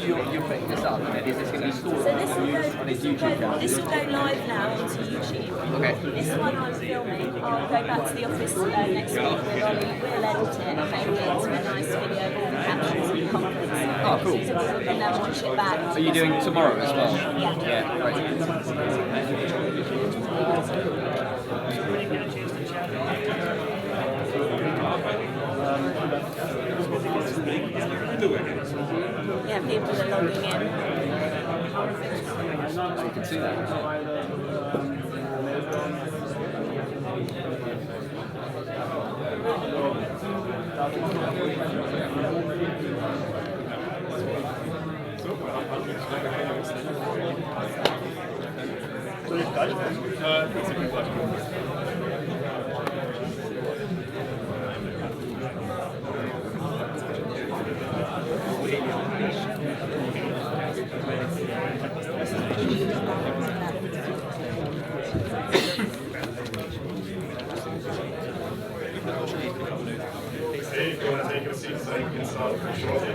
you're putting this up, and is this going to be stored on his YouTube channel? This will go live now onto YouTube. Okay. This one I'm filming. I'll go back to the office next week with Ollie. We'll edit it and make it into a nice video with all the captions and comments. Oh, cool. So people can watch it back. Are you doing tomorrow as well? Yeah. Yeah, great. Yeah, people are logging in. You can see that. Hey, if you want to take your seats, so you can start pretty shortly.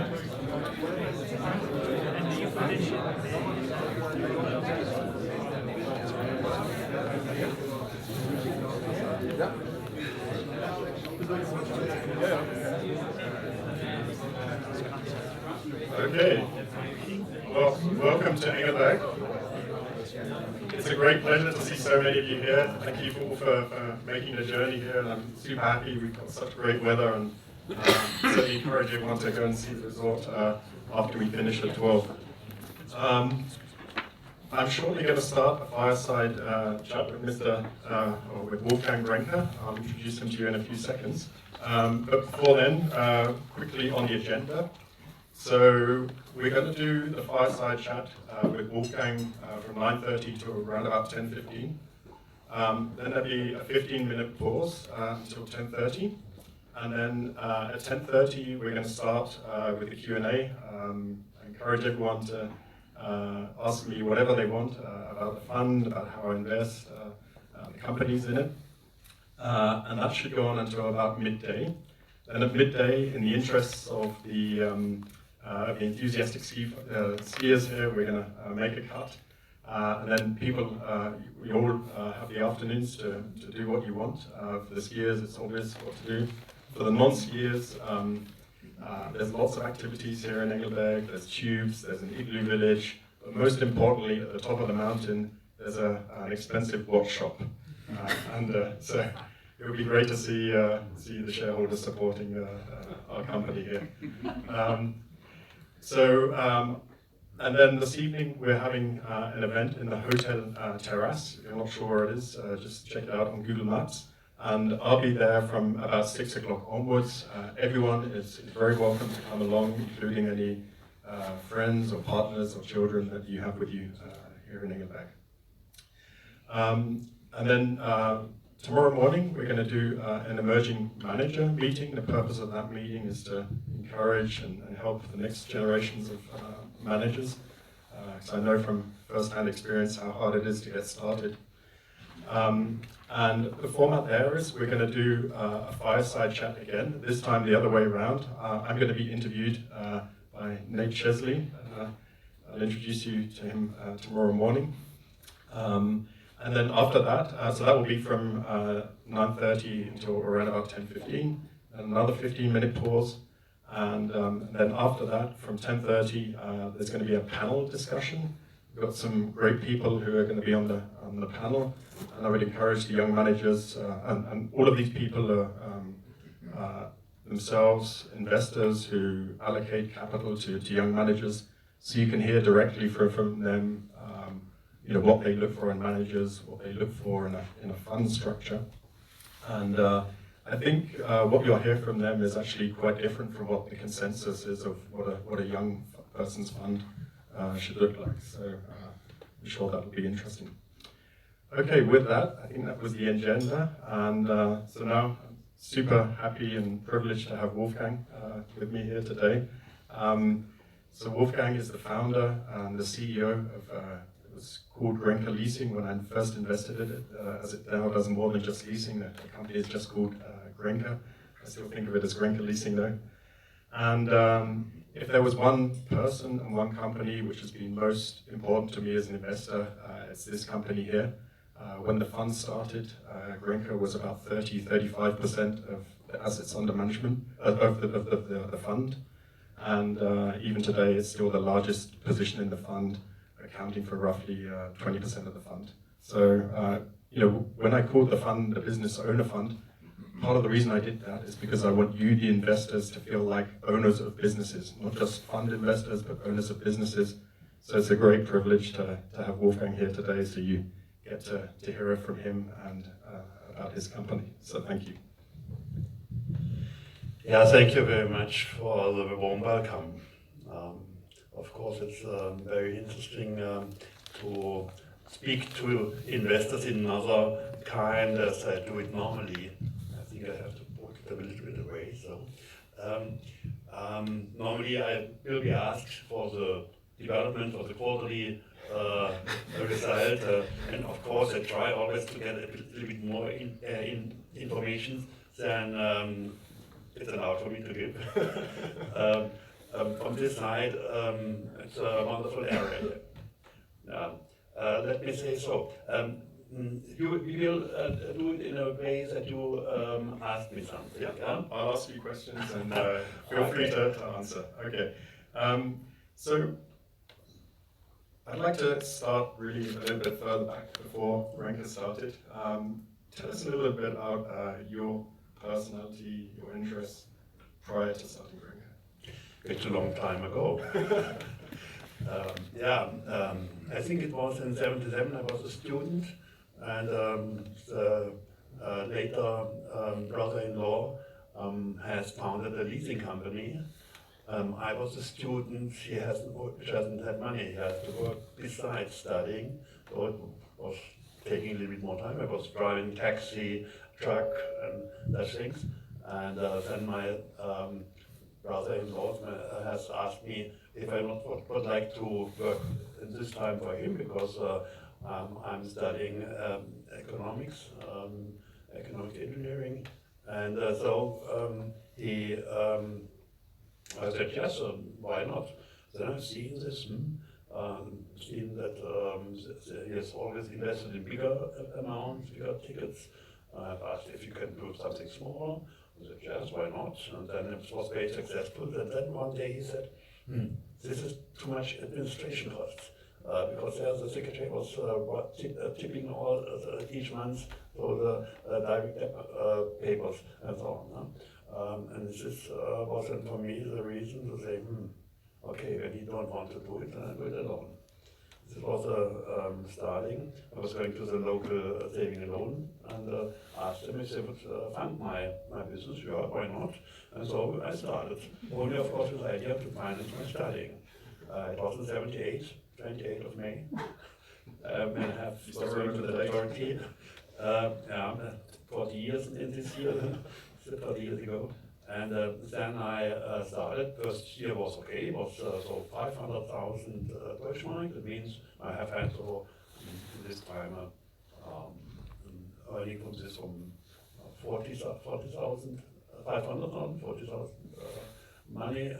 Okay. Well, welcome to Engelberg. It's a great pleasure to see so many of you here. Thank you all for making the journey here, and I'm super happy we've got such great weather, and certainly encourage everyone to go and see the resort after we finish at 12. I'm shortly going to start a fireside chat with with Wolfgang Grenke. I'll introduce him to you in a few seconds. But before then, quickly on the agenda. So we're going to do the fireside chat with Wolfgang from 9:30 to around about 10:15. Then there'll be a 15-minute pause until 10:30. And then at 10:30, we're going to start with the Q&A. I encourage everyone to ask me whatever they want about the fund, about how I invest, the companies in it. And that should go on until about midday. Then at midday, in the interests of the enthusiastic skiers here, we're going to make a cut. And then people, we all have the afternoons to do what you want. For the skiers, it's obvious what to do. For the non-skiers, there's lots of activities here in Engelberg. There's tubes, there's an igloo village, but most importantly, at the top of the mountain, there's an expensive watch shop. So it would be great to see the shareholders supporting our company here. And then this evening, we're having an event in the Hotel Terrace. If you're not sure where it is, just check it out on Google Maps. And I'll be there from about 6 o'clock onwards. Everyone is very welcome to come along, including any friends or partners or children that you have with you here in Engelberg. And then tomorrow morning, we're going to do an emerging manager meeting. The purpose of that meeting is to encourage and help the next generations of managers. Because I know from first-hand experience how hard it is to get started. And the format there is we're going to do a fireside chat again, this time the other way around. I'm going to be interviewed by Nate Chesley. I'll introduce you to him tomorrow morning. And then after that, so that will be from 9:30 until around about 10:15, and another 15-minute pause. And then after that, from 10:30, there's going to be a panel discussion. We've got some great people who are going to be on the panel, and I would encourage the young managers, and all of these people are themselves investors who allocate capital to young managers, so you can hear directly from them, what they look for in managers, what they look for in a fund structure. And I think what you'll hear from them is actually quite different from what the consensus is of what a young person's fund should look like. So I'm sure that will be interesting. Okay, with that, I think that was the agenda. And so now I'm super happy and privileged to have Wolfgang with me here today. So Wolfgang is the founder and the CEO of it was called Grenke Leasing when I first invested in it. As it now does more than just leasing, the company is just called Grenke. I still think of it as Grenke Leasing though. And if there was one person and one company which has been most important to me as an investor, it's this company here. When the fund started, Grenke was about 35% of the assets under management of the fund. And even today, it's still the largest position in the fund, accounting for roughly 20% of the fund. So, when I called the fund the Business Owner Fund, part of the reason I did that is because I want you, the investors, to feel like owners of businesses, not just fund investors, but owners of businesses. So it's a great privilege to have Wolfgang here today, so you get to hear from him and about his company. So thank you. Yeah, thank you very much for the warm welcome. Of course, it's very interesting to speak to investors in another kind as I do it normally. I think I have to walk it a little bit away. So, normally I will be asked for the development of the quarterly result, and of course I try always to get a little bit more information than it's allowed for me to give. On this side, it's a wonderful area. Let me say so. We will do it in a way that you ask me something. Yeah? I'll ask you questions and feel free to answer. Okay. So I'd like to start really a little bit further back before Grenke started. Tell us a little bit about your personality, your interests prior to starting Grenke. It's a long time ago. I think it was in '77 I was a student, and later brother-in-law has founded a leasing company. I was a student, she hasn't had money, he has to work besides studying, so it was taking a little bit more time. I was driving taxi, truck, and such things. And then my brother-in-law has asked me if I would like to work in this time for him, because I'm studying economics, economic engineering. And I said, yes, why not? Then I've seen this, seen that he has always invested in bigger amounts, bigger tickets. I've asked if you can do something smaller. I said, yes, why not? And then it was very successful. And then one day he said, this is too much administration costs. Because the secretary was tipping all each month for the direct papers and so on. And this wasn't for me the reason to say, okay, when you don't want to do it, then I do it alone. This was starting. I was going to the local saving and loan and asked them if they would fund my business. Yeah, why not? And so I started. Only, of course, with the idea to finance my studying. It was in '78, 28th of May. And I have was going to the Turkey. 40 years in this year, 40 years ago. And then I started. First year was okay. It was so 500,000 Deutschmark. That means I have had so this time earning from this from 40,000, 500,000, 40,000 money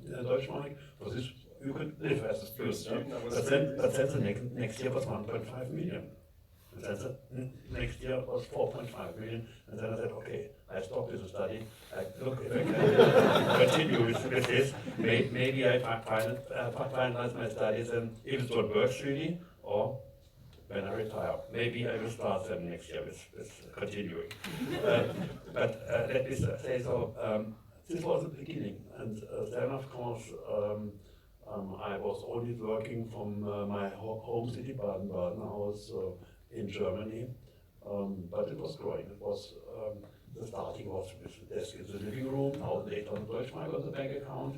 Deutschmark. For this you could live as a student. But then the next year was 1.5 million. And then the next year was 4.5 million. And then I said, okay, I stopped with the study. Look, if I can continue with this, maybe I finalize my studies, and if it will work really, or when I retire, maybe I will start then next year with continuing. But let me say so. This was the beginning, and then of course I was only working from my home city, Baden-Baden. I was in Germany, but it was growing. It was the starting was with the desk in the living room, now 800 Deutschmark on the bank account,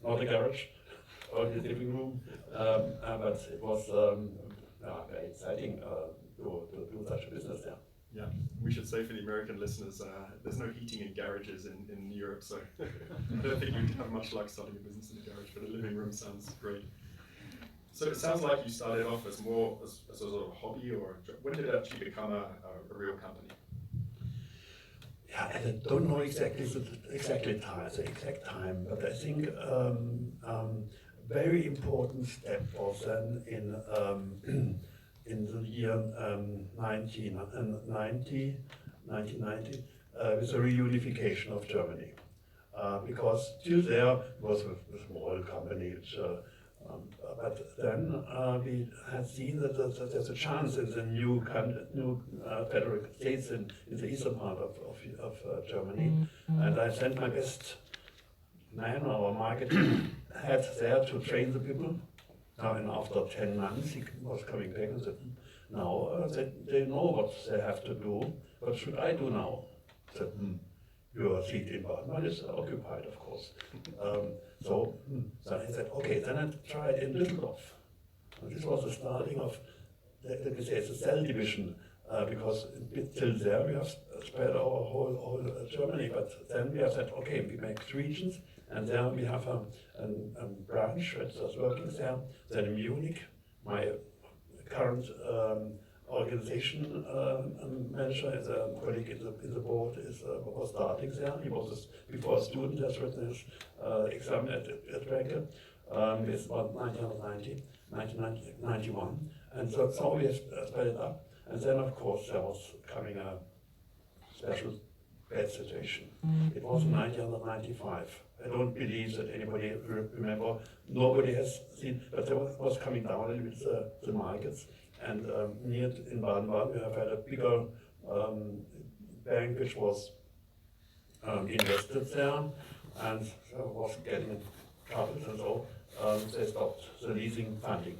not a garage, only the living room. But it was very exciting to do such a business there. Yeah, we should say for the American listeners, there's no heating in garages in Europe, so I don't think you'd have much luck starting a business in a garage, but a living room sounds great. So it sounds like you started off as more as a sort of hobby, or when did it actually become a real company? yeah, and I don't know exactly the exact time, but I think very important step was then in in the year 1990, with the reunification of Germany. Because till there was a small company, but then we had seen that there's a chance in the new federal states in the eastern part of Germany. And I sent my best man, our marketing head there to train the people. And after 10 months, he was coming back and said, now they know what they have to do. What should I do now? I said, your seat in Baden is occupied, of course. So I said, okay, then I tried in Düsseldorf. And this was the starting of, let me say, it's a cell division, because till there we have spread our whole Germany, but then we have said, okay, we make regions, and then we have a branch that's working there. Then in Munich, my current organization manager is a colleague in the board was starting there. He was before a student, has written his exam at Renke. It's about 1991. And so we have spread it up. And then, of course, there was coming a special bad situation. It was in 1995. I don't believe that anybody remember. Nobody has seen, but there was coming down a little bit the markets. And near in Baden-Baden, we have had a bigger bank which was invested there and was getting troubles, and so they stopped the leasing funding.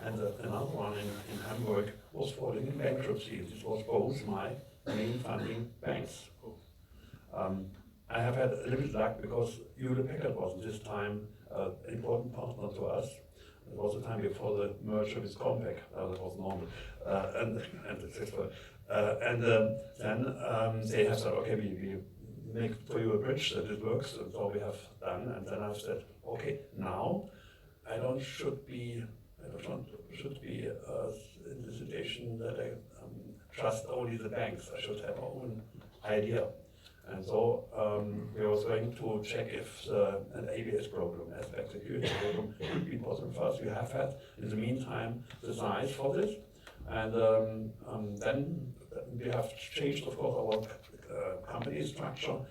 And another one in Hamburg was falling in bankruptcy. This was both my main funding banks. I have had a little bit luck because Hewlett Packard was at this time an important partner to us. It was the time before the merger with Compaq. That was normal and successful. And then they have said, okay, we make for you a bridge that it works, and so we have done. And then I've said, okay, now I should be in the situation that I trust only the banks. I should have my own idea. And so we were going to check if an ABS program, aspect security program, could be possible for us. We have had, in the meantime, the size for this. And then we have changed, of course, our company structure.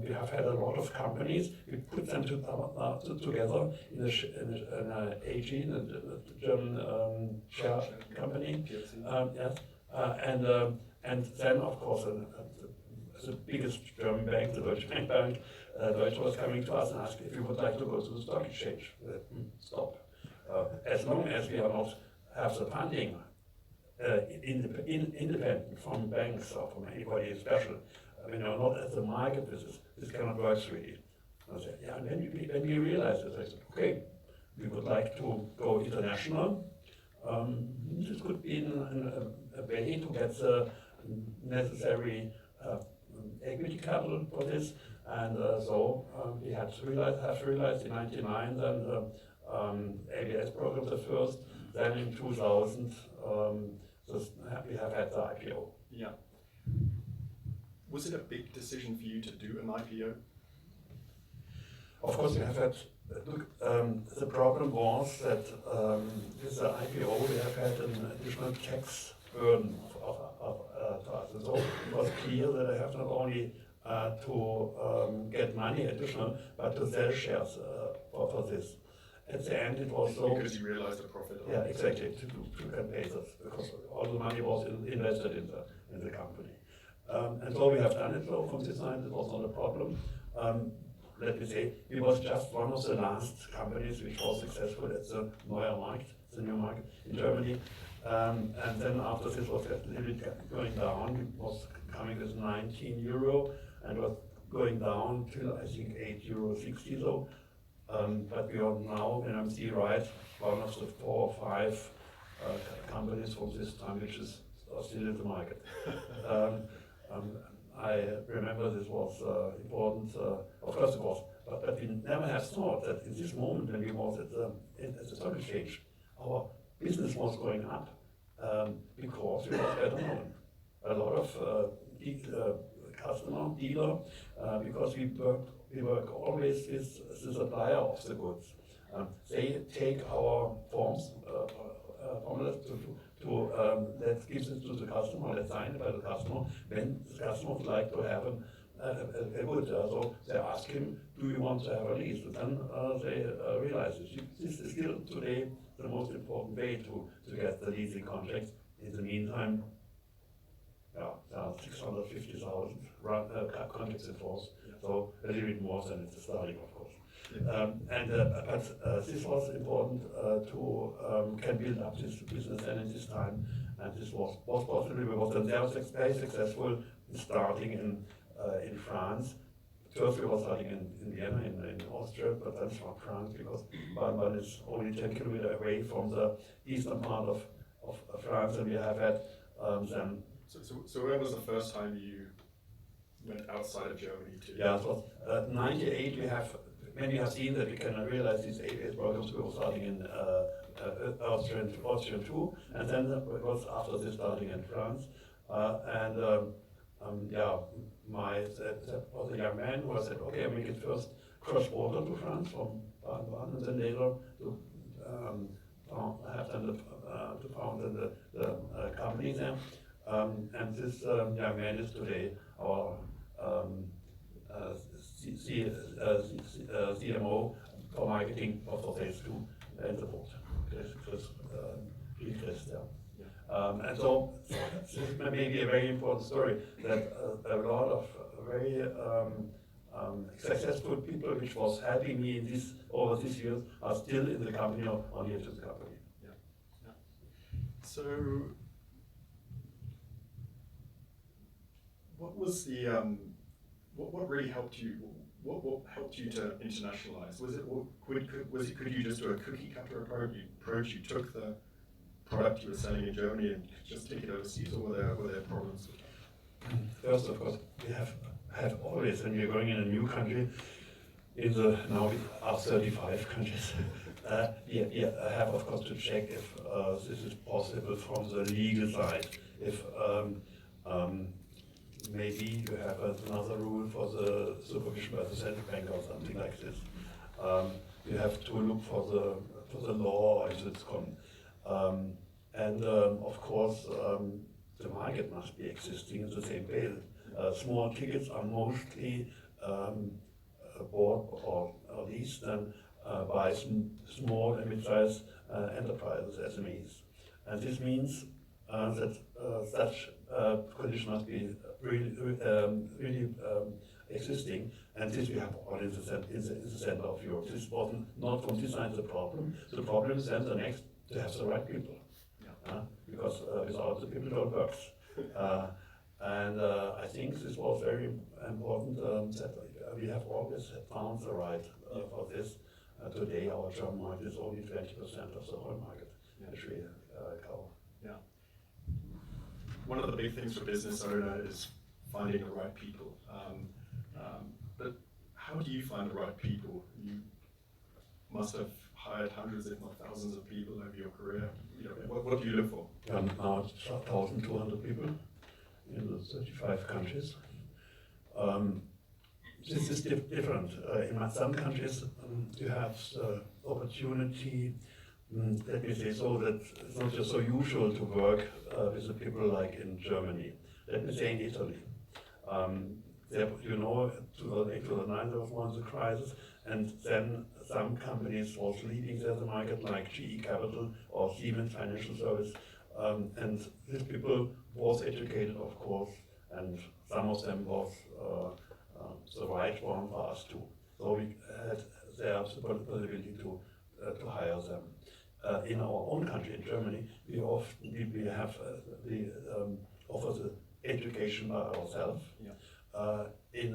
We have had a lot of companies. We put them together in an AG, a German share company. Yes. And then, of course, the biggest German bank, the Deutsche Bank, Deutsche was coming to us and asked if we would like to go to the stock exchange. Stop. As long as we are not have the funding independent from banks or from anybody special, when you're not at the market with this cannot work really. I said, yeah, and when we realized this, I said, okay, we would like to go international. This could be a way to get the necessary equity capital for this, and so we have realized in '99 then ABS program the first, then in 2000 we have had the IPO. Yeah. Was it a big decision for you to do an IPO? Of course, we have had. Look, the problem was that with the IPO we have had an additional tax burden to us. And so it was clear that I have not only to get money additional, but to sell shares for this. At the end, it was so. Because you realized the profit. Yeah, exactly. To pay this, because all the money was invested in the company. And so we have done it. So from this side, it was not a problem. Let me say, we was just one of the last companies which was successful at the Neuer Markt, the new market in Germany. And then after this was a little bit going down. It was coming with €19 and was going down till I think €8.60 though. But we are now, when I'm seeing right, one of the 4 or 5 companies from this time which is still in the market. I remember this was important, of course it was, but we never have thought that in this moment when we was at the stock exchange, our business was going up because we was better known. A lot of customer, dealer, because we work always with the supplier of the goods. They take our forms, formulas that gives it to the customer, that's signed by the customer, when the customer would like to have a good. So they ask him, do you want to have a lease? And then they realize this is still today the most important way to get the leasing contracts. In the meantime, yeah, there are 650,000 contracts in force, so a little bit more than it's starting, of course. But this was important can build up this business and in this time, and this was possible because they were very successful in starting in France. First we were starting in Vienna, in Austria, but then from France because Bâle is only 10 kilometers away from the eastern part of France, and we have had them. So when was the first time you went outside of Germany to? Yeah, it was 98. When we have seen that we can realize these 8 programs, we were starting in Austria too, and then it was after this starting in France. That was a young man who said, okay, I make it first cross border to France from Bâle, and then later to have them to found the company there. And this young man is today our CMO for marketing for phase 2 and support. Chris, and so this may be a very important story that a lot of very successful people, which was helping me in over these years, are still in the company or near to the company. Yeah. Yeah. So, what was the what really helped you? What helped you to internationalize? Could you just do a cookie cutter approach? You took the product you were selling in Germany and just take it overseas, or were there problems? First, of course, we have always, when we're going in a new country, now we are 35 countries, we have, of course, to check if this is possible from the legal side. If maybe you have another rule for the supervision by the central bank or something like this. You have to look for the law, as it's called. Of course, the market must be existing in the same way. Small tickets are mostly bought or leased by small and mid-sized enterprises, SMEs. And this means that such condition must be really existing, and this we have all in the center of Europe. This wasn't not from this side the problem. The problem is then the next to have the right people, because without the people don't work. I think this was very important that we have always found the right for this. Today our German market is only 20% of the whole market, which we cover. Yeah. One of the big things for business owner is finding the right people. But how do you find the right people? You must have hired hundreds, if not thousands, of people over your career. What do you look for? Now it's 1,200 people in the 35 countries. This is different. In some countries, you have the opportunity, let me say so, that it's not just so usual to work with the people like in Germany. Let me say in Italy. There, 2008, 2009, there was one of the crisis, and then some companies was leaving the market, like GE Capital or Siemens Financial Service, and these people was educated, of course, and some of them was the right one for us too. So we had the possibility to hire them. In our own country, in Germany, we have offer the education by ourselves. Yeah. In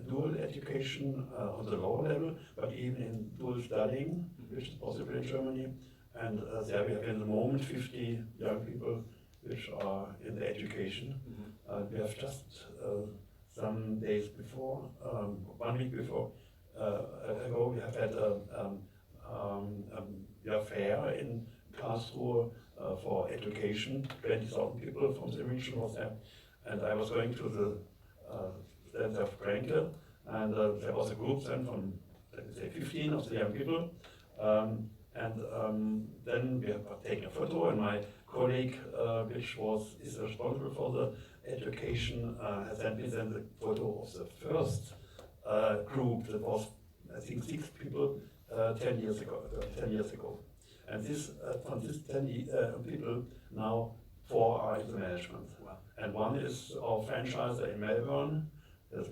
dual education on the lower level, but even in dual studying, which is possible in Germany. And there we have in the moment 50 young people which are in the education. We have just some days before, 1 week before ago, we have had a fair in Karlsruhe for education. 20,000 people from the region was there. and I was going to the stand of Grenke, and there was a group then from, let me say, 15 of the young people, then we have taken a photo, and my colleague, which is responsible for the education, has sent me then the photo of the first group that was, I think, 6 people 10 years ago. And this, from this 10 people, now 4 are in the management. Wow. And one is our franchiser in Melbourne, that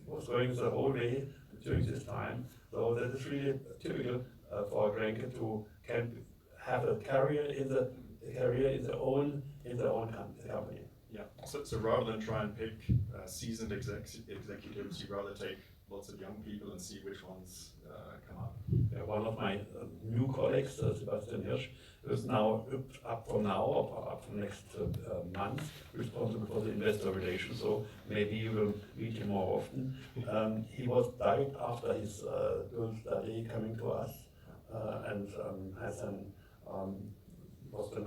was going the whole way during this time. So that is really typical for Grenke to have a career in their own company. Yeah. So rather than try and pick seasoned executives, you rather take lots of young people and see which ones come up. One of my new colleagues, Sebastian Hirsch, is now up from next month responsible for the investor relations. So maybe you will meet him more often. He was direct after his dual study coming to us, and has was then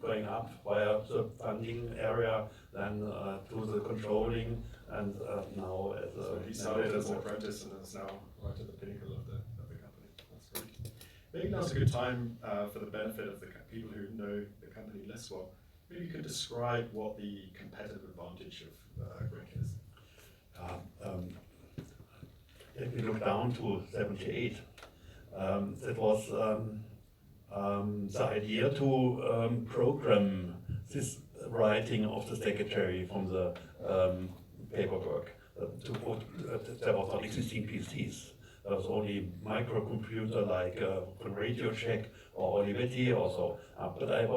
going up via the funding area, then to the controlling, and now as a. So he started as an apprentice and is now right at the pinnacle of the company. That's great. Maybe now's a good time for the benefit of the people who know the company less well. Maybe you could describe what the competitive advantage of Grenke is. If we look down to 78, that was the idea to program this writing of the secretary from the paperwork. There was not existing PCs. There was only microcomputer like from RadioShack or Olivetti or so. But I've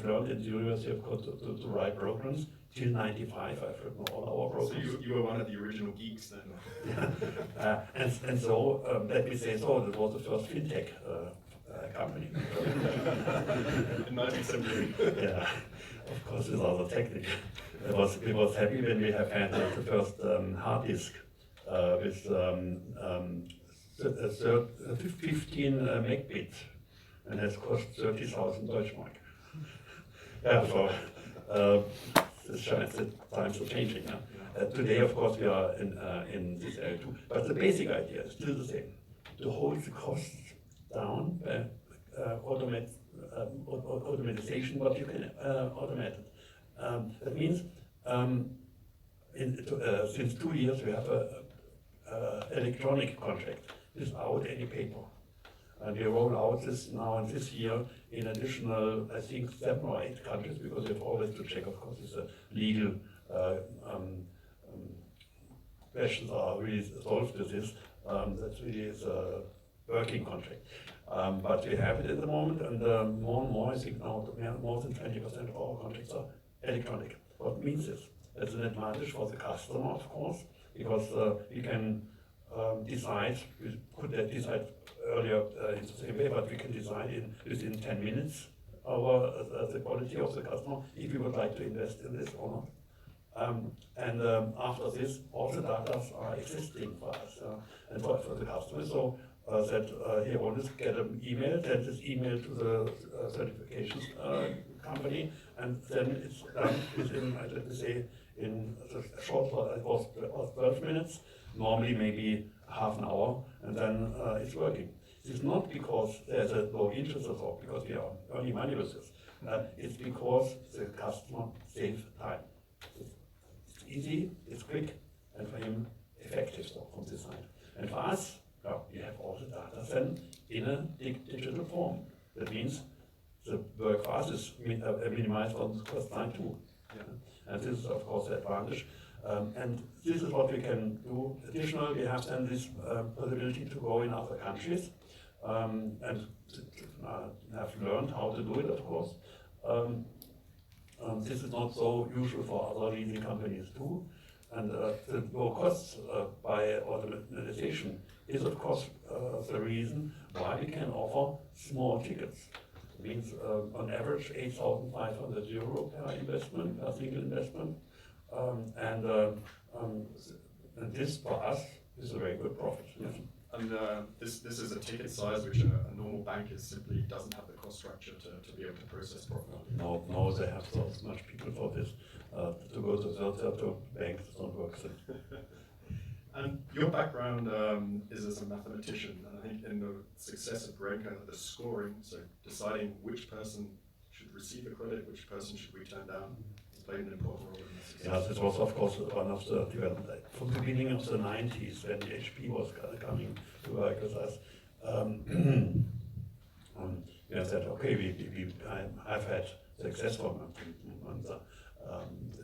learned in the University of Course to write programs. Till 95, I've written all our programs. So you were one of the original geeks then. And so, let me say so, that was the first fintech company. In 1978. Yeah, of course, with all the technical. We was happy when we have had the first hard disk with 15 megbit, and has cost 30,000 Deutschmark. Yeah, so the times are changing. Today, of course, we are in this area too, but the basic idea is still the same: to hold the costs down by automatization, what you can automate. That means since 2 years we have a electronic contract without any paper. And we roll out this now and this year in additional, I think, 7 or 8 countries, because we have always to check, of course, if the legal questions are really solved with this. That really is a working contract. But we have it at the moment, and more and more, I think now more than 20% of our contracts are electronic. What means this? That's an advantage for the customer, of course, because we can decide, we could decide earlier in the same way, but we can decide within 10 minutes the quality of the customer, if we would like to invest in this or not. After this, all the data are existing for us and for the customer. So that he always get an email, send this email to the certifications company, and then it's done within, let me say, in a short, it was 12 minutes, normally maybe half an hour, and then it's working. It's not because there's a low interest at all, because we are earning money with this. It's because the customer saves time. It's easy, it's quick, and for him, effective so from this side. And for us, we have all the data then in a digital form. That means the work for us is minimized on the cost time too. Yeah. And this is, of course, the advantage. And this is what we can do. Additionally, we have then this possibility to go in other countries and have learned how to do it, of course. This is not so usual for other leasing companies too. And the low costs by automatization is, of course, the reason why we can offer small tickets. It means on average 8,500 euro per investment, per single investment. And this for us is a very good profit. Yes. And this is a ticket size which a normal bank is simply doesn't have the cost structure to be able to process properly. No, they have so much people for this. To go to banks don't work. So. And your background is as a mathematician, and I think in the success of Grenke, the scoring, so deciding which person should receive a credit, which person should we turn down, played an important role in this success. Yes, it was of course one of the development. From the beginning of the 90s, when the HP was coming to work with us, we said, okay, I've had success from the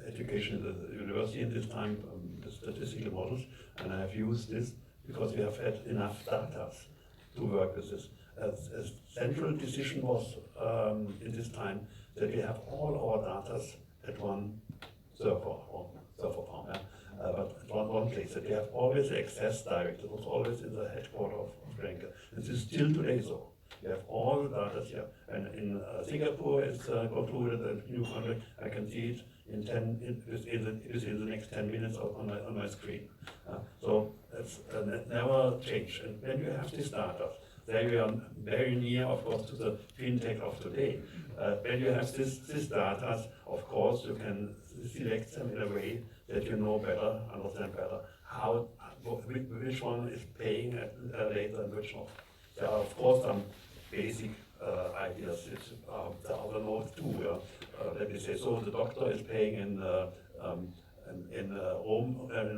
education at the university in this time, the statistical models, and I have used this because we have had enough data to work with this. A central decision was in this time that we have all our data at one server or server farm, but at one place, that we have always access direct. It was always in the headquarters of Grenke. This is still today so. We have all the data here, and in Singapore it's concluded a new contract. I can see it within the next 10 minutes on my screen. So it's never change. And when you have this data, there we are very near, of course, to the fintech of today. When you have this data, of course, you can select them in a way that you know better, understand better, which one is paying later and which not. There are, of course, some basic ideas. The other nodes too. Let me say so. The doctor is paying in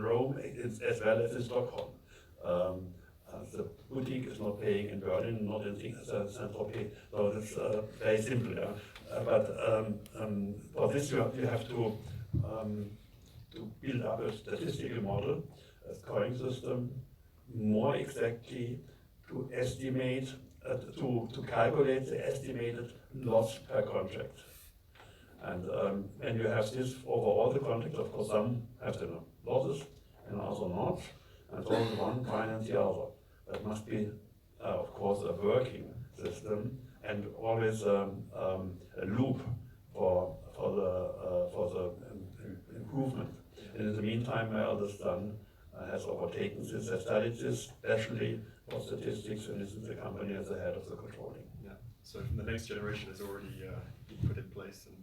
Rome as well as in Stockholm. The boutique is not paying in Berlin, not in Saint-Tropez. So it's very simple. But for this you have to build up a statistical model, a scoring system, more exactly to estimate, to calculate the estimated loss per contract. And when you have this over all the contracts, of course, some have the losses and others not, and so one finance the other. That must be, of course, a working system and always a loop for the improvement. And in the meantime, my eldest son has overtaken this, has studied this, especially for statistics, and is in the company as the head of the controlling. Yeah. So the next generation is already been put in place, and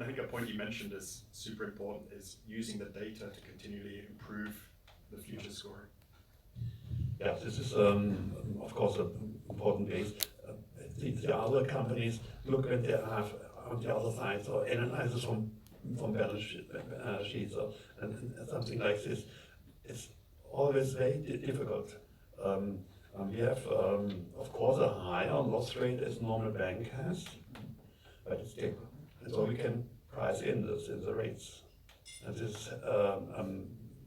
I think a point you mentioned is super important: is using the data to continually improve the future scoring. Yeah, this is of course an important base. The other companies look when they have on the other side or analyzes from balance sheets and something like this. It's always very difficult. We have, of course, a higher loss rate as normal bank has, but it's stable. And so we can price in this in the rates. And this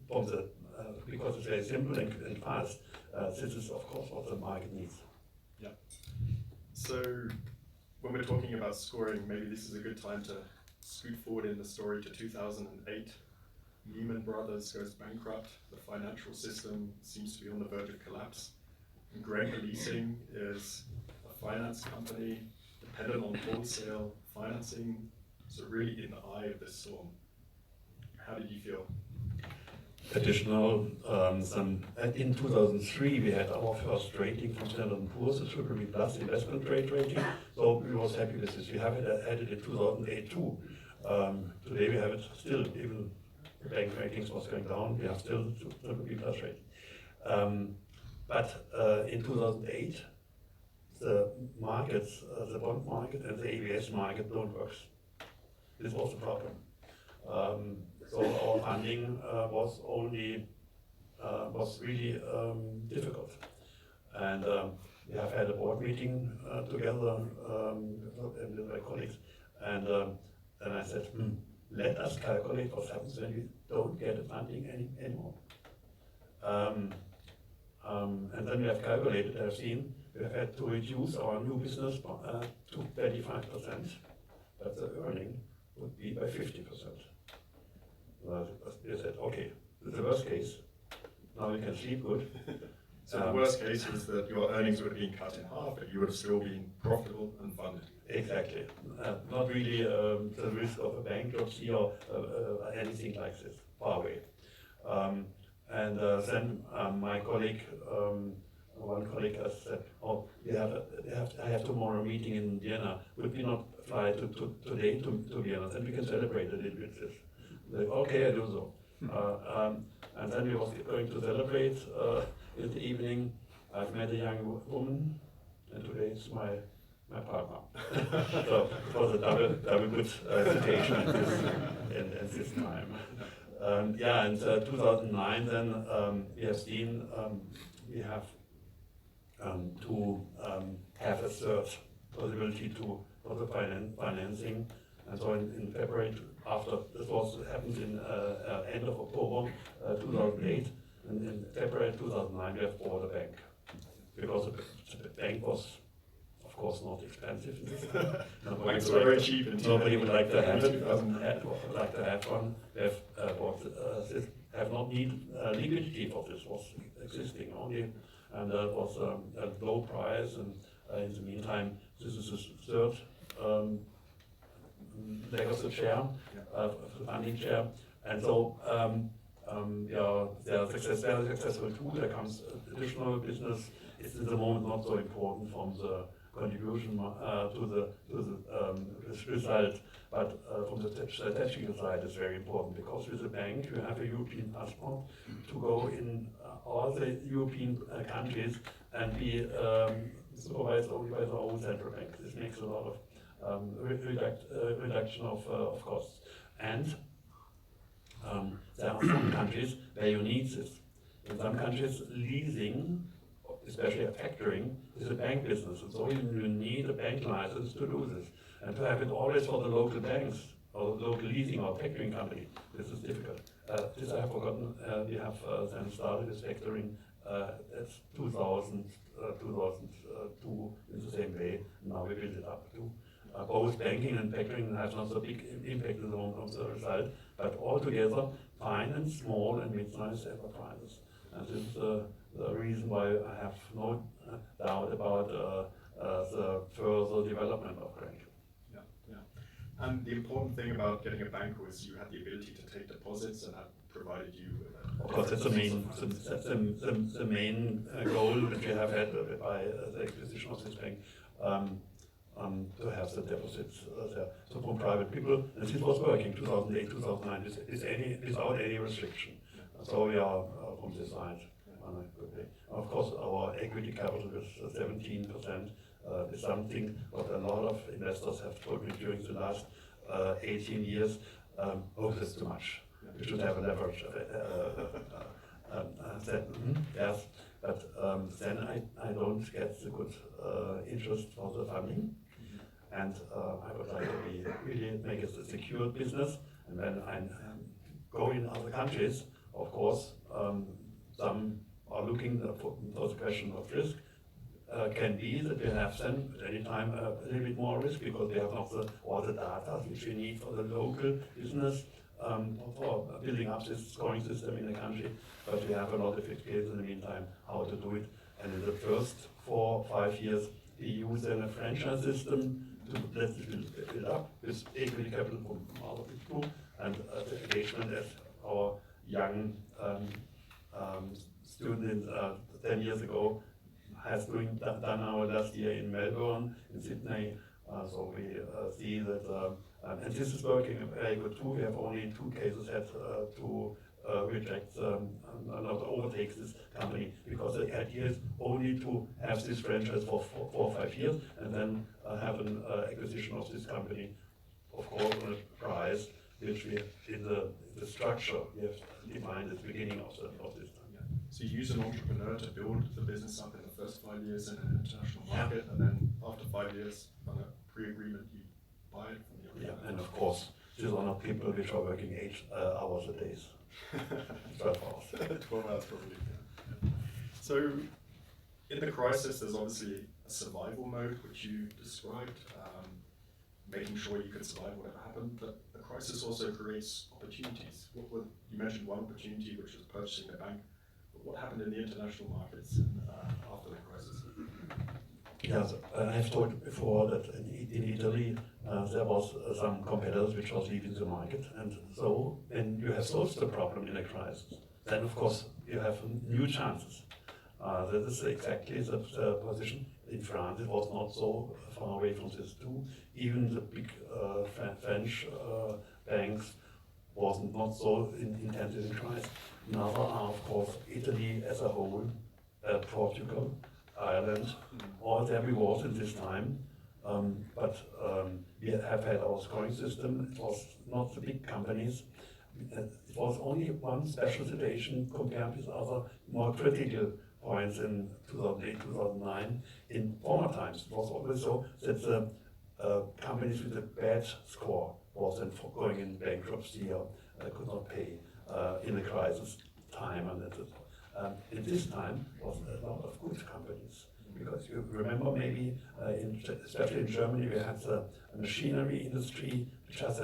from the because it's very simple and fast. This is, of course, what the market needs. Yeah. So when we're talking about scoring, maybe this is a good time to scoot forward in the story to 2008. Lehman Brothers goes bankrupt. The financial system seems to be on the verge of collapse. And Grenke Leasing is a finance company dependent on wholesale financing, so really in the eye of this storm. How did you feel? Additional, in 2003 we had our first rating from Standard & Poor's, the BBB Plus investment grade rating, so we was happy with this. We have had it in 2008 too. Today we have it still, even the bank ratings was going down, we have still BBB Plus rating. But in 2008, the markets, the bond market and the ABS market don't work. This was the problem. So our funding was really difficult. And we have had a board meeting together with my colleagues, and I said, let us calculate what happens when we don't get the funding anymore. And then we have calculated, I've seen, we have had to reduce our new business to 25%, but the earning would be by 50%. They said, okay, the worst case, now we can sleep good. So the worst case is that your earnings would have been cut in half, but you would have still been profitable and funded. Exactly. Not really the risk of a bankruptcy or anything like this, far away. And then my colleague one colleague has said, "Oh, I have tomorrow a meeting in Vienna. Would we not fly today to Vienna? Then we can celebrate a little bit this." Like, okay, I do so. And then we was going to celebrate in the evening. I've met a young woman, and today is my partner. So it was a double good situation at this time. Yeah, and 2009 then we have seen we have to have a third possibility for the financing. And so in February, after this happened in end of October 2008, and in February 2009 we have bought a bank, because the bank was, of course, not expensive. Banks were very cheap in Nobody would like to have it. 2000. Like to have one. We have not need liquidity for this. Was existing only, and it was a low price. And in the meantime, this is the third leg of the chair, the funding chair, and so they are successful too. There comes additional business. It's in the moment not so important from the contribution to the result, but from the strategic side it's very important, because with the bank you have a European passport to go in all the European countries and be supervised only by the own central bank. This makes a lot of reduction of costs. And there are some countries where you need this. In some countries, leasing, especially factoring, is a bank business. And so you need a bank license to do this. And to have it always for the local banks, or local leasing or factoring company, this is difficult. This I have forgotten. We have then started with factoring at 2002 in the same way. Now we build it up too. Both banking and factoring have not so big impact in the moment of the result, but altogether, finance small and mid-sized enterprises. And this is the reason why I have no doubt about the further development of Grenke. Yeah, yeah. And the important thing about getting a bank was you had the ability to take deposits, and that provided you with a... Of course, that's the main goal that we have had by the acquisition of this bank. To have the deposits there. So from private people, and this was working 2008, 2009 without any restriction. So we are from this side on a good way. Of course, our equity capital is 17%, is something what a lot of investors have told me during the last 18 years. Oh, that's too much. We should have a leverage. I said, yes, but then I don't get the good interest for the funding. And I would like to really make it a secure business. And when I go in other countries, of course, some are looking for the question of risk. Can be that we have then at any time a little bit more risk, because we have not all the data which we need for the local business for building up this scoring system in the country. But we have a lot of experience in the meantime how to do it. And in the first 4 or 5 years, we use then a franchise system to let it build up with equity capital from other people, and the engagement as our young student 10 years ago has done our last year in Melbourne, in Sydney. So we see that, and this is working very good too. We have only 2 cases had to reject not overtake this company, because the idea is only to have this franchise for 4 or 5 years and then have an acquisition of this company, of course, on a price which we in the structure we have defined at the beginning of this time. Yeah. So you use an entrepreneur to build the business up in the first 5 years in an international market, and then after 5 years, on a pre-agreement, you buy it from the other. Yeah, and of course, these are not people which are working 8 hours a day. 12 hours. 12 hours probably. Yeah. So, in the crisis, there's obviously a survival mode, which you described, making sure you could survive whatever happened. But the crisis also creates opportunities. You mentioned one opportunity, which was purchasing the bank. But what happened in the international markets after the crisis? Yes, I have told before that in Italy there was some competitors which was leaving the market, and so when you have solved the problem in a crisis, then of course you have new chances. That is exactly the position. In France, it was not so far away from this too. Even the big French banks wasn't not so intensive in crisis. Another are, of course, Italy as a whole, Portugal, Ireland, all there we was in this time. But we have had our scoring system. It was not the big companies. It was only one special situation compared with other more critical points in 2008, 2009. In former times, it was always so that the companies with a bad score was then going in bankruptcy or could not pay in the crisis time. And in this time was a lot of good companies. Because you remember maybe, especially in Germany, we had the machinery industry, which has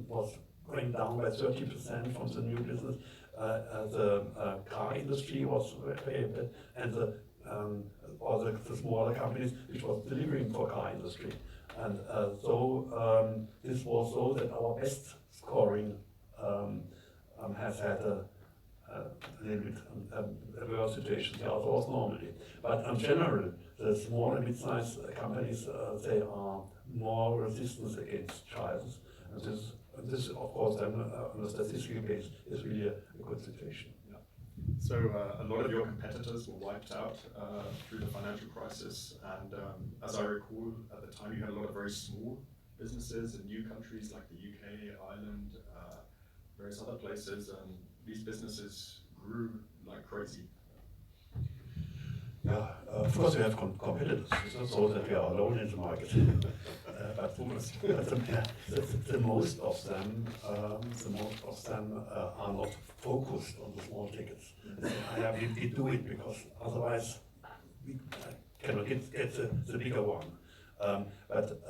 was going down by 30% from the new business. The car industry was very bad, and all the smaller companies which was delivering for car industry. And so this was so that our best scoring has had a little bit a worse situation than others normally. But in general, the small and mid-sized companies, they are more resistant against crisis. And this, of course, then on a statistical base, is really a good situation. Yeah. So a lot of your competitors were wiped out through the financial crisis, and as I recall, at the time you had a lot of very small businesses in new countries like the UK, Ireland, various other places, and these businesses grew like crazy. Yeah, of course we have competitors. It's not so that we are alone in the market. But the most of them, are not focused on the small tickets. We do it because otherwise we cannot get the bigger one. But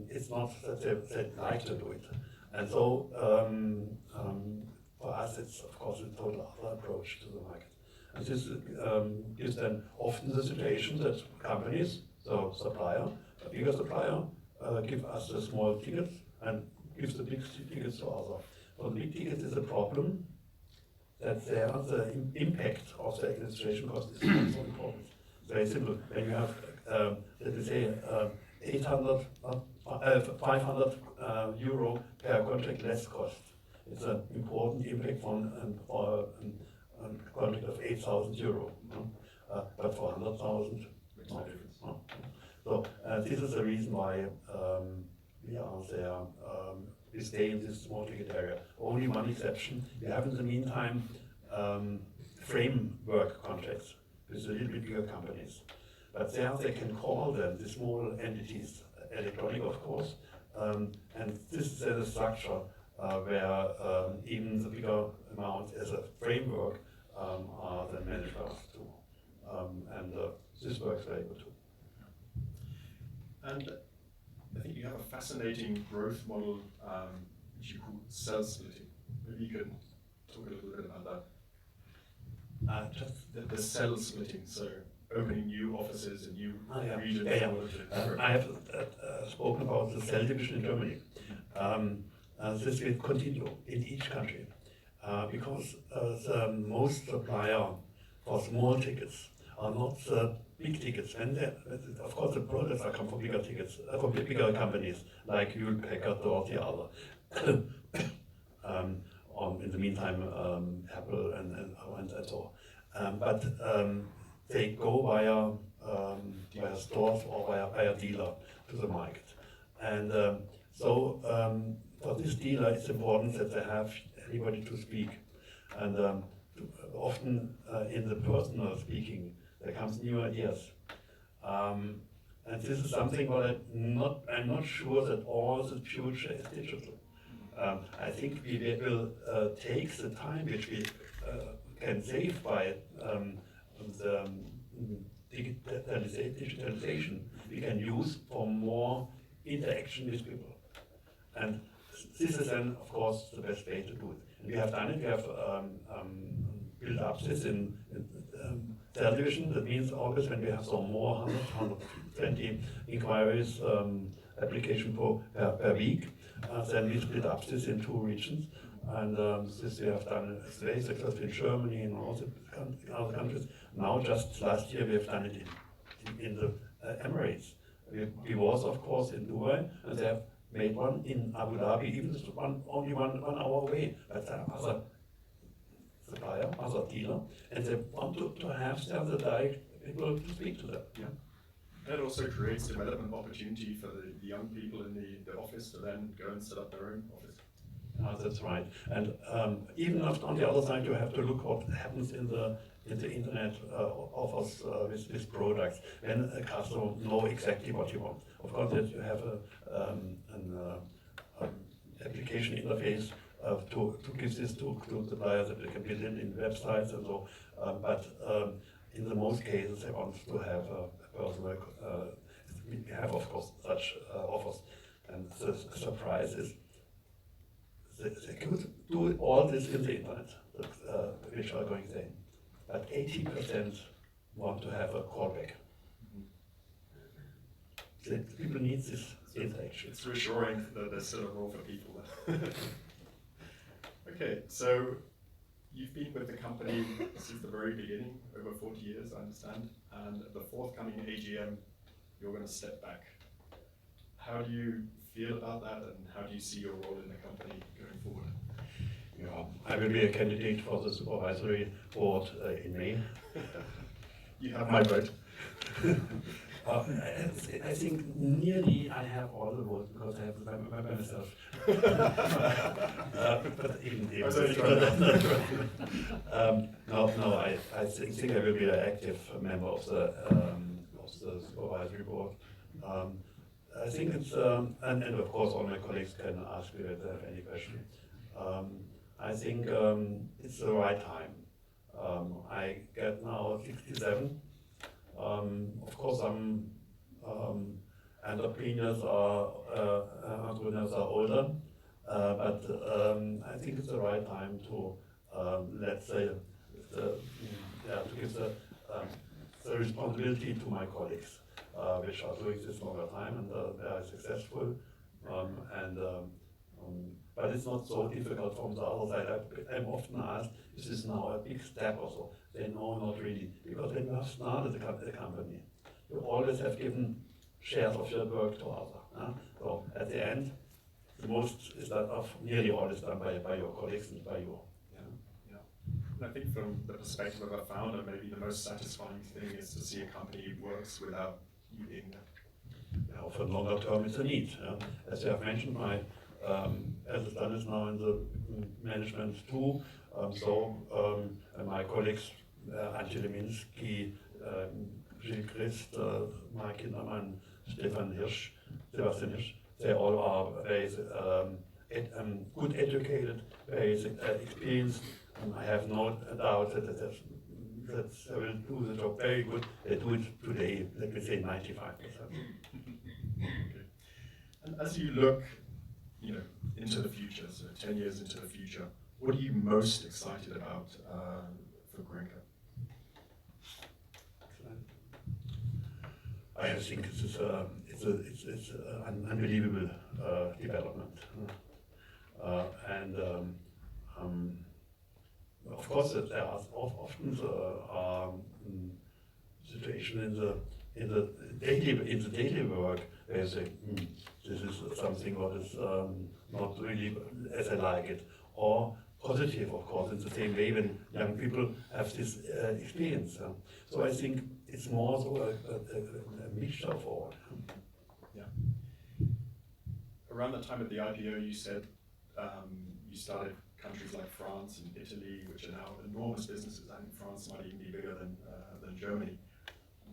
it's not that they like to do it. And so for us, it's of course a total other approach to the market. And this is then often the situation that companies, the supplier, a bigger supplier, give us the small tickets and gives the big tickets to others. For the big tickets is a problem that there the impact of the administration cost is not so important. It's very simple. When you have, let me say, 500 euro per contract less cost, it's an important impact for a contract of 8,000 euro. But for 100,000, no difference. So this is the reason why we are there. We stay in this small ticket area. Only one exception. We have in the meantime framework contracts with a little bit bigger companies. But there they can call them, the small entities, electronic of course. And this is a structure where even the bigger amounts as a framework are then managed by us too. And this works very good too. And I think you have a fascinating growth model which you call cell splitting. Maybe you can talk a little bit about that. Just The cell splitting, so opening new offices in new regions. I have spoken about the cell division in Germany. This will continue in each country because the most supplier for small tickets are not the big tickets. And of course, the products are come from bigger tickets, from bigger companies like Hewlett Packard or the other. In the meantime, Apple and so on. But they go via stores or via dealer to the market. And so for this dealer, it's important that they have anybody to speak. And often in the personal speaking, there comes new ideas. And this is something where I'm not sure that all the future is digital. I think we will take the time which we can save by the digitalization we can use for more interaction with people. And this is then, of course, the best way to do it. And we have done it. We have built up this in television. That means always when we have some more 120 inquiries, application per week, then we split up this in 2 regions. And this we have done very successfully in Germany and also in other countries. Now, just last year, we have done it in the Emirates. We was, of course, in Dubai, and they have made one in Abu Dhabi, even only one hour away. But there are other supplier, other dealer, and they want to have the direct people to speak to them. Yeah. That also creates development opportunity for the young people in the office to then go and set up their own office. That's right. And even on the other side, you have to look what happens in the internet offers with products. When a customer know exactly what you want. Of course, that you have an application interface to give this to suppliers that they can build in websites and so. But in the most cases, they want to have a personal. We have, of course, such offers, and the surprise is they could do all this in the internet, which are going there. But 80% want to have a callback. The people need this interaction. It's reassuring that there's still a role for people. Okay, so you've been with the company since the very beginning, over 40 years, I understand, and the forthcoming AGM, you're going to step back. How do you feel about that, and how do you see your role in the company going forward? Yeah, I will be a candidate for the supervisory board in May. You have my vote. I think nearly I have all the votes because I have them by myself. But even no, I think I will be an active member of the supervisory board. I think it's, and of course all my colleagues can ask me if they have any question. I think it's the right time. I get now 67. Of course, some entrepreneurs are older, but I think it's the right time to, let's say, to give the responsibility to my colleagues, which are doing this longer time and they are successful. But it's not so difficult from the other side. I'm often asked, is this now a big step or so? They know not really, because when you have started the company, you always have given shares of your work to others. So at the end, the most is that of nearly all is done by your colleagues and by you. Yeah. And I think from the perspective of a founder, maybe the most satisfying thing is to see a company works without you being there. Yeah, for longer term, it's a need. As you have mentioned, my eldest son is now in the management too. My colleagues, Antje Leminski, Gilles Christ, Mark Kindermann, Stefan Hirsch, Sebastian Hirsch, they all are very good educated, very experienced. I have no doubt that they will do the job very good. They do it today, let me say 95%. Okay. And as you look, into the future, so 10 years into the future, what are you most excited about for Grenke? I think it's an unbelievable development, and of course there are often situations in the daily work where you say, this is something what is not really as I like it, or positive, of course, in the same way when young people have this experience. So I think it's more so a mixture of all. Yeah. Around the time of the IPO, you said you started countries like France and Italy, which are now enormous businesses. I think France might even be bigger than Germany.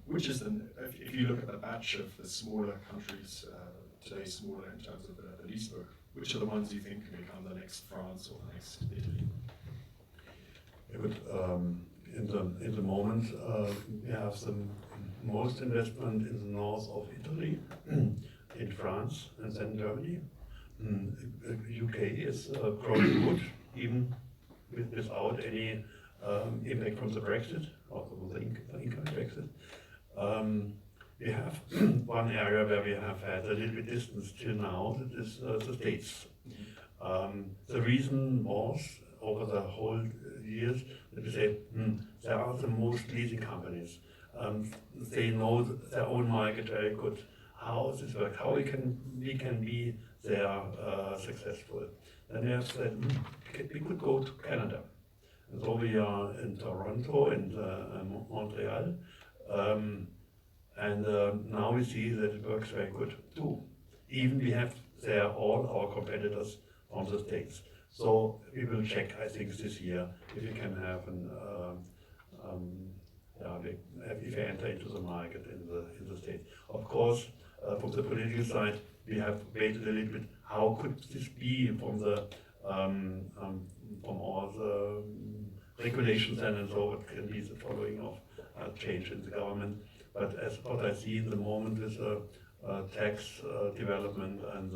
Which is, if you look at the batch of the smaller countries, today smaller in terms of the lease book, which are the ones you think can become the next France or the next Italy? In the moment, we have the most investment in the north of Italy, in France, and then Germany. UK is growing good, even without any impact from the Brexit, or the income Brexit. We have one area where we have had a little bit distance till now, that is the States. The reason was, over the whole years, that we say, there are the most leasing companies. They know their own market very good, how this works, how we can be there successful. Then we have said, we could go to Canada. And so we are in Toronto and Montreal. Now we see that it works very good too. Even we have there all our competitors from the States. So we will check, I think, this year if we can have if we enter into the market in the States. Of course, from the political side, we have waited a little bit. How could this be from the from all the regulations and so what can be the following of change in the government? But as what I see in the moment with the tax development and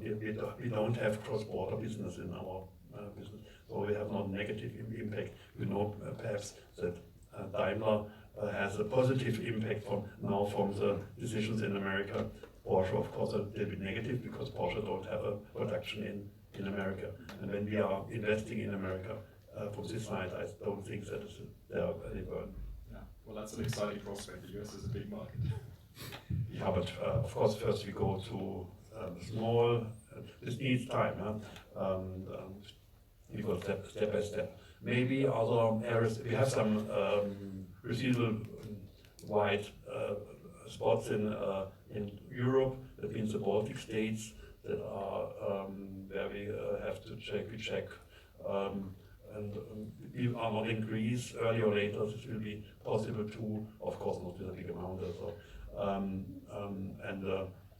we don't have cross-border business in our business, so we have not negative impact. We know perhaps that Daimler has a positive impact from the decisions in America. Porsche, of course, a little bit negative because Porsche don't have a production in America. And when we are investing in America, from this side, I don't think that there are any burden. Yeah, well, that's an exciting prospect. The US is a big market. Yeah, but of course, first we go to small. This needs time. We go step by step. Maybe other areas. We have some residual white spots in Europe. That means the Baltic states that are where we have to check. We check. And we are not in Greece. Earlier or later, this will be possible too. Of course, not with a big amount.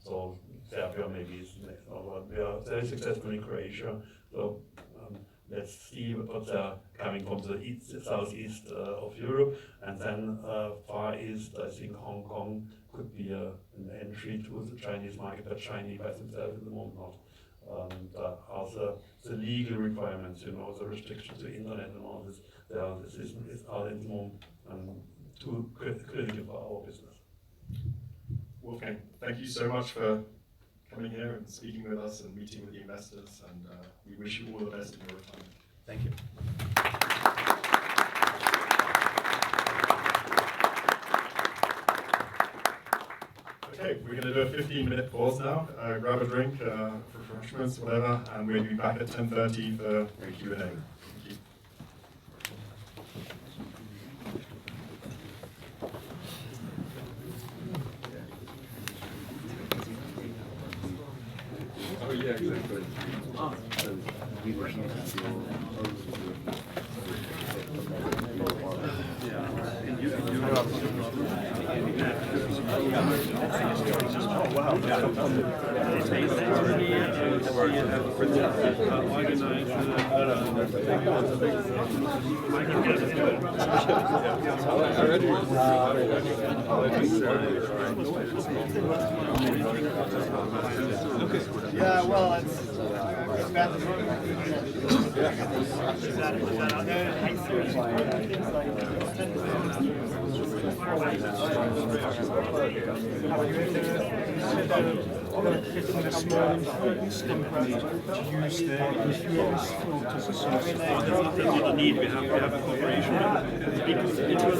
So Serbia maybe is next. We are very successful in Croatia. So let's see what they're coming from the southeast of Europe, and then Far East. I think Hong Kong could be an entry to the Chinese market, but Chinese by themselves at the moment not. Are the legal requirements, the restrictions to internet and all this, is are at the moment too critical for our business. Wolfgang, thank you so much for coming here and speaking with us and meeting with the investors, and we wish you all the best in your retirement. Thank you. Okay, we're going to do a 15-minute pause now. Grab a drink, refreshments, whatever, and we'll be back at 10:30 for the Q&A. Thank you. Oh yeah, exactly. Yeah, well, it's bad. Is that on there? Getting a small influence temperature to use the influence filter as a source. That's not a need. We have a cooperation. It was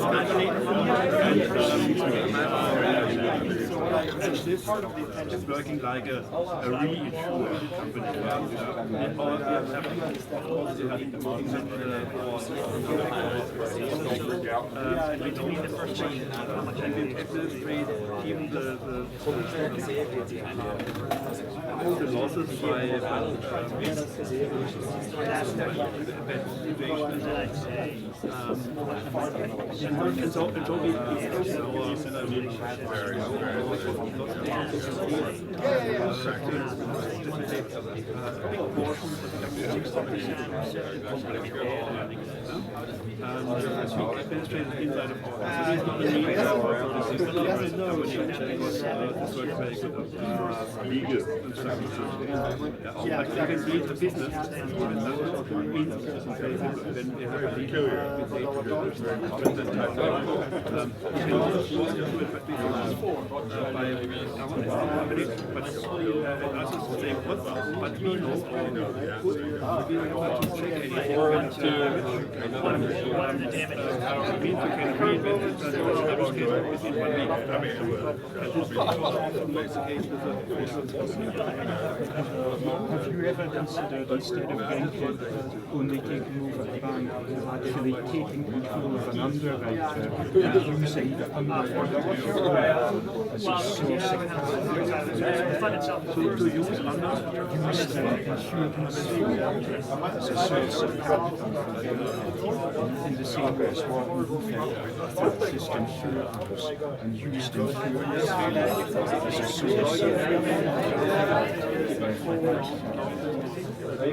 it's working like a reinsurer company. We don't need the first change. We administrate even the losses by and so and as we penetrated inside of our so there's not a need for this is because this works very good. Legal instructions. But they can be the business when they have a legal but we know Have you ever considered, instead of banking, only taking over the bank, actually taking control of an underwriter and using the underwriter as a source of capital? To use the insurance as a source of capital in the same way as what we purchased insurance and used insurance as a source of I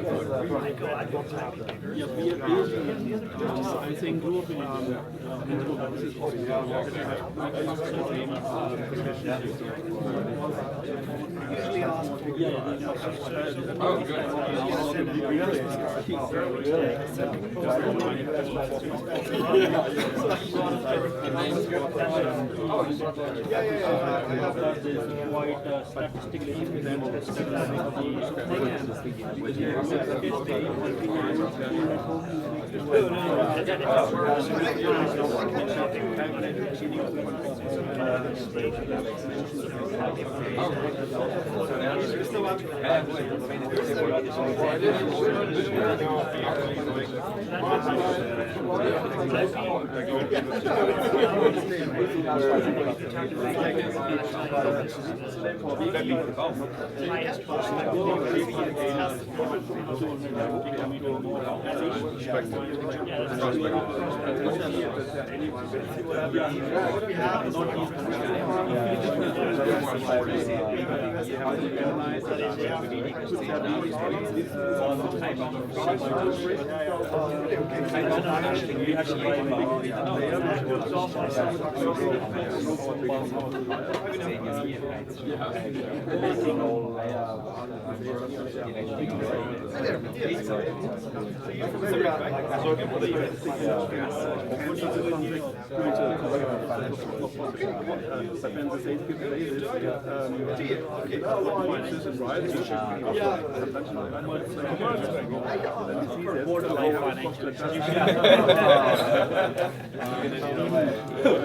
think globally,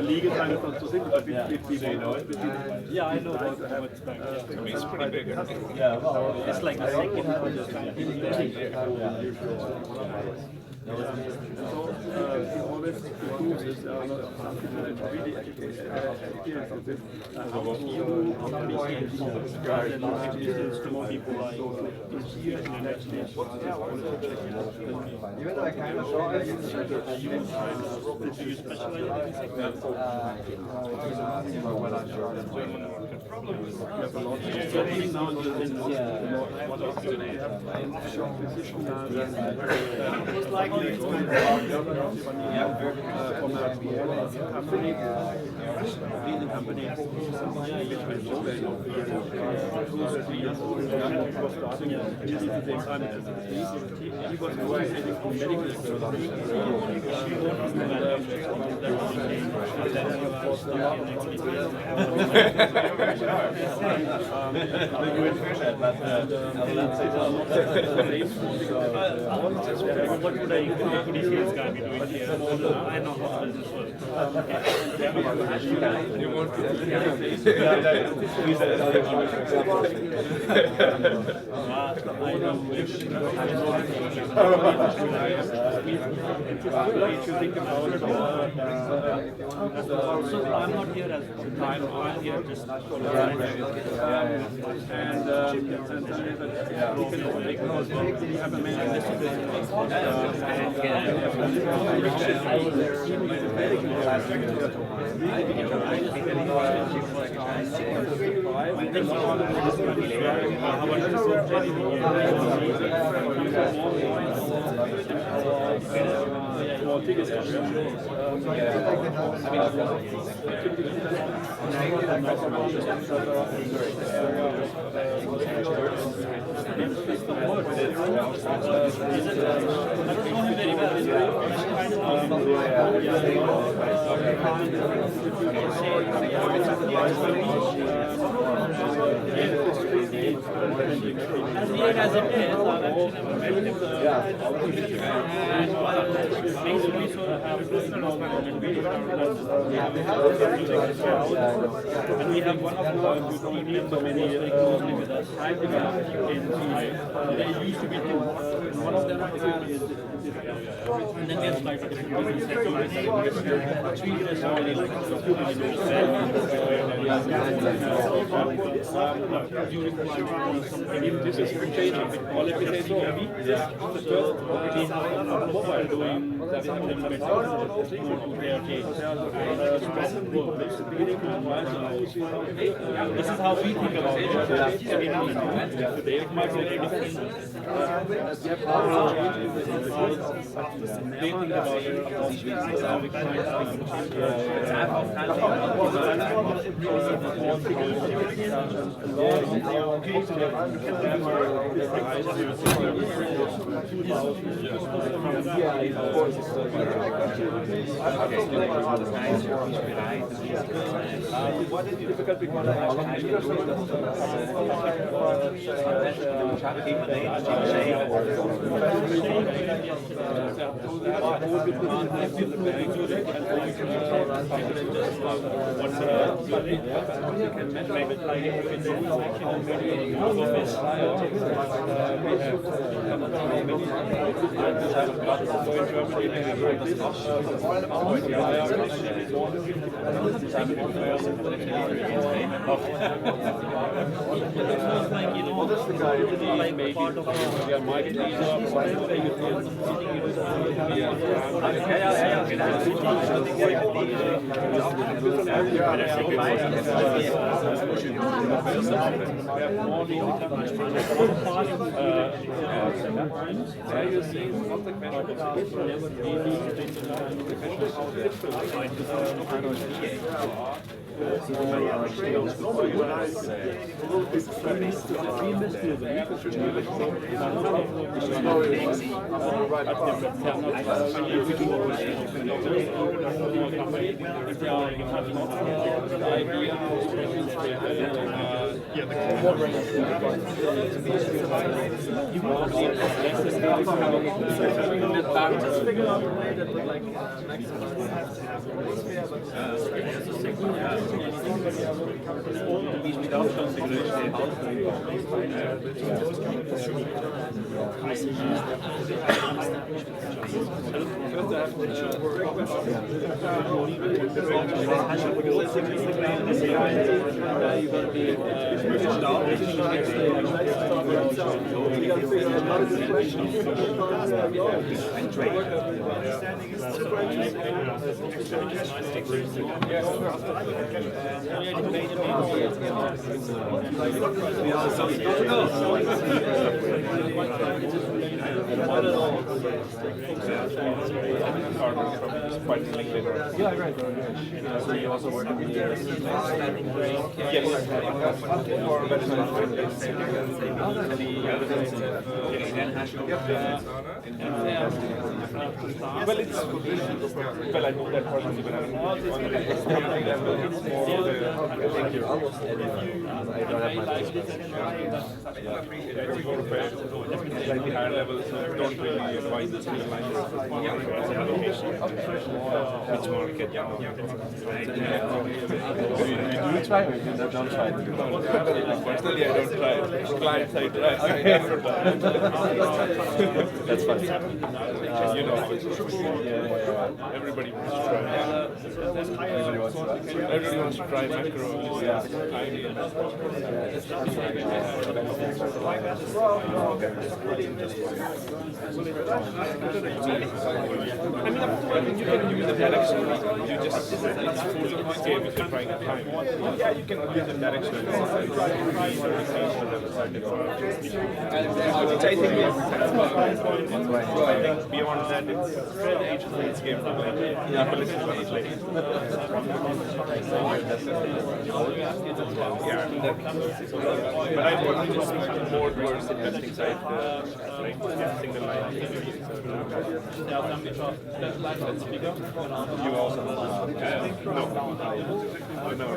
legal time is not so simple, but we know it. Yeah, I know how it's back. It's pretty big. Yeah, well, it's like a second. So always improve this really educate to more people like here in the next stage. Do you specialize in this sector? Most likely it's going to be from a company, leading company, which was he was working for medical what would he see this guy be doing here? I know how this works. So I'm not here as time, I'm here just for the and we can make those we have a man And we have one of our team members very closely with us. They used to be two. One of them is and then we have slightly different business sectors. Three is already like during this is changing with qualification. The first we have mobile doing that this is how we think about it. Today it might be very different. They think about it. What is difficult because so you also work in the well, it's well, I know that person. Slightly higher level, so don't really advise this to the line. Which market? Do you try or you don't try? Personally, I don't try. Client side, right? That's fine. You know how it's everybody wants to try. Everybody wants to try macro. I mean, you can use the direction. You just it's full game if you're trying to time. Yeah, you can use the direction. beyond that, it's spread agency, it's game political agency. But I want to just more towards the investing side, like single line. You also no.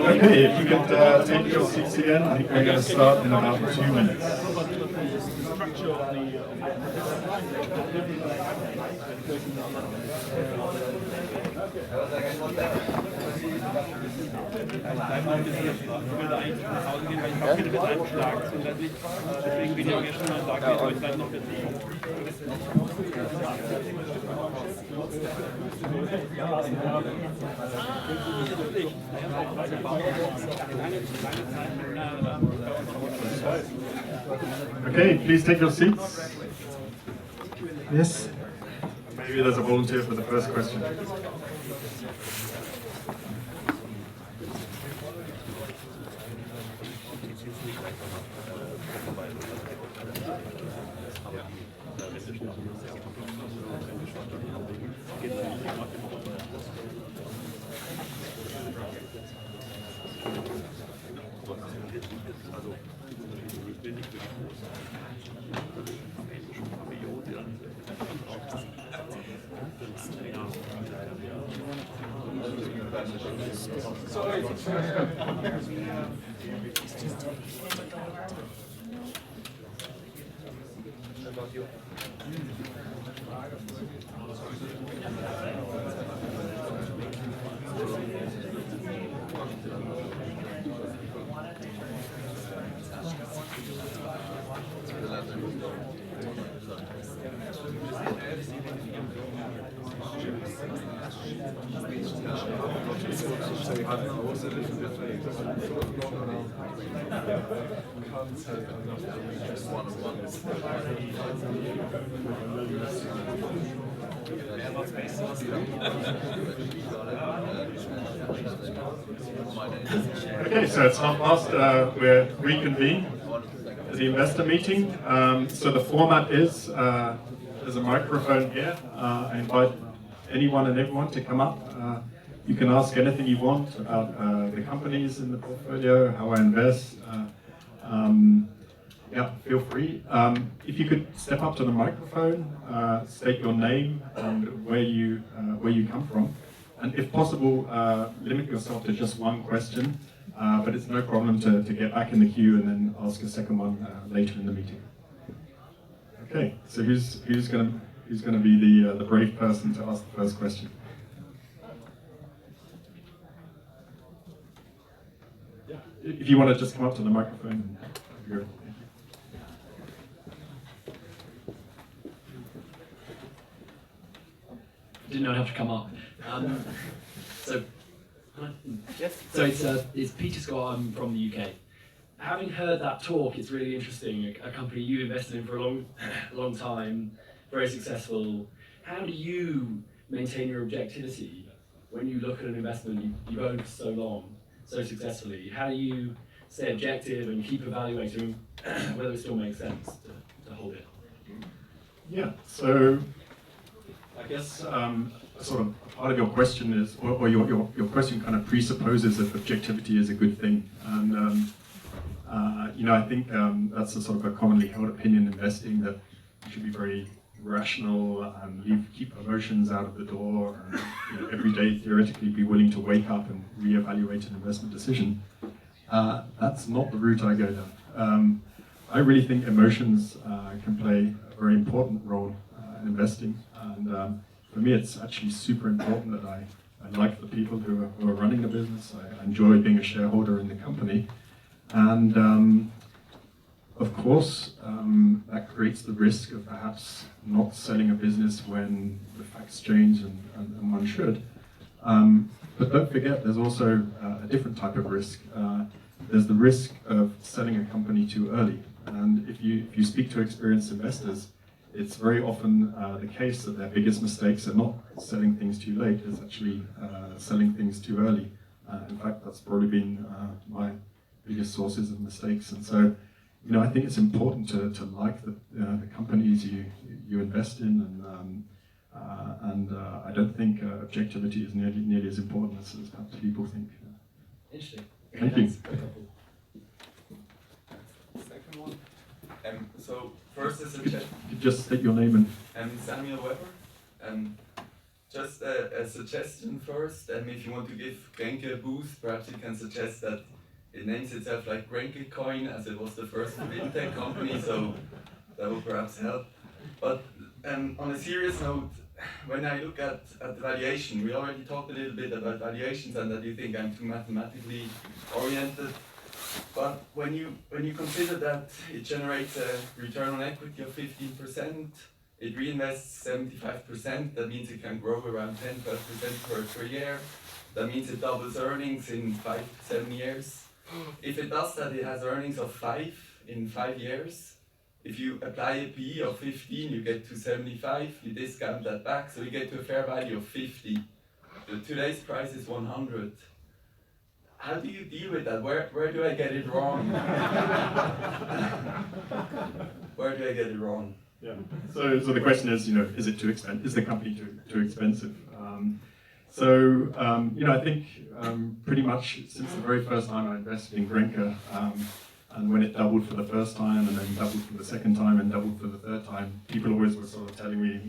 Okay, if you could take your seats again, I think we're going to start in about 2 minutes. Okay, please take your seats. Yes. Maybe there's a volunteer for the first question. Okay, so it's half past. We're reconvened for the investor meeting. So the format is there's a microphone here. I invite anyone and everyone to come up. You can ask anything you want about the companies in the portfolio, how I invest. Yeah, feel free. If you could step up to the microphone, state your name and where you come from, and if possible, limit yourself to just one question. But it's no problem to get back in the queue and then ask a second one later in the meeting. Okay, so who's going to be the brave person to ask the first question? Yeah, if you want to just come up to the microphone. Didn't know I'd have to come up. So it's Peter Scott. I'm from the UK. Having heard that talk, it's really interesting. A company you invested in for a long time, very successful. How do you maintain your objectivity when you look at an investment you've owned for so long, so successfully? How do you stay objective and keep evaluating whether it still makes sense to hold it? Yeah. So I guess sort of part of your question is, or your question kind of presupposes that objectivity is a good thing, and I think that's a sort of a commonly held opinion in investing, that you should be very rational and keep emotions out of the door, and every day theoretically be willing to wake up and reevaluate an investment decision. That's not the route I go down. I really think emotions can play a very important role in investing, and for me it's actually super important that I like the people who are running the business. I enjoy being a shareholder in the company, and of course that creates the risk of perhaps not selling a business when the facts change, and one should. But don't forget, there's also a different type of risk. There's the risk of selling a company too early. And if you speak to experienced investors, it's very often the case that their biggest mistakes are not selling things too late, it's actually selling things too early. In fact, that's probably been my biggest sources of mistakes. And so, I think it's important to like the companies you invest in, and I don't think objectivity is nearly as important as perhaps people think. Interesting. Thank you. Second one. So first a suggestion. Could you just state your name and Samuel Weber. Just a suggestion first. If you want to give Grenke a boost, perhaps you can suggest that it names itself like Grenke Coin, as it was the first fintech company. So that will perhaps help. But on a serious note, when I look at the valuation, we already talked a little bit about valuations and that you think I'm too mathematically oriented. But when you consider that it generates a return on equity of 15%, it reinvests 75%, that means it can grow around 10-12% per year. That means it doubles earnings in 5 to 7 years. If it does that, it has earnings of 5 in 5 years. If you apply a PE of 15, you get to 75, you discount that back, so you get to a fair value of 50. Today's price is 100. How do you deal with that? Where do I get it wrong? Where do I get it wrong? Yeah. So the question is, is it too expensive? Is the company too expensive? I think pretty much since the very first time I invested in Grenke, and when it doubled for the first time, and then doubled for the second time, and doubled for the third time, people always were sort of telling me,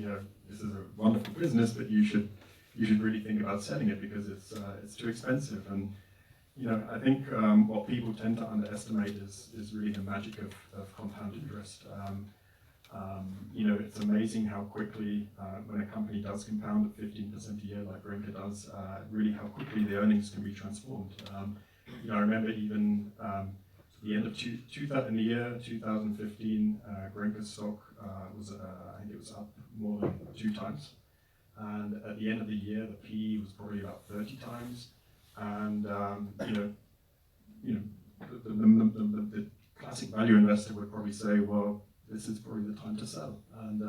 this is a wonderful business, but you should really think about selling it because it's too expensive. And I think what people tend to underestimate is really the magic of compound interest. It's amazing how quickly, when a company does compound at 15% a year, like Grenke does, really how quickly the earnings can be transformed. I remember even the end of in the year 2015, Grenke's stock was, I think it was up more than 2 times. And at the end of the year, the PE was probably about 30 times. And the classic value investor would probably say, well, this is probably the time to sell. And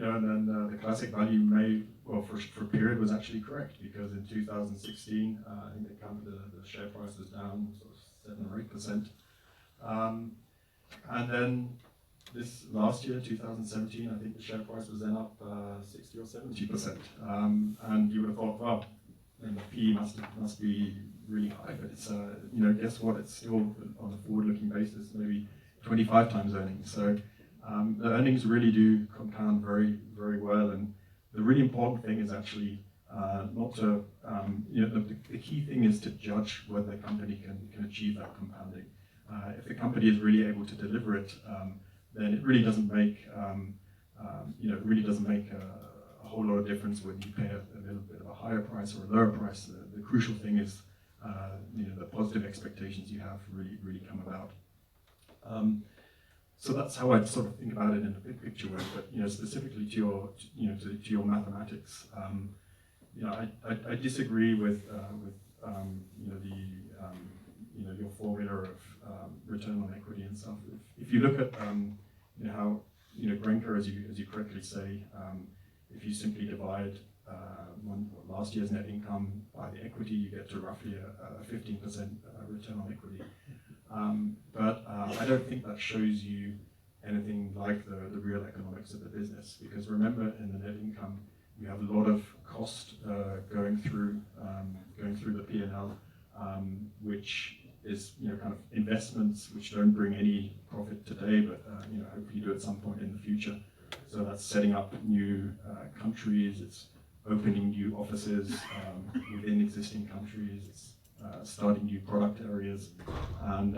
and then the classic value for a period was actually correct, because in 2016, I think they counted the share price was down sort of 7 or 8%. And then this last year, 2017, I think the share price was then up 60 or 70%. And you would have thought, well, then the PE must be really high, but it's guess what? It's still on a forward-looking basis, maybe 25 times earnings. So the earnings really do compound very, very well. And the really important thing is actually not to, the key thing is to judge whether the company can achieve that compounding. If the company is really able to deliver it, then it really doesn't make, a whole lot of difference whether you pay a little bit of a higher price or a lower price. The crucial thing is, the positive expectations you have really come about. So that's how I sort of think about it in a big picture way. But specifically to your mathematics, I disagree with your formula of return on equity and stuff. If you look at how Grenke, as you correctly say, if you simply divide last year's net income by the equity, you get to roughly a 15% return on equity. But I don't think that shows you anything like the real economics of the business, because remember, in the net income, you have a lot of cost going through the P&L, which is kind of investments which don't bring any profit today, but hopefully do at some point in the future. So that's setting up new countries, it's opening new offices within existing countries, it's starting new product areas, and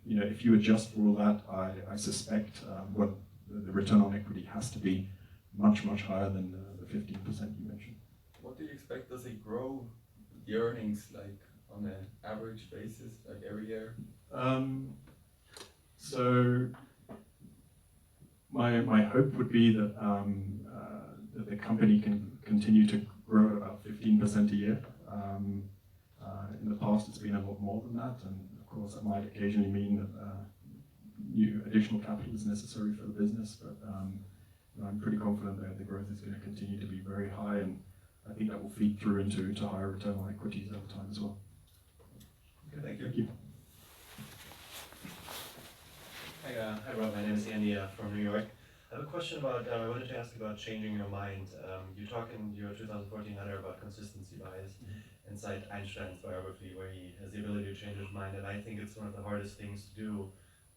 if you adjust for all that, I suspect what the return on equity has to be much higher than the 15% you mentioned. What do you expect? Does it grow the earnings like on an average basis, like every year? So my hope would be that that the company can continue to grow about 15% a year. In the past, it's been a lot more than that, and of course, that might occasionally mean that new additional capital is necessary for the business. But I'm pretty confident that the growth is going to continue to be very high, and I think that will feed through into higher return on equities over time as well. Okay, thank you. Thank you. Hi Rob, my name is Andy from New York. I have a question about, I wanted to ask about changing your mind. You talk in your 2014 letter about consistency bias and cite Einstein's biography where he has the ability to change his mind, and I think it's one of the hardest things to do.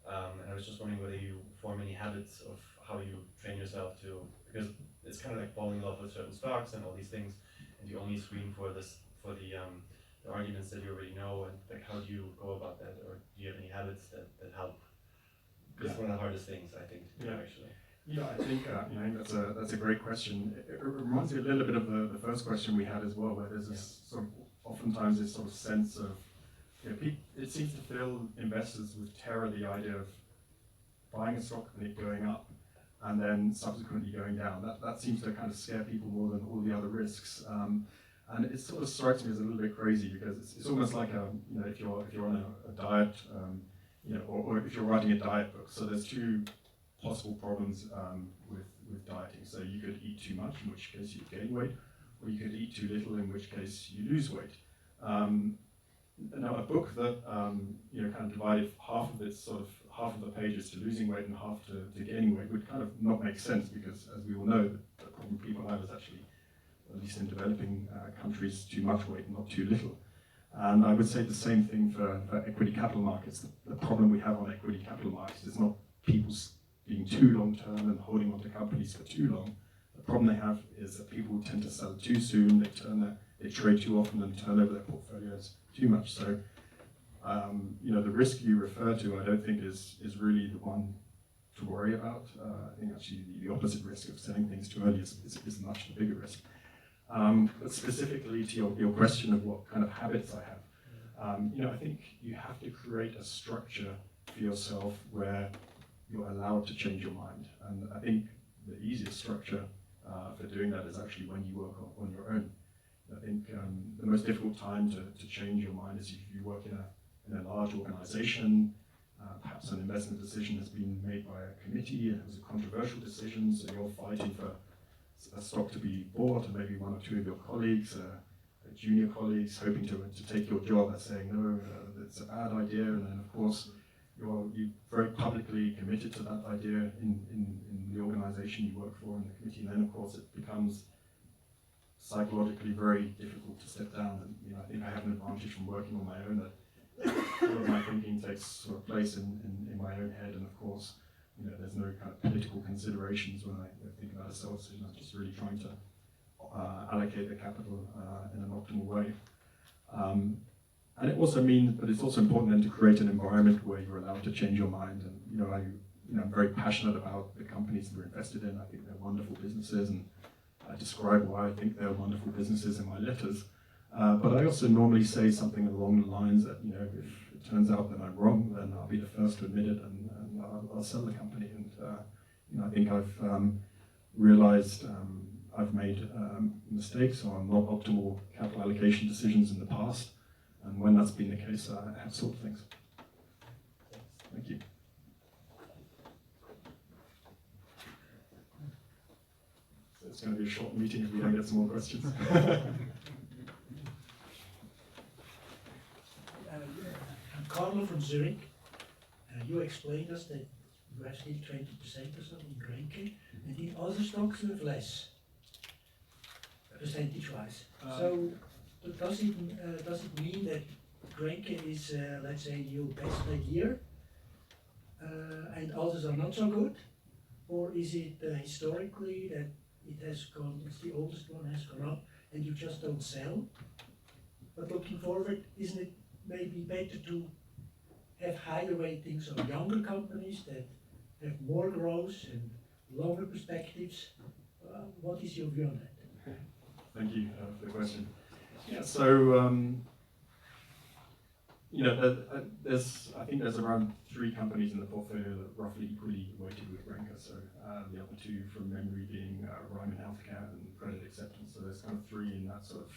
And I was just wondering whether you form any habits of how you train yourself to, because it's kind of like falling in love with certain stocks and all these things, and you only screen for the arguments that you already know, and like how do you go about that, or do you have any habits that help? Because it's one of the hardest things I think to do actually. Yeah, I think that's a great question. It reminds me a little bit of the first question we had as well, where there's this sort of oftentimes this sort of sense of, it seems to fill investors with terror, the idea of buying a stock and it going up and then subsequently going down. That seems to kind of scare people more than all the other risks. And it sort of strikes me as a little bit crazy because it's almost like if you're on a diet, or if you're writing a diet book. So there's two possible problems with dieting. So you could eat too much, in which case you gain weight, or you could eat too little, in which case you lose weight. Now a book that kind of divided half of the pages to losing weight and half to gaining weight would kind of not make sense, because as we all know, the problem people have is actually, at least in developing countries, too much weight and not too little. And I would say the same thing for equity capital markets. The problem we have on equity capital markets is not people being too long term and holding on to companies for too long. The problem they have is that people tend to sell too soon, they trade too often and turn over their portfolios too much. So, the risk you refer to, I don't think is really the one to worry about. I think actually the opposite risk of selling things too early is much the bigger risk. But specifically to your question of what kind of habits I have, I think you have to create a structure for yourself where you're allowed to change your mind. And I think the easiest structure for doing that is actually when you work on your own. I think the most difficult time to change your mind is if you work in a large organization. Perhaps an investment decision has been made by a committee and it was a controversial decision, so you're fighting for a stock to be bought, and maybe one or two of your colleagues, junior colleagues, hoping to take your job are saying, no, it's a bad idea, and then of course you're very publicly committed to that idea in the organization you work for, in the committee, and then of course it becomes psychologically very difficult to step down. And I think I have an advantage from working on my own, that all of my thinking takes sort of place in my own head, and of course there's no kind of political considerations when I think about a sell decision. I'm just really trying to allocate the capital in an optimal way. And it also means, but it's also important then to create an environment where you're allowed to change your mind. And I'm very passionate about the companies that we're invested in. I think they're wonderful businesses, and I describe why I think they're wonderful businesses in my letters. But I also normally say something along the lines that, if it turns out that I'm wrong, then I'll be the first to admit it, and I'll sell the company. And I think I've realized I've made mistakes on not optimal capital allocation decisions in the past, and when that's been the case, I have sold things. Thank you. So it's going to be a short meeting if we don't get some more questions. I'm Carlo from Zurich. You explained us that you have still 20% or something in Grenke, and in other stocks you have less, percentage-wise. So does it mean that Grenke is, let's say, your best year, and others are not so good? Or is it historically that it has gone, it's the oldest one, has gone up, and you just don't sell? But looking forward, isn't it maybe better to have higher ratings of younger companies that have more growth and longer perspectives? What is your view on that? Thank you for the question. Yeah, so I think there's around 3 companies in the portfolio that are roughly equally weighted with Grenke. So the other 2 from memory being Ryman Healthcare and Credit Acceptance. So there's kind of 3 in that sort of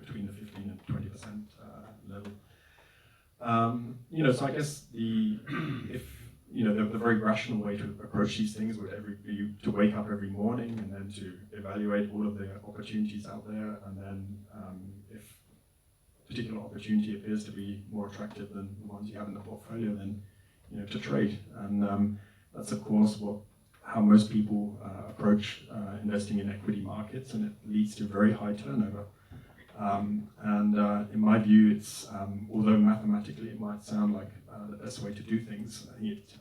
between the 15 and 20% level. So I guess if the very rational way to approach these things would be to wake up every morning and then to evaluate all of the opportunities out there, and then if a particular opportunity appears to be more attractive than the ones you have in the portfolio, then to trade. And that's of course how most people approach investing in equity markets, and it leads to very high turnover. In my view, it's although mathematically it might sound like the best way to do things, it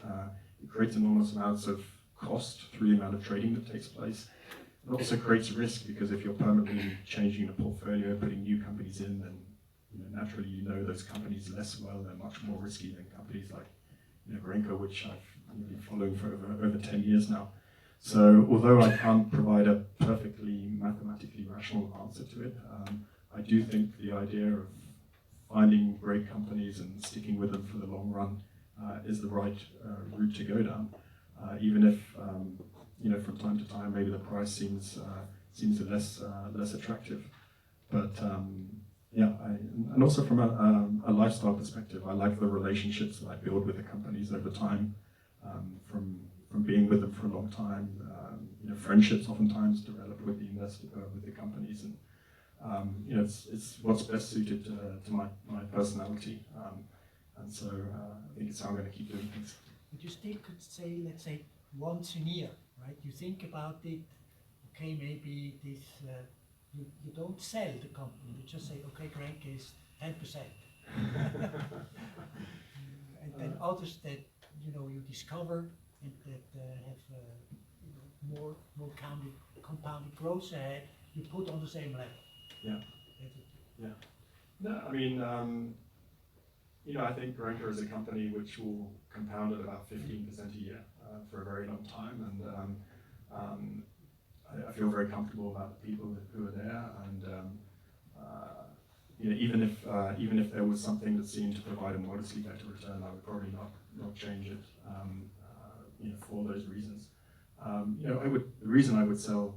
creates enormous amounts of cost through the amount of trading that takes place. It also creates risk, because if you're permanently changing the portfolio, putting new companies in, then naturally those companies less well. They're much more risky than companies like Grenke, which I've been following for over 10 years now. So although I can't provide a perfectly mathematically rational answer to it, I do think the idea of finding great companies and sticking with them for the long run is the right route to go down, even if from time to time maybe the price seems less attractive. But and also from a lifestyle perspective, I like the relationships that I build with the companies over time, from being with them for a long time. Friendships oftentimes develop with the companies, and it's what's best suited to my personality, and so I think it's how I'm going to keep doing things. But you still could say, let's say, once a year, right? You think about it. Okay, maybe this. You don't sell the company. You just say, okay, Grenke is 10%, and then others that you discover and that have more compounded growth ahead, you put on the same level. Yeah. Yeah. No, I mean, I think Grenke is a company which will compound at about 15% a year for a very long time, and I feel very comfortable about the people who are there, and even if there was something that seemed to provide a modestly better return, I would probably not change it for those reasons. The reason I would sell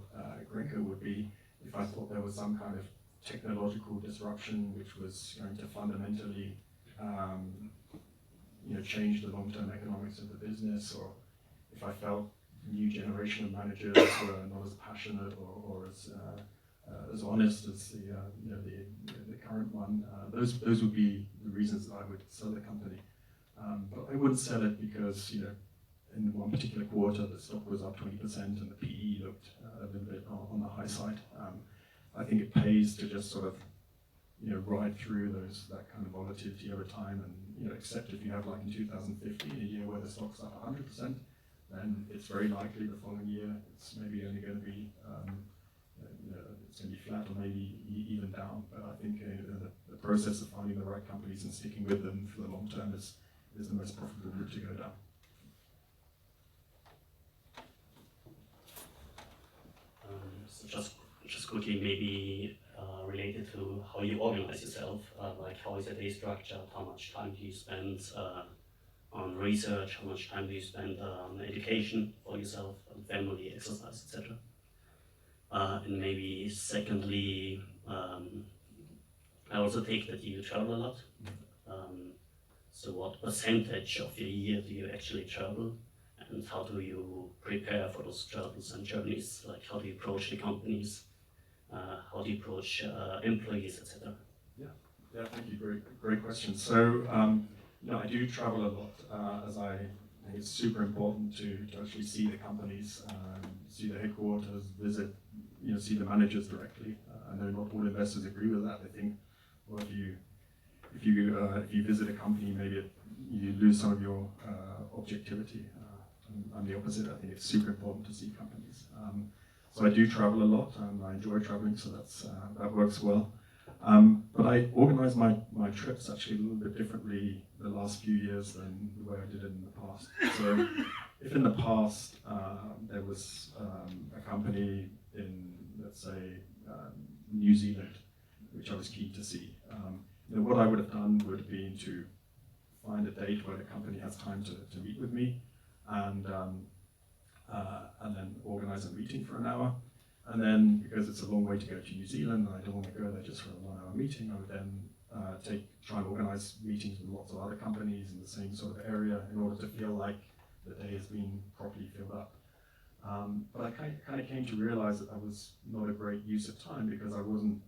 Grenke would be if I thought there was some kind of technological disruption which was going to fundamentally change the long-term economics of the business, or if I felt new generation of managers were not as passionate or as honest as the current one. Those would be the reasons that I would sell the company. But I wouldn't sell it because in one particular quarter the stock was up 20% and the PE looked a little bit on the high side. I think it pays to just sort of ride through that kind of volatility over time, and except if you have, like in 2015, a year where the stock's up 100%, then it's very likely the following year it's maybe only going to be it's going to be flat or maybe even down. But I think the process of finding the right companies and sticking with them for the long term is the most profitable route to go down. So just quickly, maybe related to how you organize yourself, like how is your day structured, how much time do you spend on research, how much time do you spend on education for yourself, on family, exercise, etc. And maybe secondly, I also take that you travel a lot. So what percentage of your year do you actually travel, and how do you prepare for those travels and journeys? Like how do you approach the companies? How do you approach employees, etc.? Yeah, thank you. Great question. So, I do travel a lot, as I think it's super important to actually see the companies, see the headquarters, visit, see the managers directly. I know not all investors agree with that. They think, well, if you visit a company, maybe you lose some of your objectivity. I'm the opposite. I think it's super important to see companies. So I do travel a lot, and I enjoy traveling, so that works well. But I organize my trips actually a little bit differently the last few years than the way I did it in the past. So if in the past there was a company in, let's say, New Zealand, which I was keen to see, what I would have done would have been to find a date where the company has time to meet with me, and then organize a meeting for an hour. And then, because it's a long way to go to New Zealand, and I don't want to go there just for a 1 hour meeting, I would then try and organize meetings with lots of other companies in the same sort of area in order to feel like the day has been properly filled up. But I kind of came to realize that that was not a great use of time because I wasn't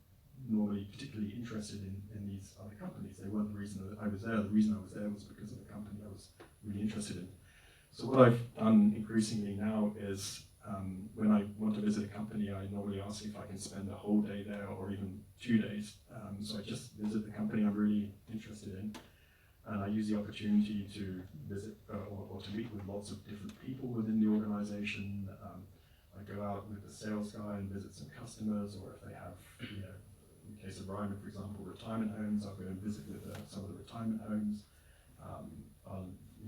normally particularly interested in these other companies. They weren't the reason that I was there. The reason I was there was because of the company I was really interested in. So what I've done increasingly now is when I want to visit a company, I normally ask if I can spend a whole day there or even 2 days. So I just visit the company I'm really interested in. And I use the opportunity to visit or to meet with lots of different people within the organization. I go out with the sales guy and visit some customers, or if they have, in the case of Ryman, for example, retirement homes, I'll go and visit with some of the retirement homes.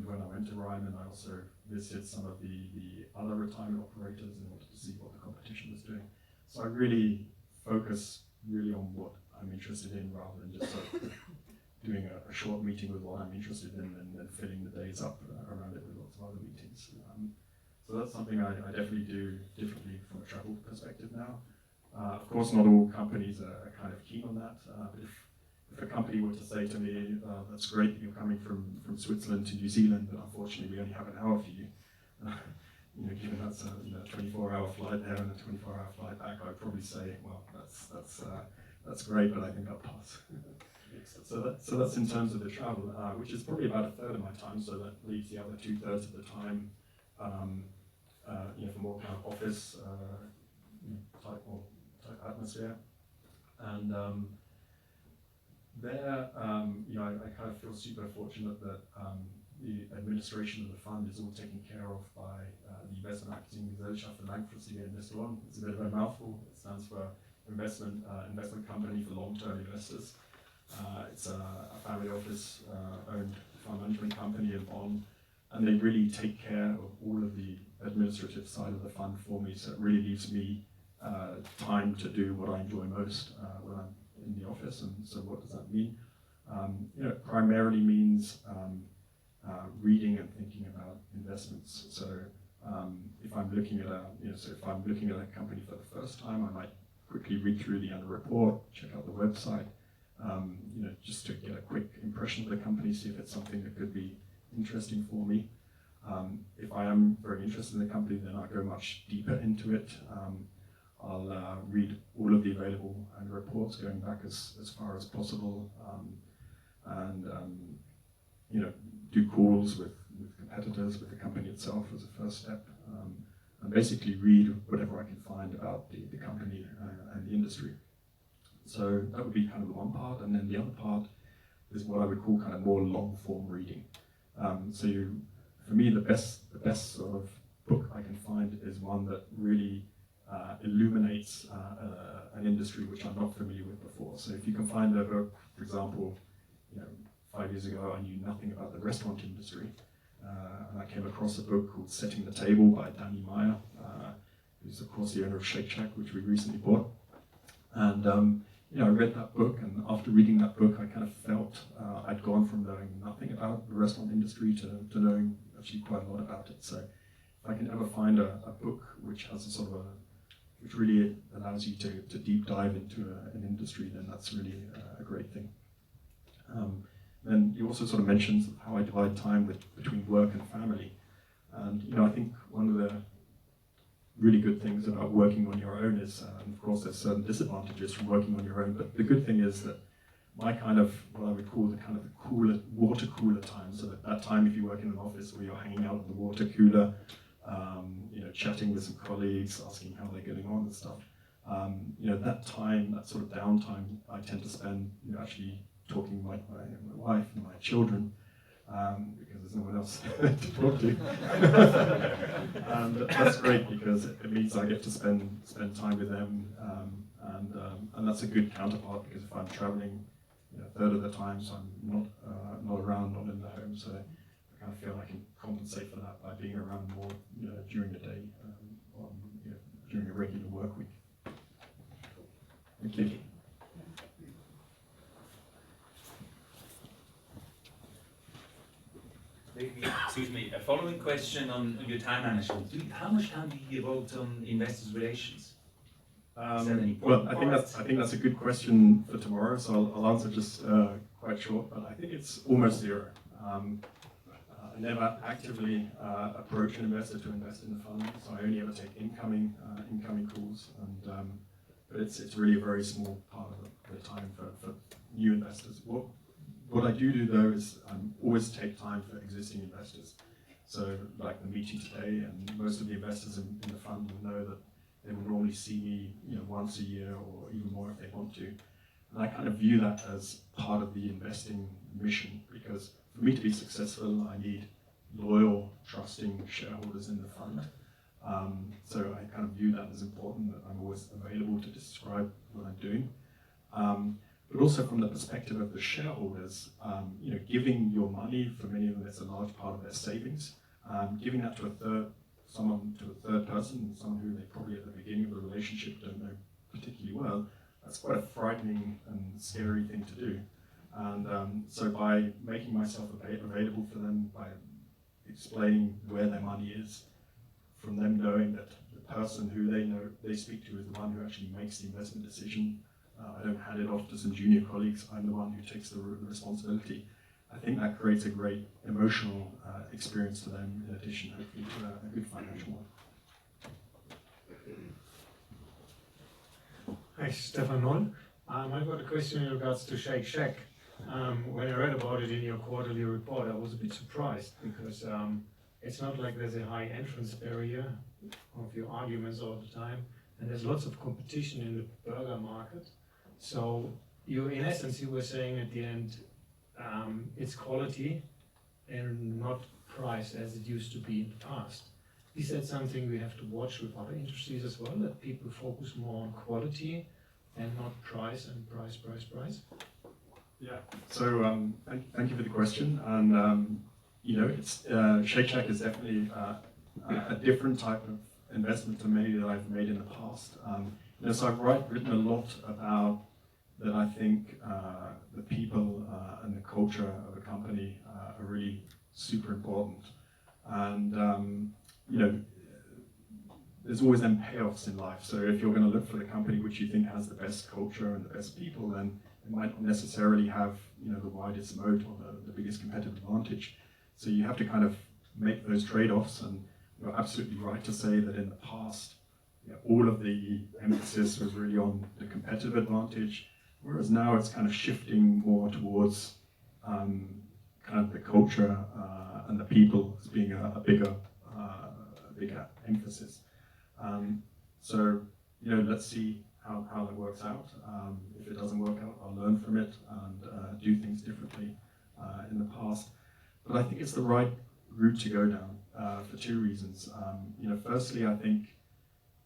When I went to Ryman, I also visited some of the other retirement operators and wanted to see what the competition was doing. So I really focus on what I'm interested in rather than just sort of doing a short meeting with what I'm interested in and then filling the days up around it with lots of other meetings. So that's something I definitely do differently from a travel perspective now. Of course, not all companies are kind of keen on that, but if a company were to say to me, that's great that you're coming from Switzerland to New Zealand, but unfortunately we only have an hour for you, given that's a 24-hour flight there and a 24-hour flight back, I'd probably say, well, that's great, but I think I'll pass. So that's in terms of the travel, which is probably about a third of my time, so that leaves the other 2/3 of the time for more kind of office type atmosphere. And there, I kind of feel super fortunate that the administration of the fund is all taken care of by the Investmentaktiengesellschaft für langfristige Investoren. It's a bit of a mouthful. It stands for investment company for long-term investors. It's a family office owned fund management company in Bonn, and they really take care of all of the administrative side of the fund for me, so it really leaves me time to do what I enjoy most when I'm in the office. And so what does that mean? It primarily means reading and thinking about investments. So if I'm looking at a company for the first time, I might quickly read through the annual report, check out the website, just to get a quick impression of the company, see if it's something that could be interesting for me. If I am very interested in the company, then I'll go much deeper into it. I'll read all of the available annual reports going back as far as possible, and do calls with competitors, with the company itself as a first step, and basically read whatever I can find about the company and the industry. So that would be kind of the one part, and then the other part is what I would call kind of more long-form reading. For me, the best sort of book I can find is one that really illuminates an industry which I'm not familiar with before. So if you can find a book, for example, 5 years ago I knew nothing about the restaurant industry, and I came across a book called Setting the Table by Danny Meyer, who's of course the owner of Shake Shack, which we recently bought. And I read that book, and after reading that book, I kind of felt I'd gone from knowing nothing about the restaurant industry to knowing actually quite a lot about it. So if I can ever find a book which has which really allows you to deep dive into an industry, then that's really a great thing. Then you also sort of mentioned how I divide time between work and family. And I think one of the really good things about working on your own is, of course there's certain disadvantages from working on your own, but the good thing is that my kind of, what I would call the kind of the water cooler time, so that time if you work in an office where you're hanging out at the water cooler, chatting with some colleagues, asking how they're getting on and stuff, that time, that sort of downtime, I tend to spend actually talking with my wife and my children, because there's no one else to talk to. And that's great because it means I get to spend time with them, and that's a good counterpart, because if I'm traveling, a third of the time, so I'm not around, not in the home, so I kind of feel I can compensate for that by being around more during the day, during a regular work week. Thank you. Maybe, excuse me, a following question on your time management. How much time do you devote on investor relations? Well, I think that's a good question for tomorrow, so I'll answer just quite short, but I think it's almost zero. I never actively approach an investor to invest in the fund, so I only ever take incoming calls, and but it's really a very small part of the time for new investors. What I do though is always take time for existing investors. So like the meeting today, and most of the investors in the fund will know that they will normally see me, once a year or even more if they want to. And I kind of view that as part of the investing mission, because for me to be successful, I need loyal, trusting shareholders in the fund. So I kind of view that as important, that I'm always available to describe what I'm doing. But also from the perspective of the shareholders, giving your money, for many of them it's a large part of their savings, giving that to a third person, someone who they probably at the beginning of the relationship don't know particularly well, that's quite a frightening and scary thing to do. And so by making myself available for them, by explaining where their money is, from them knowing that the person who they speak to is the one who actually makes the investment decision. I don't hand it off to some junior colleagues, I'm the one who takes the responsibility. I think that creates a great emotional experience to them, in addition, hopefully, to a good financial one. Hi, Stefan Noll. I've got a question in regards to Shake Shack. When I read about it in your quarterly report, I was a bit surprised, because it's not like there's a high entrance barrier of your arguments all the time, and there's lots of competition in the burger market. So in essence, you were saying at the end, it's quality and not price as it used to be in the past. Is that something we have to watch with other industries as well, that people focus more on quality and not price and price? Yeah, so thank you for the question. And Shake Shack is definitely a different type of investment to many that I've made in the past. So I've written a lot about that. I think the people and the culture of a company are really super important. And there's always then payoffs in life. So if you're going to look for the company which you think has the best culture and the best people, then it might not necessarily have the widest moat or the biggest competitive advantage. So you have to kind of make those trade-offs. And you're absolutely right to say that in the past, all of the emphasis was really on the competitive advantage, whereas now it's kind of shifting more towards kind of the culture and the people as being a bigger emphasis. So let's see how that works out. If it doesn't work out, I'll learn from it and do things differently in the past. But I think it's the right route to go down for two reasons. Firstly, I think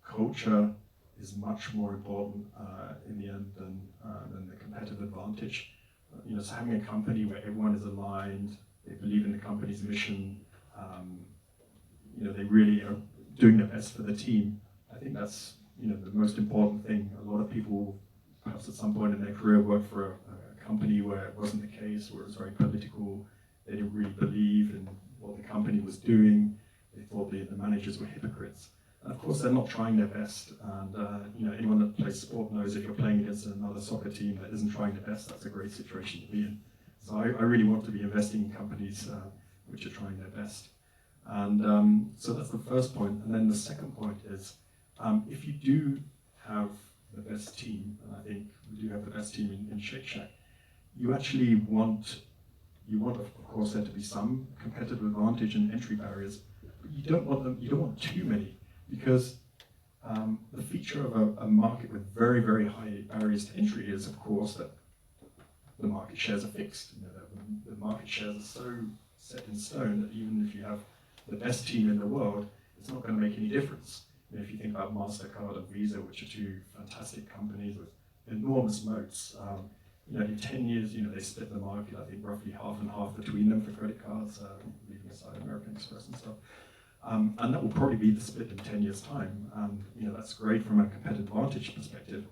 culture is much more important in the end than the competitive advantage. So having a company where everyone is aligned, they believe in the company's mission, they really are doing their best for the team. I think that's the most important thing. A lot of people, perhaps at some point in their career, work for a company where it wasn't the case, where it was very political. They didn't really believe in what the company was doing. They thought the managers were hypocrites. And of course, they're not trying their best. And anyone that plays sport knows if you're playing against another soccer team that isn't trying their best, that's a great situation to be in. So I really want to be investing in companies which are trying their best. And so that's the first point. And then the second point is, if you do have the best team, and I think we do have the best team in Shake Shack, you actually want of course there to be some competitive advantage and entry barriers, but you don't want too many, because the feature of a market with very, very high barriers to entry is, of course, that the market shares are fixed. The market shares are so set in stone that even if you have the best team in the world, it's not going to make any difference. If you think about MasterCard and Visa, which are two fantastic companies with enormous moats, in 10 years, they split the market, I think, roughly half and half between them for credit cards, leaving aside American Express and stuff. And that will probably be the split in 10 years' time. That's great from a competitive advantage perspective,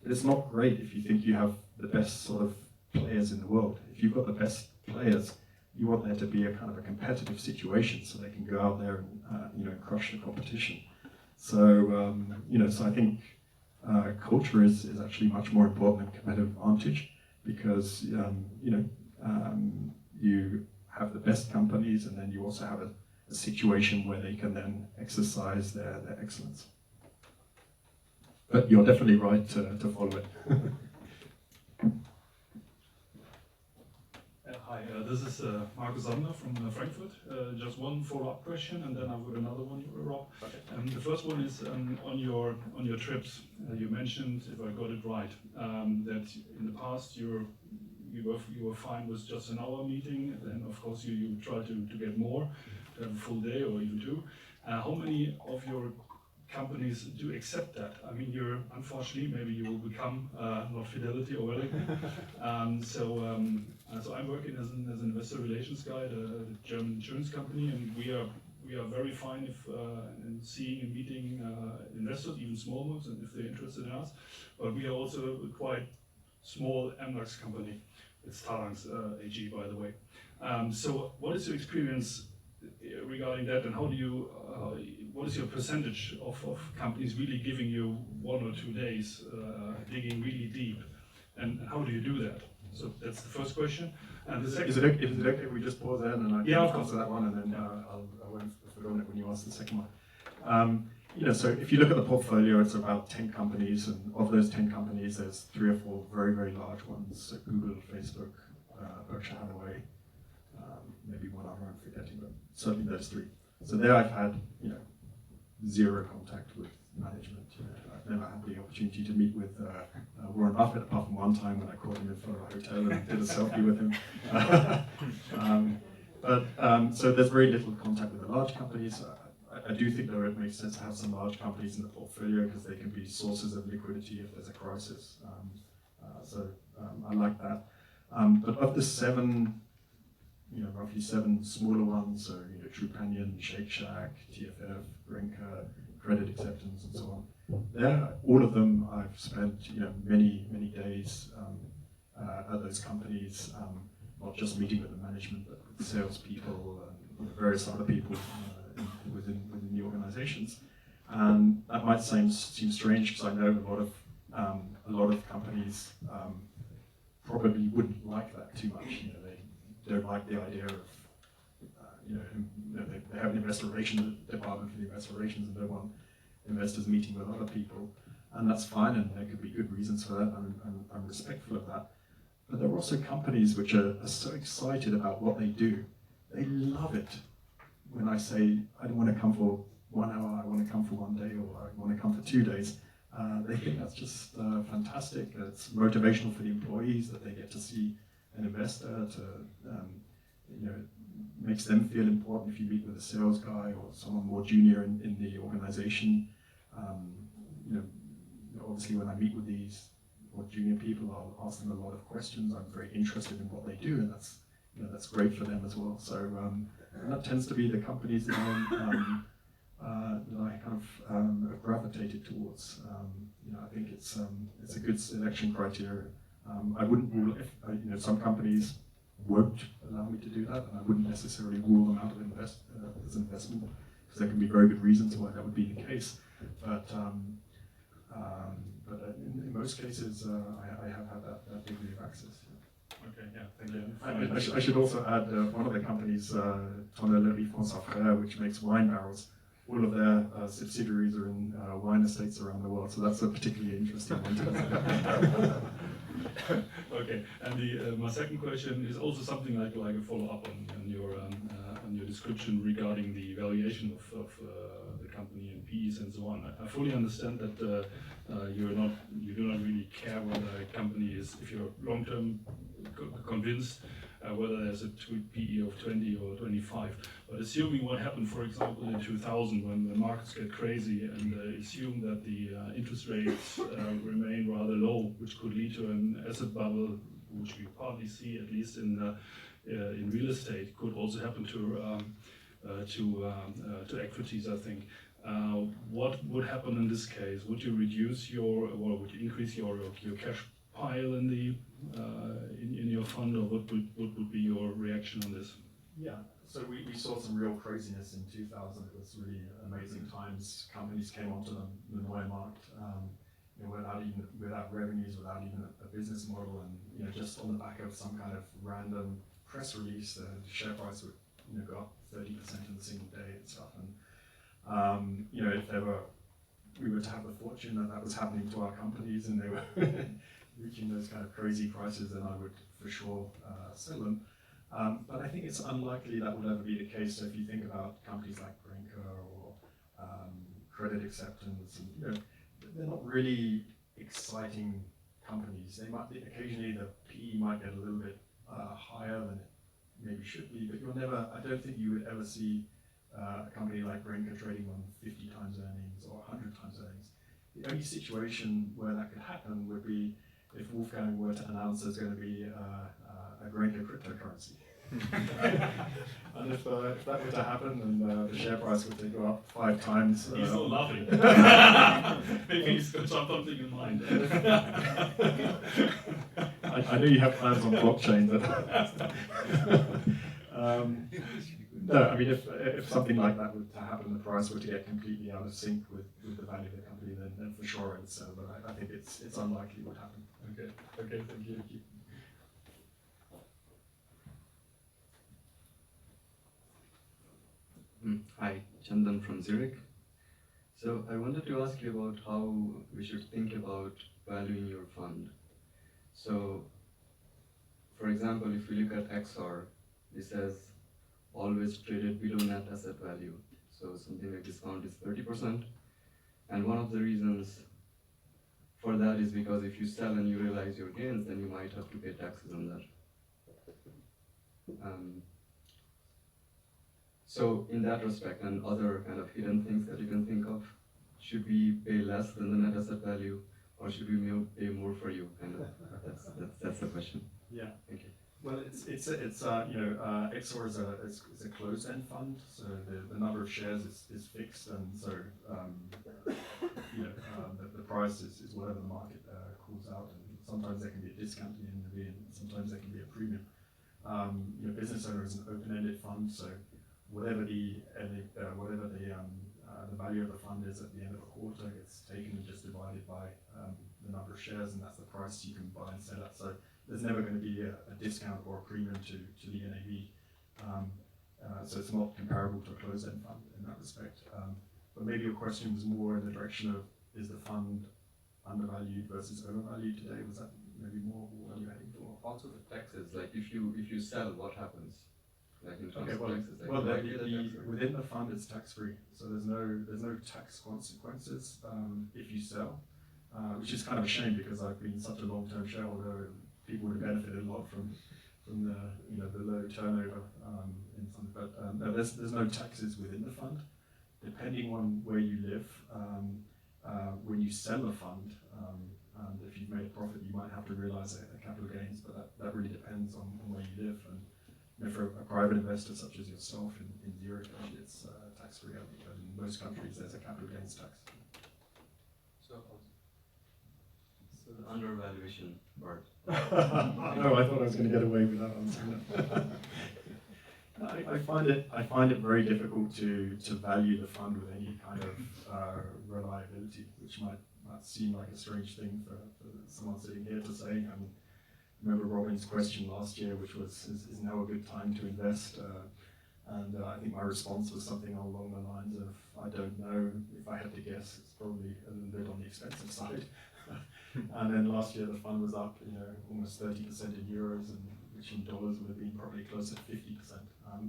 but it's not great if you think you have the best sort of players in the world. If you've got the best players, you want there to be a kind of a competitive situation so they can go out there and crush the competition. So so I think culture is actually much more important than competitive advantage, because you have the best companies, and then you also have a situation where they can then exercise their excellence. But you're definitely right to follow it. Hi, this is Markus Sander from Frankfurt. Just one follow-up question, and then I've got another one, Rob. The first one is on your trips. You mentioned, if I got it right, that in the past you were fine with just an hour meeting, and then of course you try to get more, to have a full day or even two. How many of your companies do accept that? I mean, you're unfortunately, maybe you will become not Fidelity or Wellington. So I'm working as an investor relations guy at a German insurance company, and we are very fine in seeing and meeting investors, even small ones, and if they're interested in us. But we are also a quite small MDAX company. It's Talanx AG, by the way. So what is your experience regarding that, and how do you? What is your percentage of companies really giving you 1 or 2 days, digging really deep, and how do you do that? So that's the first question. And the second. Is it okay if we just pause there and I can answer that one, and then I won't forget it when you ask the second one. So if you look at the portfolio, it's about 10 companies, and of those 10 companies, there's 3 or 4 very, very large ones: so Google, Facebook, Berkshire Hathaway, maybe one other I'm forgetting, but certainly those 3. So there I've had, zero contact with management. I've never had the opportunity to meet with Warren Buffett, apart from one time when I caught him in front of a hotel and did a selfie with him. So there's very little contact with the large companies. I do think, though, it makes sense to have some large companies in the portfolio because they can be sources of liquidity if there's a crisis. I like that. But of the 7, roughly 7 smaller ones, so Trupanion, Shake Shack, TFF, Grenke, Credit Acceptance, and so on. There, all of them, I've spent many, many days at those companies, not just meeting with the management, but with salespeople and various other people within the organizations. And that might seem strange because I know a lot of companies probably wouldn't like that too much. They don't like the idea of they have an investor relations department for the investor relations and don't want investors meeting with other people, and that's fine, and there could be good reasons for that, and I'm respectful of that. But there are also companies which are so excited about what they do. They love it when I say, I don't want to come for 1 hour, I want to come for 1 day, or I want to come for 2 days. They think that's just fantastic. It's motivational for the employees that they get to see an investor, makes them feel important if you meet with a sales guy or someone more junior in the organization. Obviously when I meet with these more junior people, I'll ask them a lot of questions. I'm very interested in what they do, and that's great for them as well. So and that tends to be the companies that I kind of have gravitated towards. I think it's a good selection criteria. I wouldn't rule if some companies won't allow me to do that, and I wouldn't necessarily rule them out of as investment, because there can be very good reasons why that would be the case. But in most cases, I have had that degree of access. Okay, yeah, thank you. I should also add one of the companies, Tonnellerie François Frère, which makes wine barrels. All of their subsidiaries are in wine estates around the world, so that's a particularly interesting one to Okay, and my second question is also something like a follow-up on your description regarding the valuation of the company and PEs and so on. I fully understand that you do not really care whether a company is, if you're long-term convinced, whether there's a PE of 20 or 25. But assuming what happened, for example, in 2000 when the markets get crazy, and assume that the interest rates remain rather low, which could lead to an asset bubble, which we partly see at least in real estate, could also happen to equities, I think. What would happen in this case? Would you reduce would you increase your cash pile in your fund, or what would be your reaction on this? Yeah, so we saw some real craziness in 2000. It was really amazing times. Companies came onto the Neue Markt without revenues, without even a business model, and just on the back of some kind of random press release, the share price would go up 30% in a single day and stuff. And if ever we were to have the fortune that was happening to our companies and they were reaching those kind of crazy prices, then I would for sure sell them. But I think it's unlikely that will ever be the case. So if you think about companies like Grenke or Credit Acceptance, and they're not really exciting companies. They might occasionally the PE might get a little bit higher than it maybe should be, but I don't think you would ever see a company like Grenke trading on 50 times earnings or 100 times earnings. The only situation where that could happen would be if Wolfgang were to announce there's going to be a Grenke cryptocurrency. And if that were to happen, then the share price would go up 5 times. He's still laughing. Maybe he's got something in mind. I know you have plans on blockchain, but no, I mean, if something like that were to happen, the price were to get completely out of sync with the value of the company, then for sure I would sell. But I think it's unlikely would happen. Okay, thank you. Hi, Chandan from Zurich. So I wanted to ask you about how we should think about valuing your fund. So, for example, if we look at XR, it says always traded below net asset value. So something like discount is 30%. And one of the reasons for that is because if you sell and you realize your gains, then you might have to pay taxes on that. So in that respect, and other kind of hidden things that you can think of, should we pay less than the net asset value, or should we pay more for you? Kind of. That's the question. Yeah. Thank you. Well, XOR is a closed-end fund, so the number of shares is fixed, and so the price is whatever the market calls out, and sometimes there can be a discount to the NAV, and sometimes there can be a premium. Business owner is an open-ended fund, so whatever the value of the fund is at the end of a quarter, it's taken and just divided by the number of shares, and that's the price you can buy and sell at. So there's never going to be a discount or a premium to the NAV. So it's not comparable to a closed-end fund in that respect. But maybe your question was more in the direction of, is the fund undervalued versus overvalued today? Was that maybe more what you're heading for? Also the taxes, like if you sell, what happens? Like in terms Okay, of taxes, like within the fund it's tax-free, so there's no tax consequences if you sell, which is kind of a shame because I've been such a long-term shareholder and people would have benefited a lot from the low turnover in some. But there's no taxes within the fund. Depending on where you live, when you sell a fund, and if you've made a profit, you might have to realise a capital gains, but that really depends on where you live. And for a private investor such as yourself in Zurich, it's tax-free. But in most countries, there's a capital gains tax. So the undervaluation part. No, I thought I was going to get away with that answer. I find it very difficult to value the fund with any kind of reliability, which might seem like a strange thing for someone sitting here to say. I mean, remember Robin's question last year, which was, is now a good time to invest? And I think my response was something along the lines of, I don't know. If I had to guess, it's probably a little bit on the expensive side. And then last year the fund was up, almost 30% in euros, and which in dollars would have been probably closer to 50%.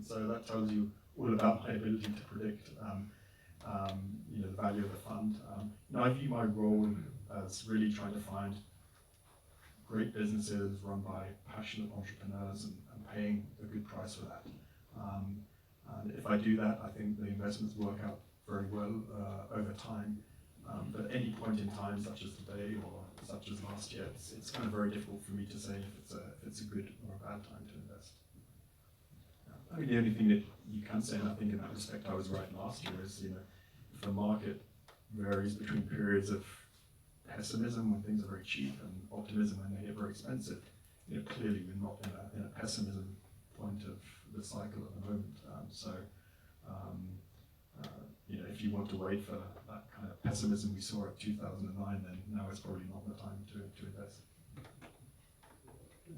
So that tells you all about my ability to predict, the value of the fund. I view my role as really trying to find great businesses run by passionate entrepreneurs and paying a good price for that. And if I do that, I think the investments work out very well over time. But at any point in time, such as today or such as last year, it's kind of very difficult for me to say if it's a good or a bad time to invest. I mean, the only thing that you can say, and I think in that respect I was right last year, is if the market varies between periods of pessimism when things are very cheap and optimism when they get very expensive, clearly we're not in a pessimism point of the cycle at the moment. If you want to wait for that kind of pessimism we saw at 2009, then now is probably not the time to invest.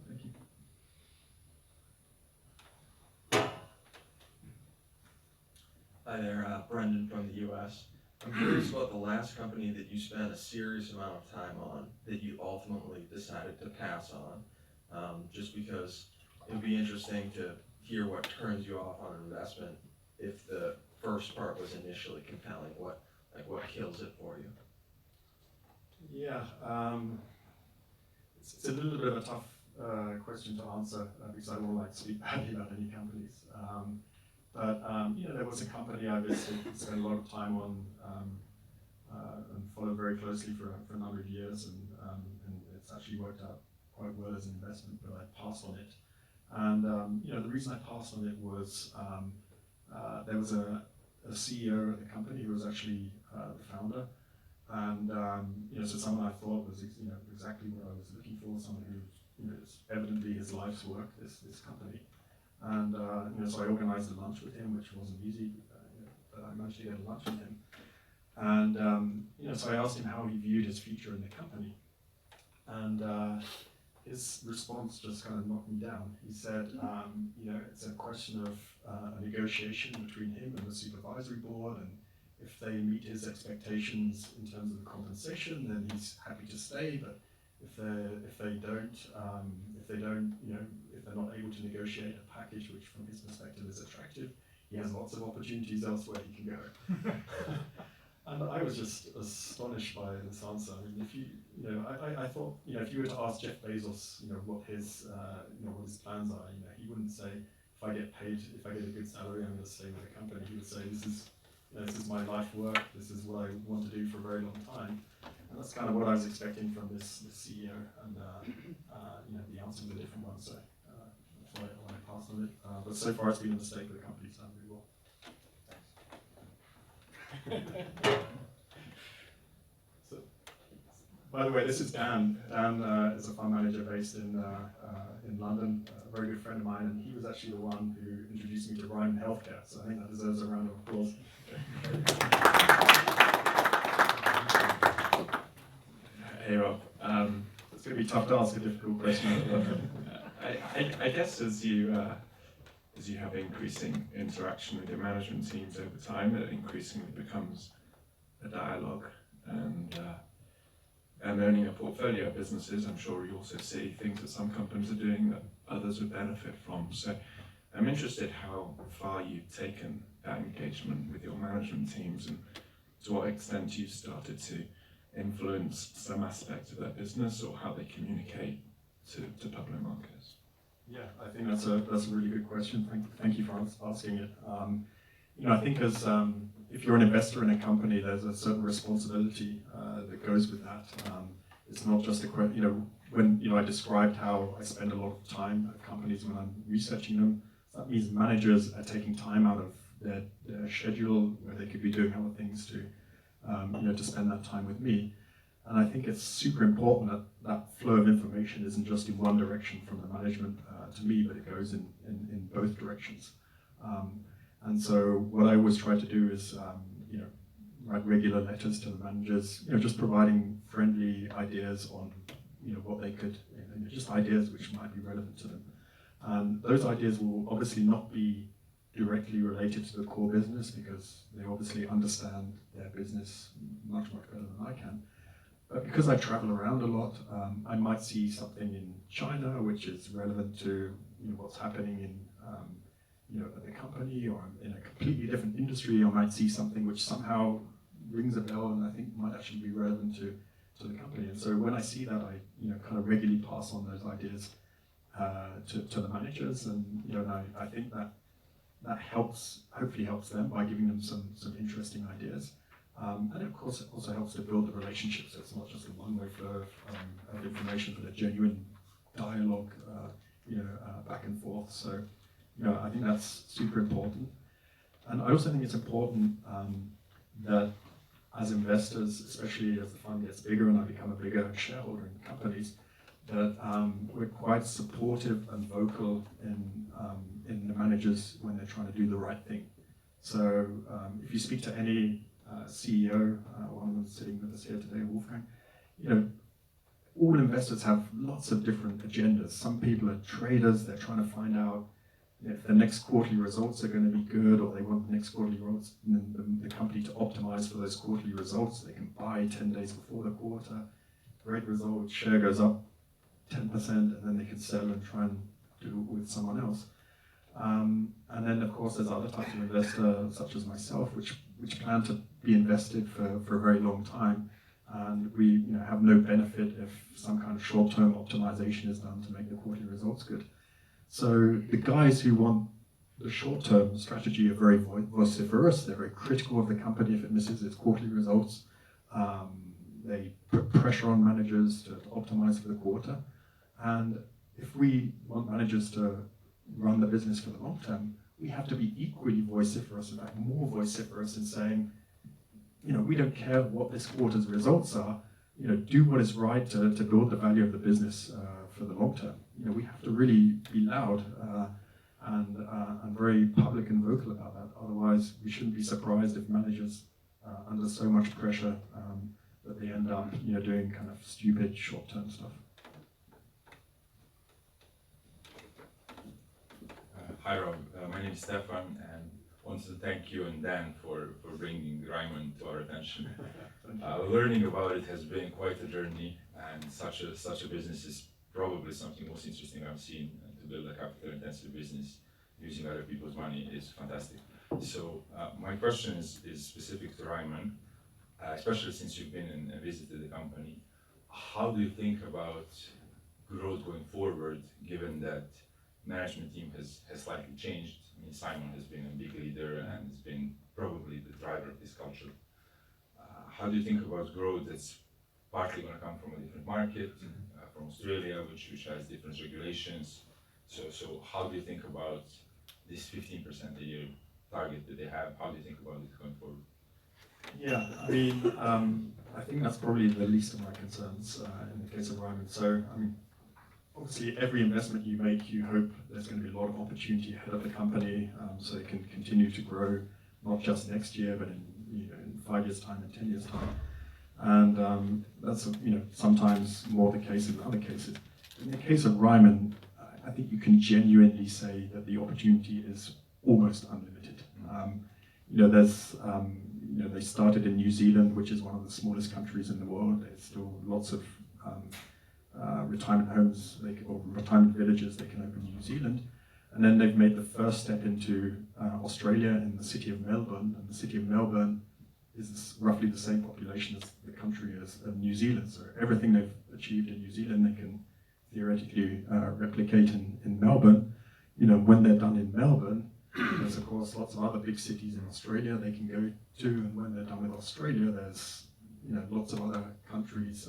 Thank you. Hi there, Brendan from the US. I'm curious about the last company that you spent a serious amount of time on that you ultimately decided to pass on, just because it would be interesting to hear what turns you off on an investment if the first part was initially compelling. What kills it for you? Yeah, it's a little bit of a tough question to answer because I don't like to speak badly about any companies. But there was a company I visited, spent a lot of time on, and followed very closely for a number of years, and it's actually worked out quite well as an investment, but I passed on it. And the reason I passed on it was there was a CEO at the company who was actually the founder, and so someone I thought was exactly what I was looking for, someone who it's evidently his life's work, this company. And so I organized a lunch with him, which wasn't easy, but I managed to get a lunch with him. And so I asked him how he viewed his future in the company, and his response just kind of knocked me down. He said, it's a question of a negotiation between him and the supervisory board, and if they meet his expectations in terms of the compensation, then he's happy to stay. But if they're not able to negotiate a package which from his perspective is attractive, he has lots of opportunities elsewhere he can go. And I was just astonished by this answer. I mean, I thought, if you were to ask Jeff Bezos, what his plans are, he wouldn't say, if I get a good salary, I'm going to stay with the company. He would say, this is my life work. This is what I want to do for a very long time. And that's kind of what I was expecting from this CEO. And the answer was a different one. So that's why I passed on it. But so far, it's been a mistake for the company's done really well. So, by the way, this is Dan. Dan is a fund manager based in London, a very good friend of mine, and he was actually the one who introduced me to Ryman Healthcare, so I think that deserves a round of applause. Hey Rob, it's going to be tough to ask a difficult question. I guess as you have increasing interaction with your management teams over time, it increasingly becomes a dialogue. And owning a portfolio of businesses, I'm sure you also see things that some companies are doing that others would benefit from. So I'm interested how far you've taken that engagement with your management teams and to what extent you've started to influence some aspect of their business or how they communicate to public markets. Yeah, I think that's a really good question. Thank you for asking it. I think as if you're an investor in a company, there's a certain responsibility that goes with that. It's not just a question. When I described how I spend a lot of time at companies when I'm researching them, that means managers are taking time out of their schedule where they could be doing other things to spend that time with me. And I think it's super important that that flow of information isn't just in one direction from the management to me, but it goes in both directions. And so what I always try to do is, write regular letters to the managers, just providing friendly ideas on, what they could, just ideas which might be relevant to them. And those ideas will obviously not be directly related to the core business because they obviously understand their business much better than I can. But because I travel around a lot, I might see something in China which is relevant to what's happening in at the company, or in a completely different industry. I might see something which somehow rings a bell and I think might actually be relevant to the company. And so when I see that, I kind of regularly pass on those ideas to the managers, and I think that hopefully helps them by giving them some interesting ideas. And of course, it also helps to build the relationship, so it's not just a one-way flow of information, but a genuine dialogue, back and forth. So, I think that's super important. And I also think it's important that as investors, especially as the fund gets bigger and I become a bigger shareholder in companies, that we're quite supportive and vocal in the managers when they're trying to do the right thing. So if you speak to any CEO, one of them sitting with us here today, Wolfgang, all investors have lots of different agendas. Some people are traders, they're trying to find out if the next quarterly results are going to be good, or they want the next quarterly results, the company to optimize for those quarterly results, they can buy 10 days before the quarter. Great result, share goes up 10%, and then they can sell and try and do it with someone else. And then, of course, there's other types of investor, such as myself, which plan to be invested for a very long time, and we have no benefit if some kind of short-term optimization is done to make the quarterly results good. So the guys who want the short-term strategy are very vociferous. They're very critical of the company if it misses its quarterly results. They put pressure on managers to optimize for the quarter. And if we want managers to run the business for the long term, we have to be equally vociferous, in fact more vociferous, in saying, we don't care what this quarter's results are, do what is right to build the value of the business for the long term. We have to really be loud and very public and vocal about that. Otherwise, we shouldn't be surprised if managers under so much pressure that they end up doing kind of stupid short-term stuff. Hi Rob, my name is Stefan, and want to thank you and Dan for bringing Ryman to our attention. Learning about it has been quite a journey, and such a business is probably something most interesting I've seen. To build a capital-intensive business using other people's money is fantastic. So my question is specific to Ryman, especially since you've been and visited the company. How do you think about growth going forward, given that management team has slightly changed? I mean, Simon has been a big leader and has been probably the driver of this culture. How do you think about growth that's partly going to come from a different market, from Australia, which has different regulations? So how do you think about this 15% a year target that they have? How do you think about it going forward? Yeah, I mean, I think that's probably the least of my concerns in the case of Ryman. So, I mean, obviously, every investment you make, you hope there's going to be a lot of opportunity ahead of the company, so it can continue to grow, not just next year, but in 5 years' time and 10 years' time. And that's sometimes more the case in other cases. In the case of Ryman, I think you can genuinely say that the opportunity is almost unlimited. They started in New Zealand, which is one of the smallest countries in the world. There's still lots of retirement homes or retirement villages they can open in New Zealand. And then they've made the first step into Australia in the city of Melbourne. And the city of Melbourne is roughly the same population as the country as New Zealand. So everything they've achieved in New Zealand, they can theoretically replicate in Melbourne. When they're done in Melbourne, there's of course lots of other big cities in Australia they can go to. And when they're done with Australia, there's lots of other countries.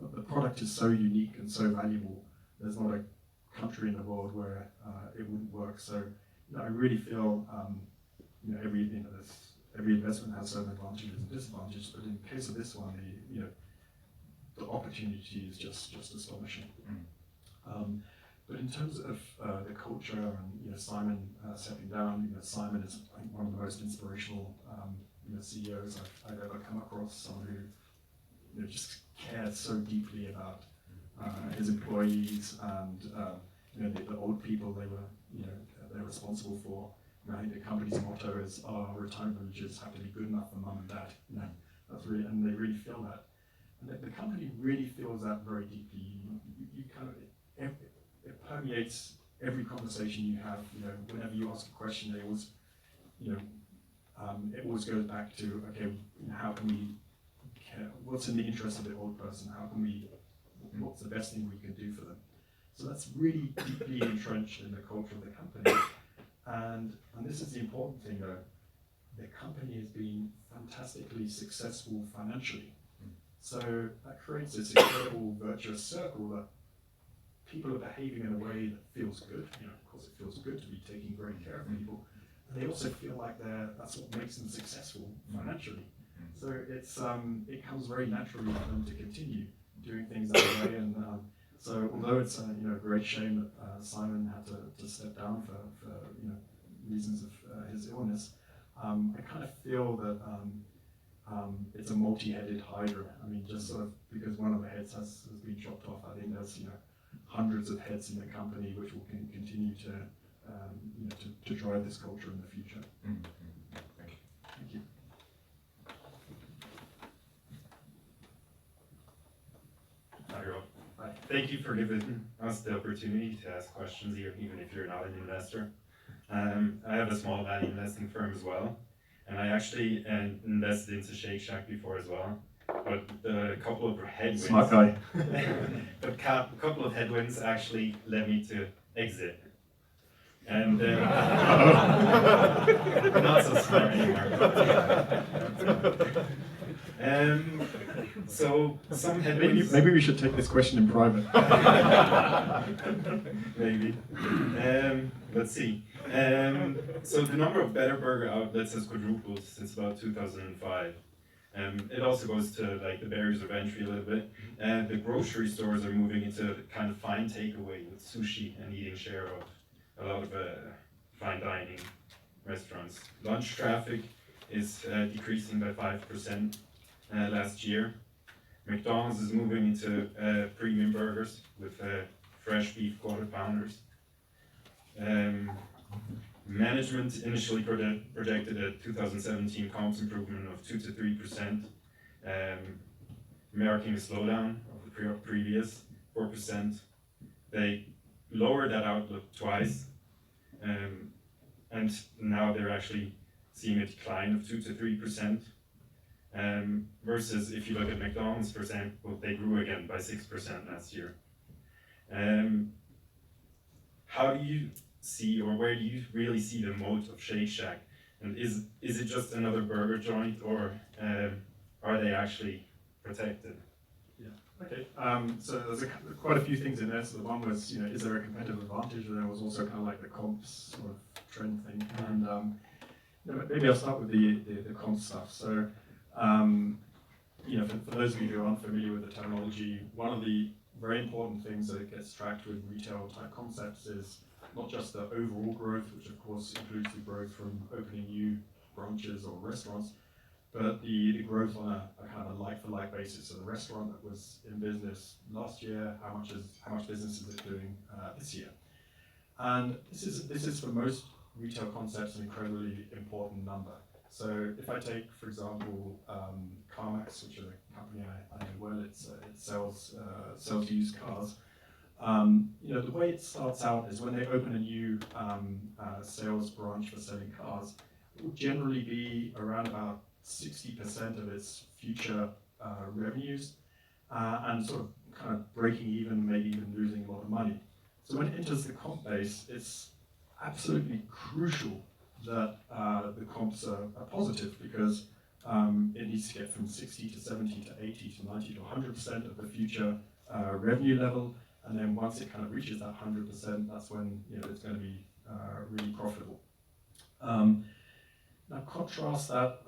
The product is so unique and so valuable. There's not a country in the world where it wouldn't work. So I really feel every investment has certain advantages and disadvantages. But in the case of this one, the opportunity is just astonishing. But in terms of the culture and Simon stepping down, Simon is, I think, one of the most inspirational CEOs I've ever come across. Someone who just cared so deeply about his employees and the old people they're responsible for. I think the company's motto is our retirement villages have to be good enough for mum and dad. That's really, and they really feel that. And the company really feels that very deeply. You kind of it permeates every conversation you have. Whenever you ask a question, they always, it always goes back to, okay, how can we care? What's in the interest of the old person? How can we? What's the best thing we can do for them? So that's really deeply entrenched in the culture of the company. And this is the important thing, though. The company has been fantastically successful financially. So that creates this incredible virtuous circle that people are behaving in a way that feels good. Of course, it feels good to be taking great care of people. And they also feel like that's what makes them successful financially. So it comes very naturally for them to continue doing things that way. And so although it's a great shame that Simon had to step down for reasons of his illness, I kind of feel that it's a multi-headed hydra. I mean, just sort of because one of the heads has been chopped off, I think there's hundreds of heads in the company which will continue to you know, to drive this culture in the future. Thank you. Thank you. Hi, Rob. Thank you for giving us the opportunity to ask questions here, even if you're not an investor. I have a small value investing firm as well, and I actually invested into Shake Shack before as well. But a couple of headwinds. Smart guy. But a couple of headwinds actually led me to exit. And not so smart anymore. So some headwinds. Maybe we should take this question in private. Maybe. Let's see. So the number of Better Burger outlets has quadrupled since about 2005. It also goes to like the barriers of entry a little bit. The grocery stores are moving into kind of fine takeaway with sushi and eating share of a lot of fine dining restaurants. Lunch traffic is decreasing by 5% last year. McDonald's is moving into premium burgers with fresh beef quarter pounders. Management initially projected a 2017 comps improvement of 2 to 3%, marking a slowdown of the previous 4%. They lowered that outlook twice, and now they're actually seeing a decline of 2 to 3%. Versus if you look at McDonald's, for example, they grew again by 6% last year. How do you see, or where do you really see the moat of Shake Shack? And is it just another burger joint, or are they actually protected? Yeah. Okay. So there's quite a few things in there. So the one was, you know, is there a competitive advantage? And there was also kind of like the comps sort of trend thing. And you know, maybe I'll start with the comp stuff. So you know, for those of you who aren't familiar with the terminology, one of the very important things that gets tracked with retail type concepts is not just the overall growth, which of course includes the growth from opening new branches or restaurants, but the growth on a kind of like-for-like basis. So the restaurant that was in business last year, how much business is it doing this year? And this is for most retail concepts an incredibly important number. So if I take, for example, CarMax, which is a company I know well, it sells used cars. You know, the way it starts out is when they open a new sales branch for selling cars, it will generally be around about 60% of its future revenues, and sort of kind of breaking even, maybe even losing a lot of money. So when it enters the comp base, it's absolutely crucial that the comps are positive, because it needs to get from 60 to 70 to 80 to 90 to 100% of the future revenue level. And then once it kind of reaches that 100%, that's when, you know, it's going to be really profitable. Now contrast that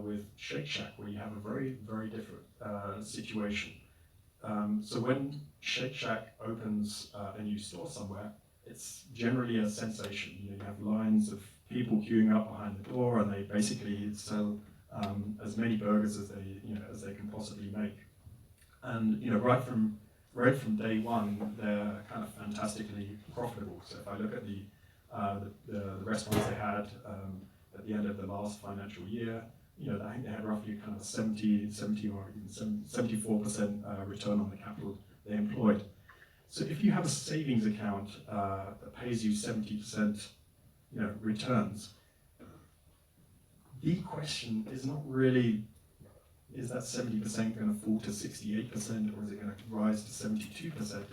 with Shake Shack, where you have a very, very different situation. So when Shake Shack opens a new store somewhere, it's generally a sensation. You know, you have lines of people queuing up behind the door, and they basically sell as many burgers as they can possibly make. And you know, right from day one, they're kind of fantastically profitable. So if I look at the restaurants they had at the end of the last financial year, you know, I think they had roughly kind of 70 or even 74% return on the capital they employed. So if you have a savings account that pays you 70%, you know, returns, the question is not really, is that 70% going to fall to 68%, or is it going to rise to 72%?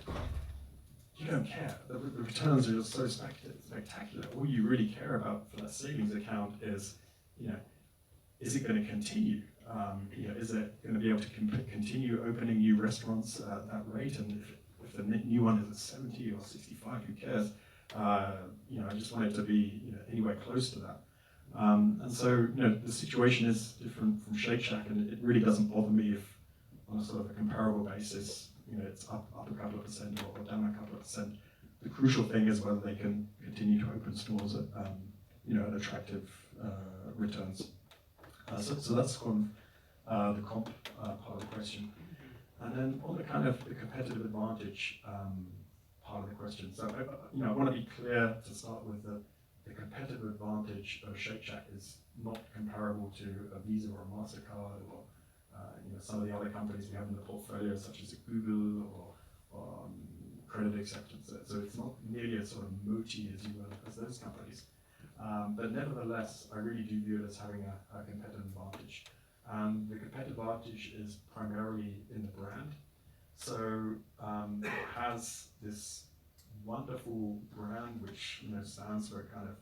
You don't care. The returns are just so spectacular. All you really care about for that savings account is, you know, is it going to continue? You know, is it going to be able to continue opening new restaurants at that rate? And if the new one is at 70 or 65, who cares? You know, I just want it to be, you know, anywhere close to that. And so, you know, the situation is different from Shake Shack, and it really doesn't bother me if, on a sort of a comparable basis, you know, it's up a couple of percent or down a couple of percent. The crucial thing is whether they can continue to open stores at, you know, at attractive returns. So that's kind of the comp part of the question. And then on the kind of the competitive advantage part of the question. So I want to be clear to start with that the competitive advantage of Shake Shack is not comparable to a Visa or a MasterCard or some of the other companies we have in the portfolio, such as Google or credit acceptance. So it's not nearly as sort of moaty, as you will, as those companies. But nevertheless, I really do view it as having a competitive advantage. The competitive advantage is primarily in the brand. So it has this wonderful brand which stands for kind of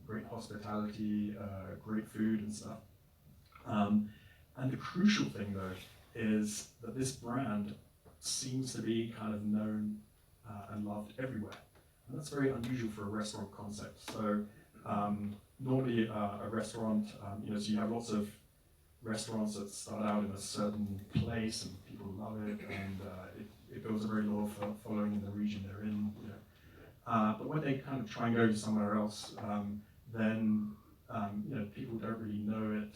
great hospitality, great food and stuff. And the crucial thing though is that this brand seems to be kind of known and loved everywhere. And that's very unusual for a restaurant concept. So normally a restaurant, so you have lots of restaurants that start out in a certain place and people love it, and it builds a very loyal following in the region they're in. But when they kind of try and go somewhere else, then people don't really know it.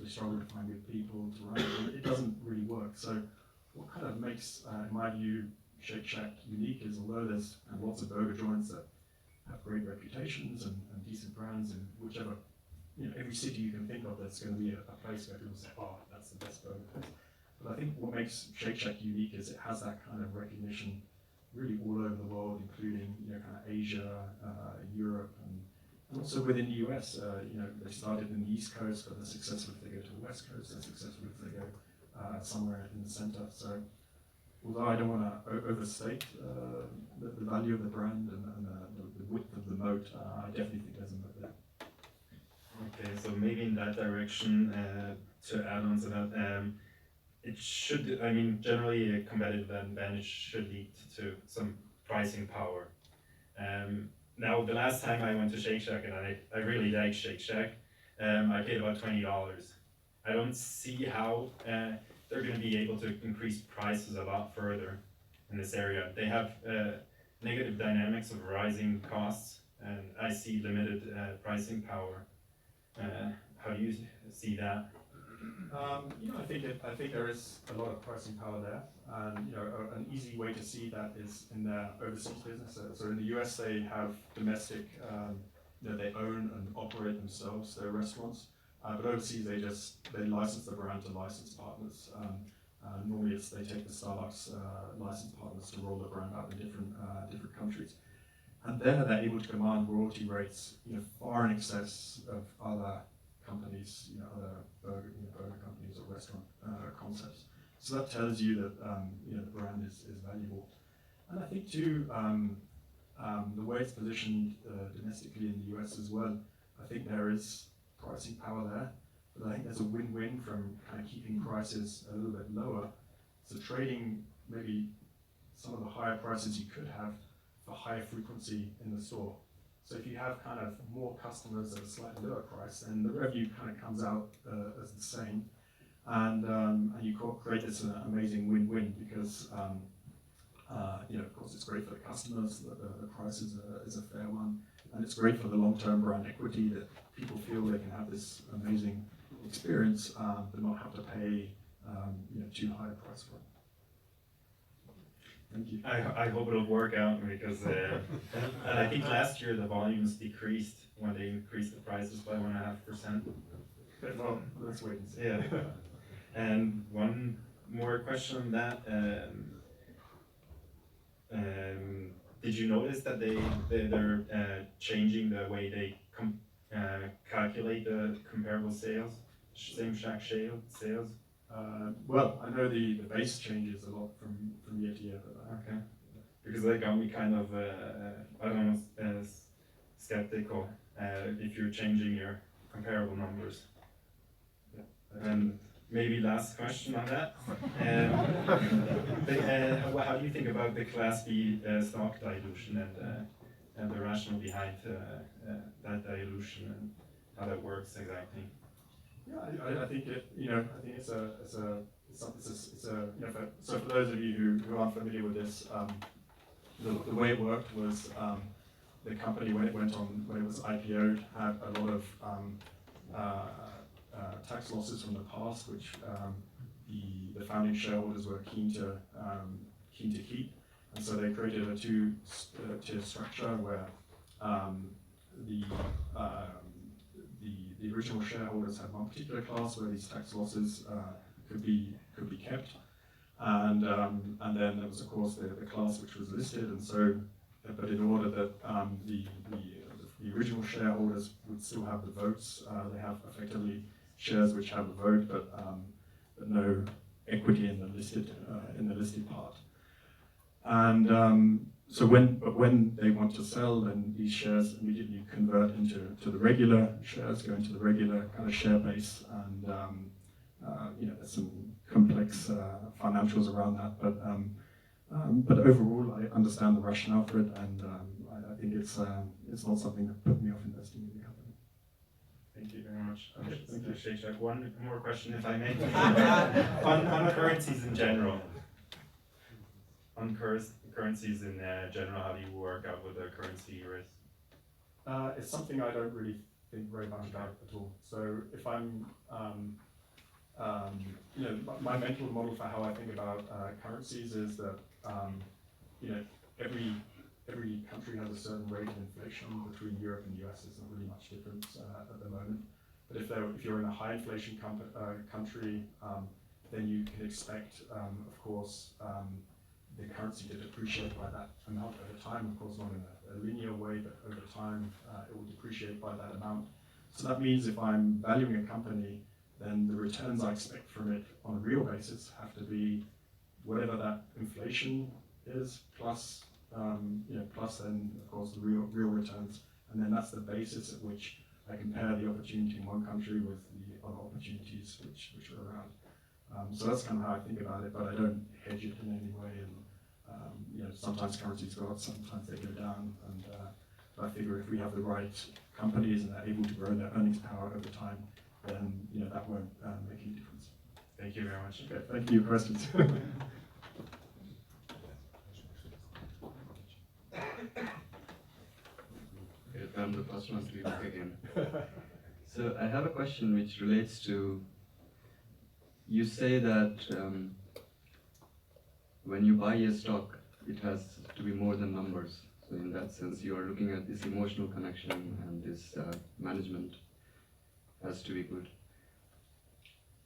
They struggle to find good people to run it. It doesn't really work. So what kind of makes, in my view, Shake Shack unique is although there's lots of burger joints that have great reputations and decent brands in whichever, every city you can think of, there's going to be a place where people say, oh, that's the best burger place. But I think what makes Shake Shack unique is it has that kind of recognition really all over the world, including kind of Asia, Europe, and also within the US. They started in the East Coast, but they're successful if they go to the West Coast. They're successful if they go somewhere in the center. So although I don't want to overstate the value of the brand and the width of the moat, I definitely think there's a moat there. Okay, so maybe in that direction, to add on to that, it should, generally a competitive advantage should lead to some pricing power. Now, the last time I went to Shake Shack, and I really like Shake Shack, I paid about $20. I don't see how they're going to be able to increase prices a lot further in this area. They have negative dynamics of rising costs, and I see limited pricing power. How do you see that? I think there is a lot of pricing power there, and an easy way to see that is in their overseas business. So in the US, they have domestic, they own and operate themselves their restaurants, but overseas they license the brand to licensed partners. Normally, they take the Starbucks licensed partners to roll the brand out in different countries, and there they're able to command royalty rates far in excess of other companies, other burger companies or restaurant concepts. So that tells you that the brand is valuable. And I think too, the way it's positioned domestically in the US as well, I think there is pricing power there. But I think there's a win-win from kind of keeping prices a little bit lower. So trading maybe some of the higher prices you could have for higher frequency in the store. So if you have kind of more customers at a slightly lower price, then the revenue kind of comes out as the same, and you create this amazing win-win because of course it's great for the customers that the price is a fair one, and it's great for the long-term brand equity that people feel they can have this amazing experience but not have to pay too high a price for it. Thank you. I hope it'll work out because I think last year the volumes decreased when they increased the prices by 1.5%. Well, let's wait and see. Yeah. And one more question on that. Did you notice that they're changing the way they calculate the comparable sales, same Shack sales? Well, I know the base changes a lot from year to year, but okay. Because that got me kind of, I don't know, skeptical if you're changing your comparable numbers. Yeah. And maybe last question on that. How do you think about the Class B stock dilution and the rationale behind that dilution and how that works exactly? Yeah, I think it's so for those of you who aren't familiar with this, the way it worked was the company when it was IPO'd had a lot of tax losses from the past, which the founding shareholders were keen to keep, And so they created a two-tier structure where the original shareholders had one particular class where these tax losses could be kept, and then there was of course the class which was listed, and so but in order that the original shareholders would still have the votes, they have effectively shares which have a vote, but no equity in the listed part. And so when they want to sell, then these shares immediately convert into the regular shares, go into the regular kind of share base, and there's some complex financials around that, but overall I understand the rationale for it, and I think it's not something that put me off investing in the company. Thank you very much. Okay, thank you. Sheikh, one more question, if I may. on currencies in general. On currencies in general, how do you work out with the currency risk? It's something I don't really think very much about at all. So if I'm, my mental model for how I think about currencies is that, every country has a certain rate of inflation. Between Europe and the US, there's not really much difference at the moment. But if you're in a high inflation country, then you can expect, of course, the currency to depreciate by that amount over time, of course not in a linear way, but over time it will depreciate by that amount. So that means if I'm valuing a company, then the returns I expect from it on a real basis have to be whatever that inflation is, plus then of course the real returns, and then that's the basis at which I compare the opportunity in one country with the other opportunities which are around. So that's kind of how I think about it, but I don't hedge it in any way. And sometimes currencies go up, sometimes they go down, and I figure if we have the right companies and they're able to grow their earnings power over time, then that won't make any difference. Thank you very much. Okay, thank you. Questions? I'm the first one to be back again. So I have a question which relates to, you say that when you buy a stock, it has to be more than numbers. So in that sense, you are looking at this emotional connection, and this management has to be good.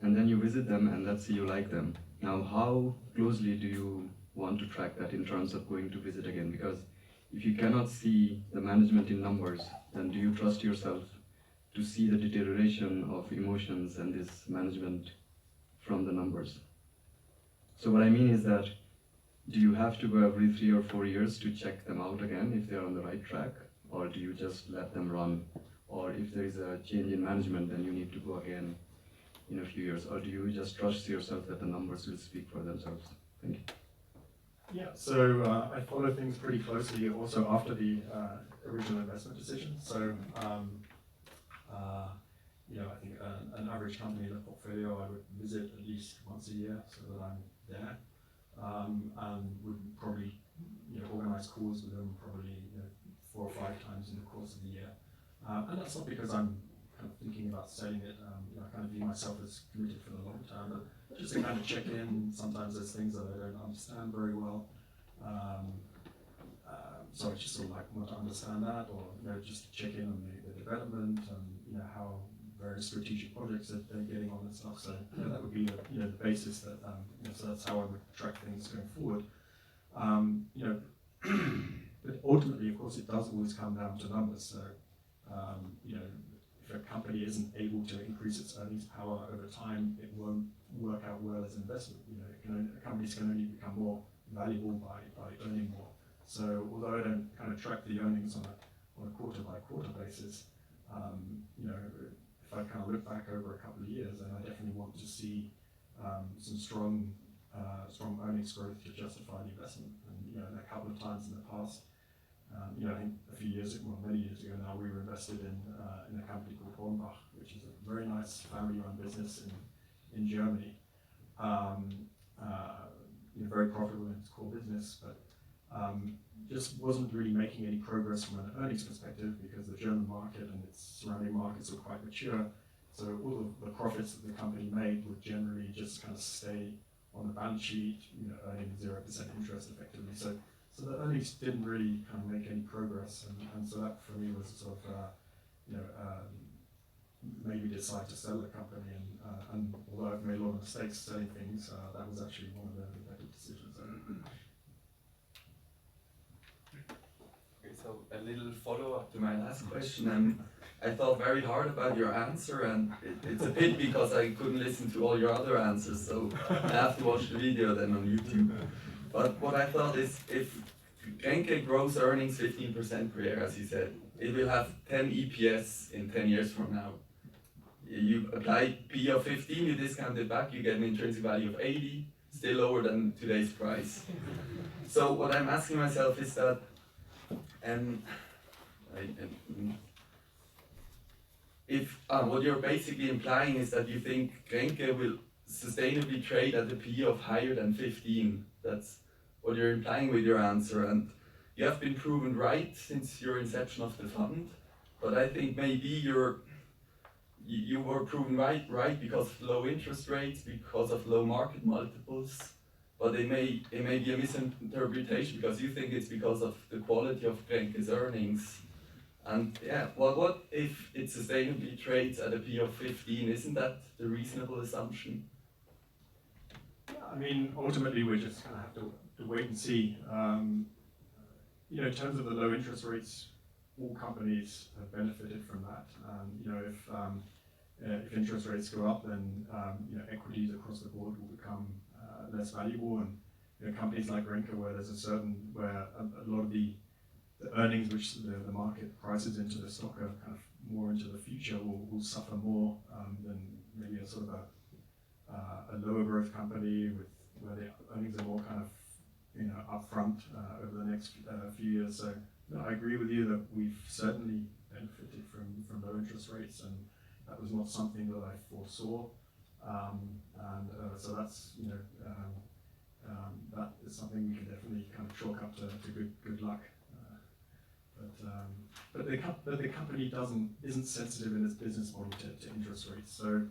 And then you visit them, and let's say you like them. Now, how closely do you want to track that in terms of going to visit again? Because if you cannot see the management in numbers, then do you trust yourself to see the deterioration of emotions and this management from the numbers? So what I mean is that, do you have to go every 3 or 4 years to check them out again if they're on the right track? Or do you just let them run? Or if there is a change in management, then you need to go again in a few years? Or do you just trust yourself that the numbers will speak for themselves? Thank you. Yeah, so I follow things pretty closely also after the original investment decision. So, I think an average company in a portfolio I would visit at least once a year so that I'm there, and would probably organize calls with them probably 4 or 5 times in the course of the year. And that's not because I'm kind of thinking about selling it. I kind of view myself as committed for the long term, but just to kind of check in. Sometimes there's things that I don't understand very well, so I just sort of want to understand that, or just to check in on the development and how various strategic projects that they're getting on and stuff. So that would be the basis that so that's how I would track things going forward. But ultimately, of course, it does always come down to numbers. So if a company isn't able to increase its earnings power over time, it won't work out well as an investment. Companies can only become more valuable by earning more. So although I don't kind of track the earnings on a quarter by quarter basis, if I kind of look back over a couple of years, then I definitely want to see some strong earnings growth to justify the investment. And a couple of times in the past, I think a few years ago, many years ago now, we were invested in a company called Hornbach, which is a very nice family-run business in Germany. Very profitable in its core business, but just wasn't really making any progress from an earnings perspective because the German market and its surrounding markets were quite mature. So all of the profits that the company made would generally just kind of stay on the balance sheet, earning 0% interest effectively. So So the earnings didn't really kind of make any progress, and so that for me was sort of, made me decide to sell the company. And although I've made a lot of mistakes selling things, that was actually one of the better decisions. Okay, so a little follow-up to my last question. I thought very hard about your answer, and it's a pity because I couldn't listen to all your other answers, so I have to watch the video then on YouTube. But what I thought is, if Grenke grows earnings 15% per year, as you said, it will have 10 EPS in 10 years from now. You apply P of 15, you discount it back, you get an intrinsic value of 80, still lower than today's price. So what I'm asking myself is that, what you're basically implying is that you think Grenke will sustainably trade at a P of higher than 15. That's what you're implying with your answer, and you have been proven right since your inception of the fund. But I think maybe you were proven right because of low interest rates, because of low market multiples. But it may be a misinterpretation because you think it's because of the quality of Grenke's earnings. And yeah, what if it sustainably trades at a P of 15? Isn't that the reasonable assumption? I mean, ultimately, we just kind of have to wait and see. In terms of the low interest rates, all companies have benefited from that. If interest rates go up, then equities across the board will become less valuable, and companies like Grenke, where a lot of the earnings which the market prices into the stock are kind of more into the future will suffer more than maybe a sort of a lower growth company where the earnings are more kind of upfront over the next few years. So I agree with you that we've certainly benefited from low interest rates, and that was not something that I foresaw. So that's that is something we can definitely kind of chalk up to good luck. But the company isn't sensitive in its business model to interest rates. So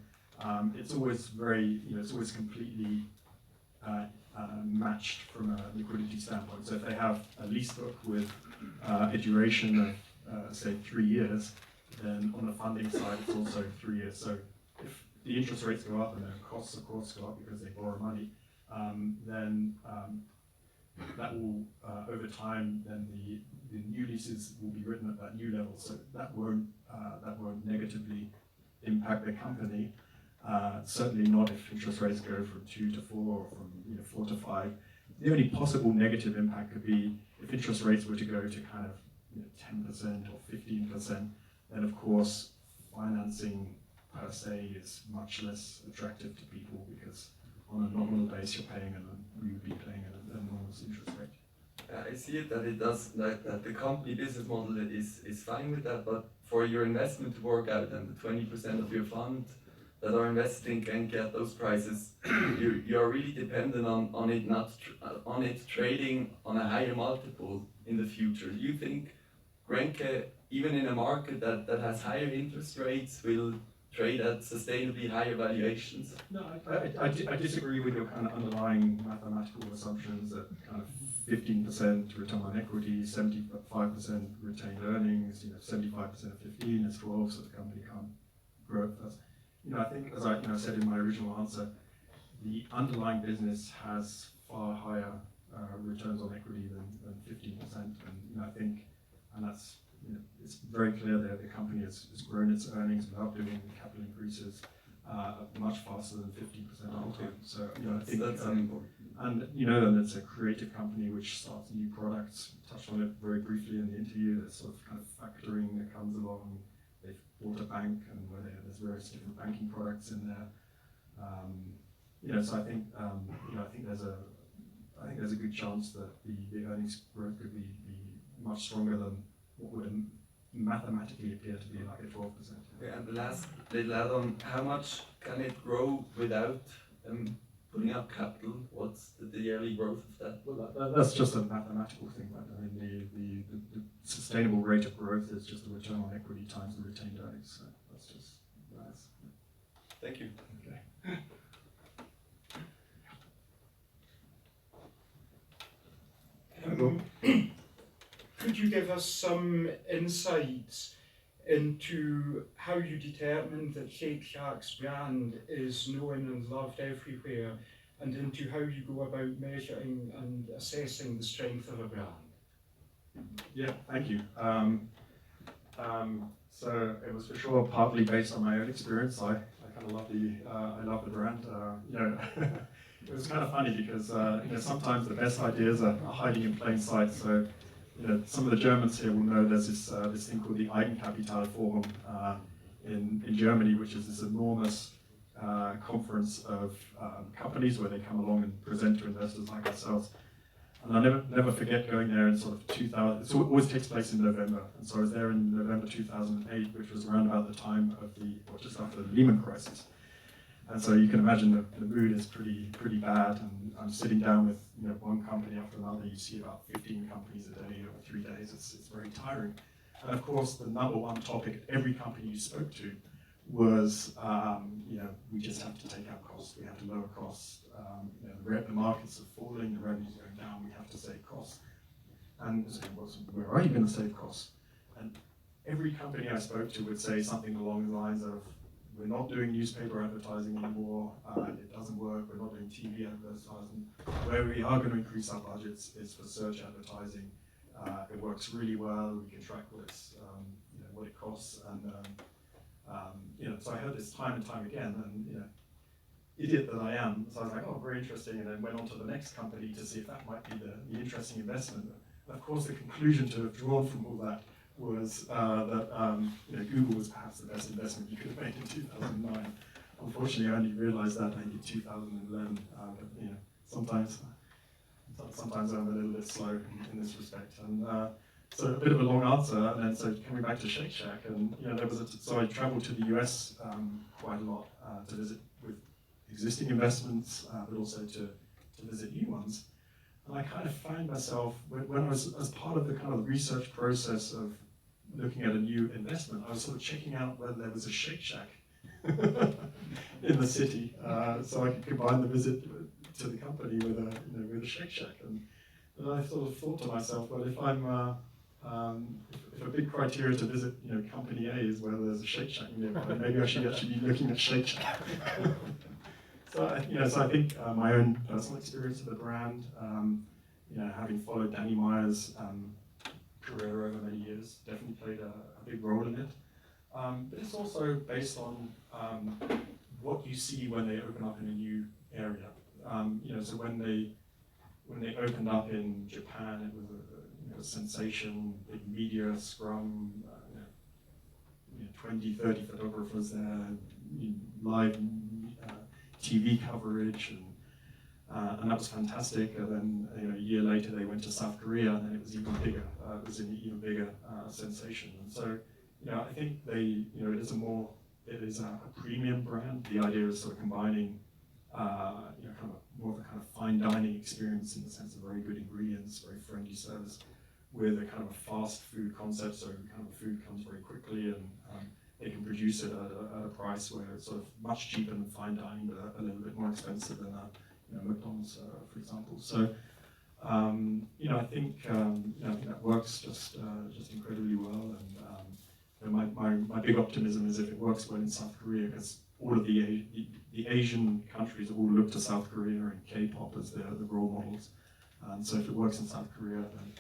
it's always it's always completely matched from a liquidity standpoint. So if they have a lease book with a duration of say 3 years, then on the funding side it's also 3 years. So if the interest rates go up and their costs of course go up because they borrow money, then that will over time then the new leases will be written at that new level. So that won't negatively impact the company. Certainly not if interest rates go from 2 to 4 or from 4 to 5. The only possible negative impact could be if interest rates were to go to kind of 10% or 15%, then of course financing per se is much less attractive to people because on a nominal base you would be paying an enormous interest rate. I see it that it does that the company business model is fine with that, but for your investment to work out and the 20% of your fund that are invested in Grenke at those prices, you are really dependent on it trading on a higher multiple in the future. Do you think Grenke, even in a market that has higher interest rates, will trade at sustainably higher valuations? No, I disagree with your kind of underlying mathematical assumptions that kind of 15% return on equity, 75% retained earnings, 75% of 15 is 12, so the company can't grow. I think, as I said in my original answer, the underlying business has far higher returns on equity than 15%, and I think, and that's it's very clear that the company has grown its earnings without doing capital increases much faster than 15% all the time. So I think that's important. And it's a creative company which starts new products. Touched on it very briefly in the interview. There's sort of kind of factoring that comes along. They've bought a bank, and where there's various different banking products in there. So I think there's a good chance that the earnings growth could be much stronger than what would mathematically appear to be like a 12%. Yeah, and the last little add-on: how much can it grow without putting up capital? What's the yearly growth of that? Well, that's just a mathematical thing. Right? I mean, the sustainable rate of growth is just the return on equity times the retained earnings. So that's just nice. Thank you. Okay. Could you give us some insights into how you determined that Shake Shack's brand is known and loved everywhere, and into how you go about measuring and assessing the strength of a brand? Yeah, thank you. So it was for sure partly based on my own experience. I kind of love I love the brand. You know, it was kind of funny because you know, sometimes the best ideas are hiding in plain sight. So you know, some of the Germans here will know there's this thing called the Eigenkapitalforum in Germany, which is this enormous conference of companies where they come along and present to investors like ourselves. And I never forget going there in sort of 2000. So it always takes place in November, and so I was there in November 2008, which was around about the time of or just after the Lehman crisis. And so you can imagine the mood is pretty bad, and I'm sitting down with one company after another. You see about 15 companies a day over 3 days. It's very tiring. And of course, the number one topic at every company you spoke to was, we just have to take out costs. We have to lower costs. The markets are falling, the revenues are going down. We have to save costs. And so, where are you going to save costs? And every company I spoke to would say something along the lines of, we're not doing newspaper advertising anymore. It doesn't work. We're not doing TV advertising. Where we are going to increase our budgets is for search advertising. It works really well. We can track what it costs, and so I heard this time and time again, and idiot that I am. So I was like, oh, very interesting, and then went on to the next company to see if that might be the interesting investment. And of course, the conclusion to have drawn from all that was that Google was perhaps the best investment you could have made in 2009. Unfortunately, I only realized that in 2011. But sometimes I'm a little bit slow in this respect. And so a bit of a long answer. And then so coming back to Shake Shack, and so I traveled to the US quite a lot to visit with existing investments, but also to visit new ones. And I kind of find myself, when I was as part of the kind of research process of looking at a new investment, I was sort of checking out whether there was a Shake Shack in the city, so I could combine the visit to the company with a Shake Shack. And I sort of thought to myself, well, if a big criteria to visit, company A is whether there's a Shake Shack nearby, maybe I should actually be looking at Shake Shack. So I think my own personal experience of the brand, having followed Danny Meyer's career over many years, definitely played a big role in it. But it's also based on what you see when they open up in a new area. So when they opened up in Japan, it was a sensation, big media scrum, 20, 30 photographers there, live TV coverage, and that was fantastic. And then a year later they went to South Korea, and then it was even bigger. It was an even bigger sensation. And so I think it is a premium brand. The idea is sort of combining kind of more of a kind of fine dining experience in the sense of very good ingredients, very friendly service, with a kind of a fast food concept. So kind of food comes very quickly, and they can produce it at a price where it's sort of much cheaper than fine dining, but a little bit more expensive than McDonald's, for example. So I think that works just incredibly well. And my big optimism is if it works well in South Korea, because all of the Asian countries all look to South Korea and K-pop as the role models. And so if it works in South Korea, then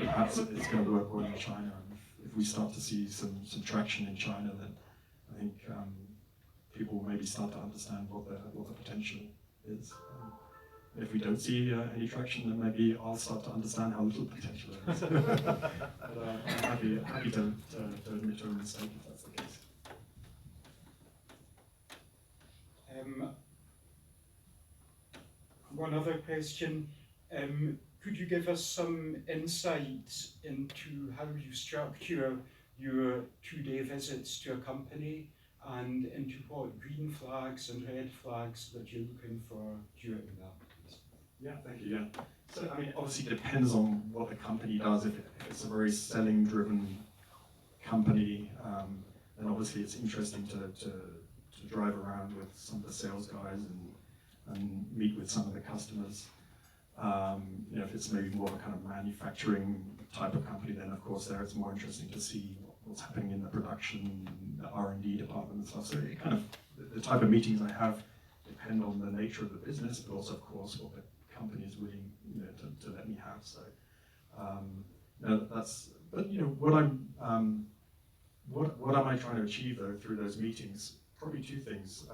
perhaps it's going to work well in China. And if we start to see some traction in China, then I think people will maybe start to understand what the potential is. If we don't see any traction, then maybe I'll start to understand how little potential there is. But I'm happy to admit to a mistake if that's the case. One other question. Could you give us some insights into how you structure your 2-day visits to a company, and into what green flags and red flags that you're looking for during that? Yeah, thank you. Yeah. So, obviously it depends on what the company does. If it's a very selling-driven company, then obviously it's interesting to drive around with some of the sales guys and meet with some of the customers. You know, if it's maybe more of a kind of manufacturing type of company, then of course there it's more interesting to see what's happening in the production, the R&D department and stuff. So it kind of, the type of meetings I have depend on the nature of the business, but also of course what the company is willing, you know, to let me have. So that's, but you know, what am I trying to achieve though through those meetings? Probably two things.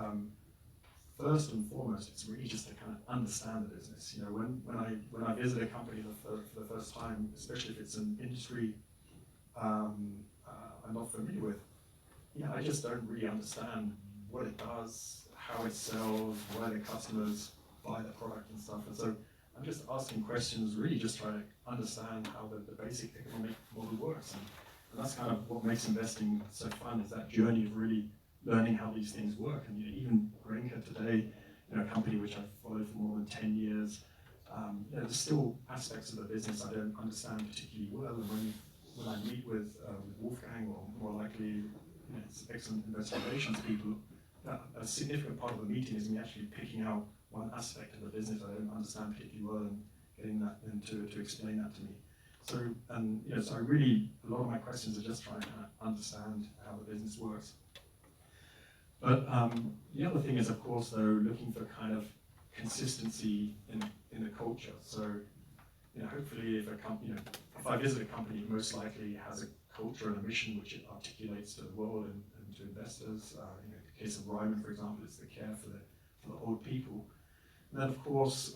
First and foremost, it's really just to kind of understand the business. You know, when I visit a company for the first time, especially if it's an industry I'm not familiar with, yeah, I just don't really understand what it does, how it sells, why the customers buy the product and stuff. And so I'm just asking questions, really just trying to understand how the basic economic model works. And that's kind of what makes investing so fun, is that journey of really learning how these things work. And you know, even Grenke today, you know, a company which I've followed for more than 10 years, you know, there's still aspects of the business I don't understand particularly well. And when I meet with Wolfgang, or more likely, you know, excellent investor relations people, a significant part of the meeting is me actually picking out one aspect of the business I don't understand particularly well and getting that them to explain that to me. So, you know, so I really, a lot of my questions are just trying to kind of understand how the business works. But the other thing is, of course, though, looking for kind of consistency in the culture. So, you know, hopefully, if I visit a company, it most likely has a culture and a mission which it articulates to the world and to investors. You know, in the case of Ryman, for example, it's the care for the old people. And then, of course,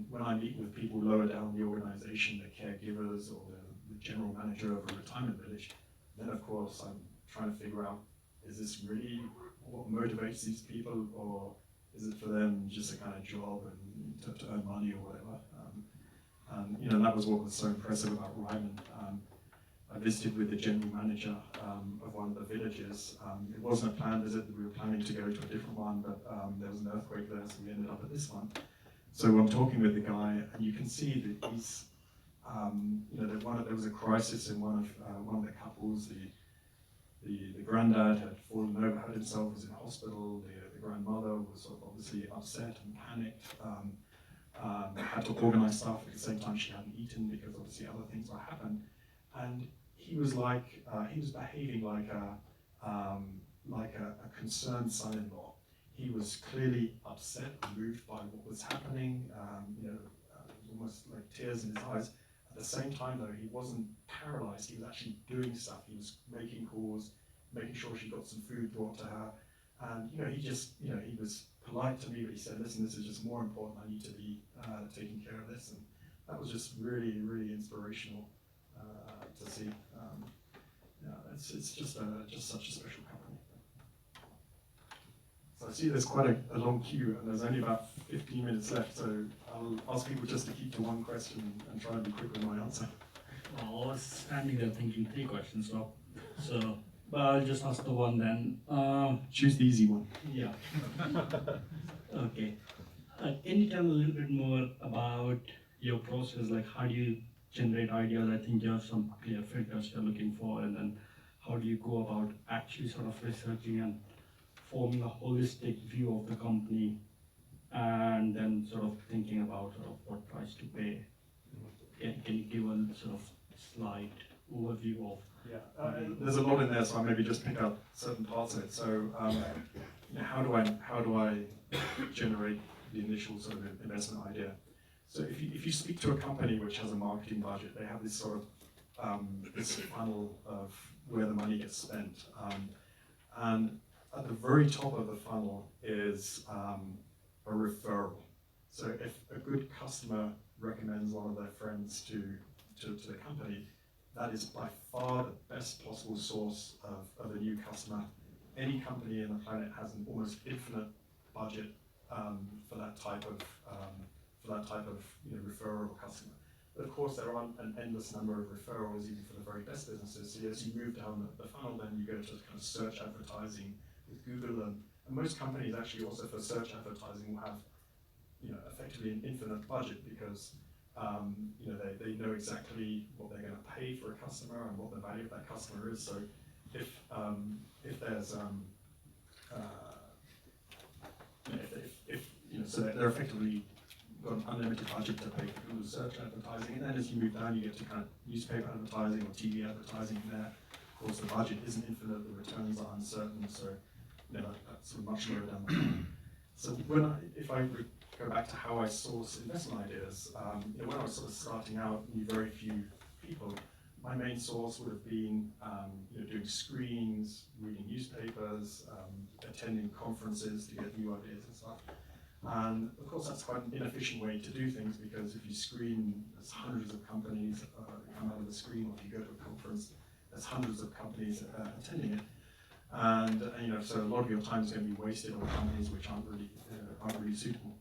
when I meet with people lower down the organization, the caregivers or the general manager of a retirement village, then, of course, I'm trying to figure out, is this really what motivates these people, or is it for them just a kind of job and to earn money or whatever? And you know, that was what was so impressive about Ryman. I visited with the general manager of one of the villages. It wasn't a planned visit, we were planning to go to a different one, but there was an earthquake there, so we ended up at this one. So I'm talking with the guy, and you can see that he's, you know, there was a crisis in one of the couples. The granddad had fallen over, hurt himself, was in hospital. The grandmother was sort of obviously upset and panicked. Had to organize stuff at the same time. She hadn't eaten because obviously other things were happening. And he was behaving like a concerned son-in-law. He was clearly upset and moved by what was happening. You know, almost like tears in his eyes. At the same time, though, he wasn't paralyzed. He was actually doing stuff. He was making calls, making sure she got some food brought to her. And you know, he was polite to me, but he said, "Listen, this is just more important. I need to be taking care of this." And that was just really, really inspirational to see. Yeah, it's just such a special company. So I see there's quite a long queue, and there's only about 15 minutes left, so I'll ask people just to keep to one question and try and be quick with my answer. Well, I was standing there thinking 3 questions, so but I'll just ask the one then. Choose the easy one. Yeah. Okay. Can you tell me a little bit more about your process? Like, how do you generate ideas? I think you have some clear filters you're looking for, and then how do you go about actually sort of researching and forming a holistic view of the company, and then sort of thinking about sort of what price to pay? Can you give a sort of slight overview of? Yeah, there's a lot in there, so I'll maybe just pick up certain parts of it. So, you know, how do I generate the initial sort of investment idea? So if you speak to a company which has a marketing budget, they have this sort of this funnel of where the money gets spent, and at the very top of the funnel is a referral. So if a good customer recommends one of their friends to the company, that is by far the best possible source of a new customer. Any company on the planet has an almost infinite budget for that type of you know, referral customer. But of course, there aren't an endless number of referrals even for the very best businesses. So as you move down the funnel, then you go to kind of search advertising with Google, and most companies actually also for search advertising will have, you know, effectively an infinite budget, because you know, they know exactly what they're going to pay for a customer and what the value of that customer is. So if there's if you know, so they're effectively got an unlimited budget to pay for Google search advertising, and then as you move down, you get to kind of newspaper advertising or TV advertising there. Of course, the budget isn't infinite, the returns are uncertain, so that's much lower down the line. So if I go back to how I source investment ideas, when I was sort of starting out, knew very few people. My main source would have been doing screens, reading newspapers, attending conferences to get new ideas and stuff. And of course, that's quite an inefficient way to do things, because if you screen, there's hundreds of companies come out of the screen, or if you go to a conference, there's hundreds of companies attending it. And so a lot of your time is going to be wasted on companies which aren't really suitable.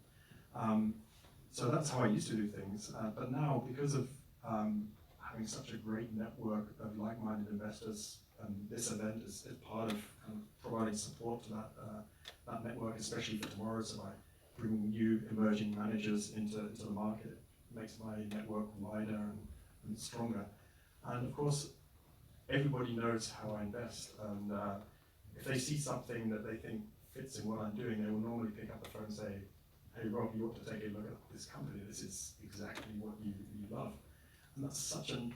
So that's how I used to do things. But now, because of having such a great network of like-minded investors, this event is part of providing support to that network, especially for tomorrow. So by bringing new emerging managers into the market, it makes my network wider and stronger. And of course, everybody knows how I invest, and if they see something that they think fits in what I'm doing, they will normally pick up the phone and say, "Hey Rob, you ought to take a look at this company. This is exactly what you love." And that's such a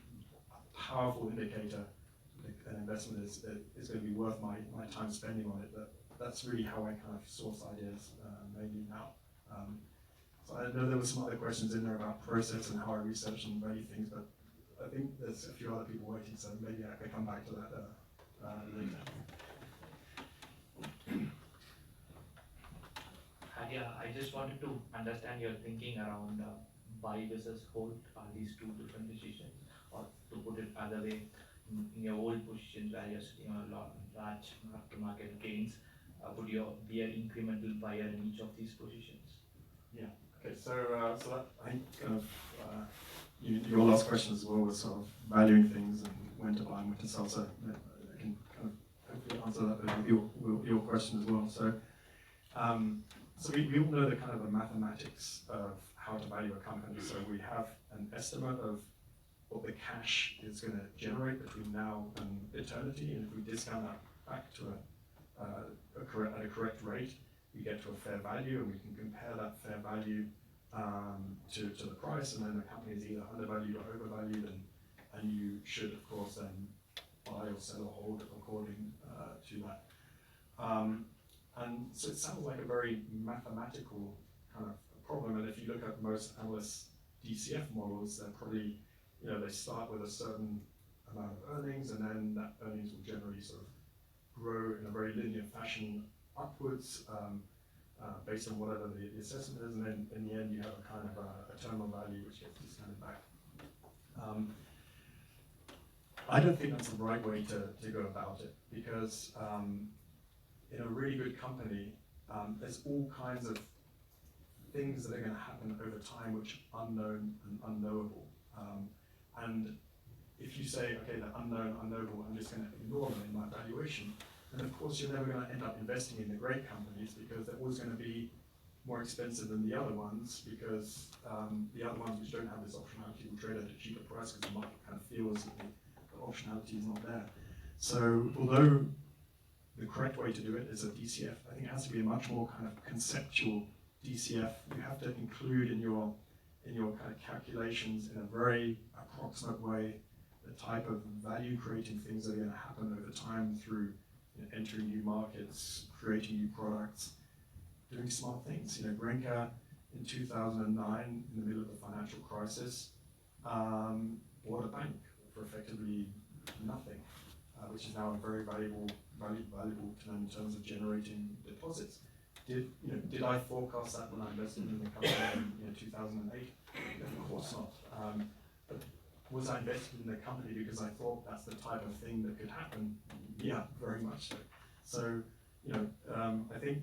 powerful indicator that an investment is going to be worth my time spending on it. That's really how I kind of source ideas mainly now. So I know there were some other questions in there about process and how I research and value things, but I think there's a few other people waiting, so maybe I can come back to that later. Yeah, I just wanted to understand your thinking around buy versus hold. Are these two different decisions? Or to put it other way, in your old positions where you're sitting on a large market gains, would you be an incremental buyer in each of these positions? Yeah. Okay. So that, I think kind of your last question as well was sort of valuing things and when to buy and when to sell. So I can kind of hopefully answer that with your question as well. So. So we all know the kind of the mathematics of how to value a company. So we have an estimate of what the cash is going to generate between now and eternity, and if we discount that back to at a correct rate, we get to a fair value, and we can compare that fair value to the price, and then the company is either undervalued or overvalued, and you should, of course, then buy or sell or hold according to that. And so it sounds like a very mathematical kind of problem, and if you look at most analysts' DCF models, they're probably, they start with a certain amount of earnings, and then that earnings will generally sort of grow in a very linear fashion upwards based on whatever the assessment is, and then in the end you have a kind of a terminal value which gets discounted back. I don't think that's the right way to go about it, because in a really good company, there's all kinds of things that are going to happen over time which are unknown and unknowable. And if you say, okay, they're unknown, unknowable, I'm just going to ignore them in my valuation, then of course you're never going to end up investing in the great companies, because they're always going to be more expensive than the other ones, because the other ones which don't have this optionality will trade at a cheaper price because the market kind of feels that the optionality is not there. So although the correct way to do it is a DCF, I think it has to be a much more kind of conceptual DCF. You have to include in your kind of calculations in a very approximate way the type of value creating things that are going to happen over time through entering new markets, creating new products, doing smart things. Grenke in 2009, in the middle of the financial crisis, bought a bank for effectively nothing, which is now a very valuable in terms of generating deposits. Did I forecast that when I invested in the company in 2008? Of course not. But was I invested in the company because I thought that's the type of thing that could happen? Yeah, very much so. So I think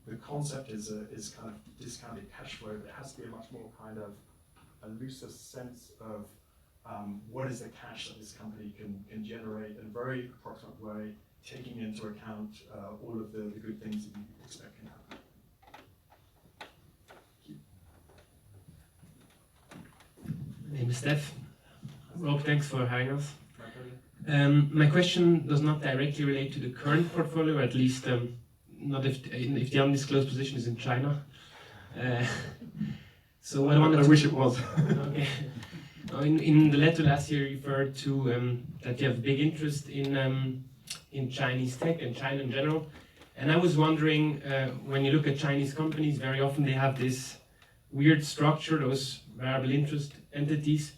the concept is kind of discounted cash flow. There has to be a much more kind of a looser sense of what is the cash that this company can generate in a very approximate way, taking into account all of the good things that you expect can happen. My name is Steph. Rob, thanks for having us. My question does not directly relate to the current portfolio, at least not if the undisclosed position is in China. So what I wanted to... wish it was. Okay. In the letter last year, you referred to that you have big interest in Chinese tech and China in general. And I was wondering, when you look at Chinese companies, very often they have this weird structure, those variable interest entities.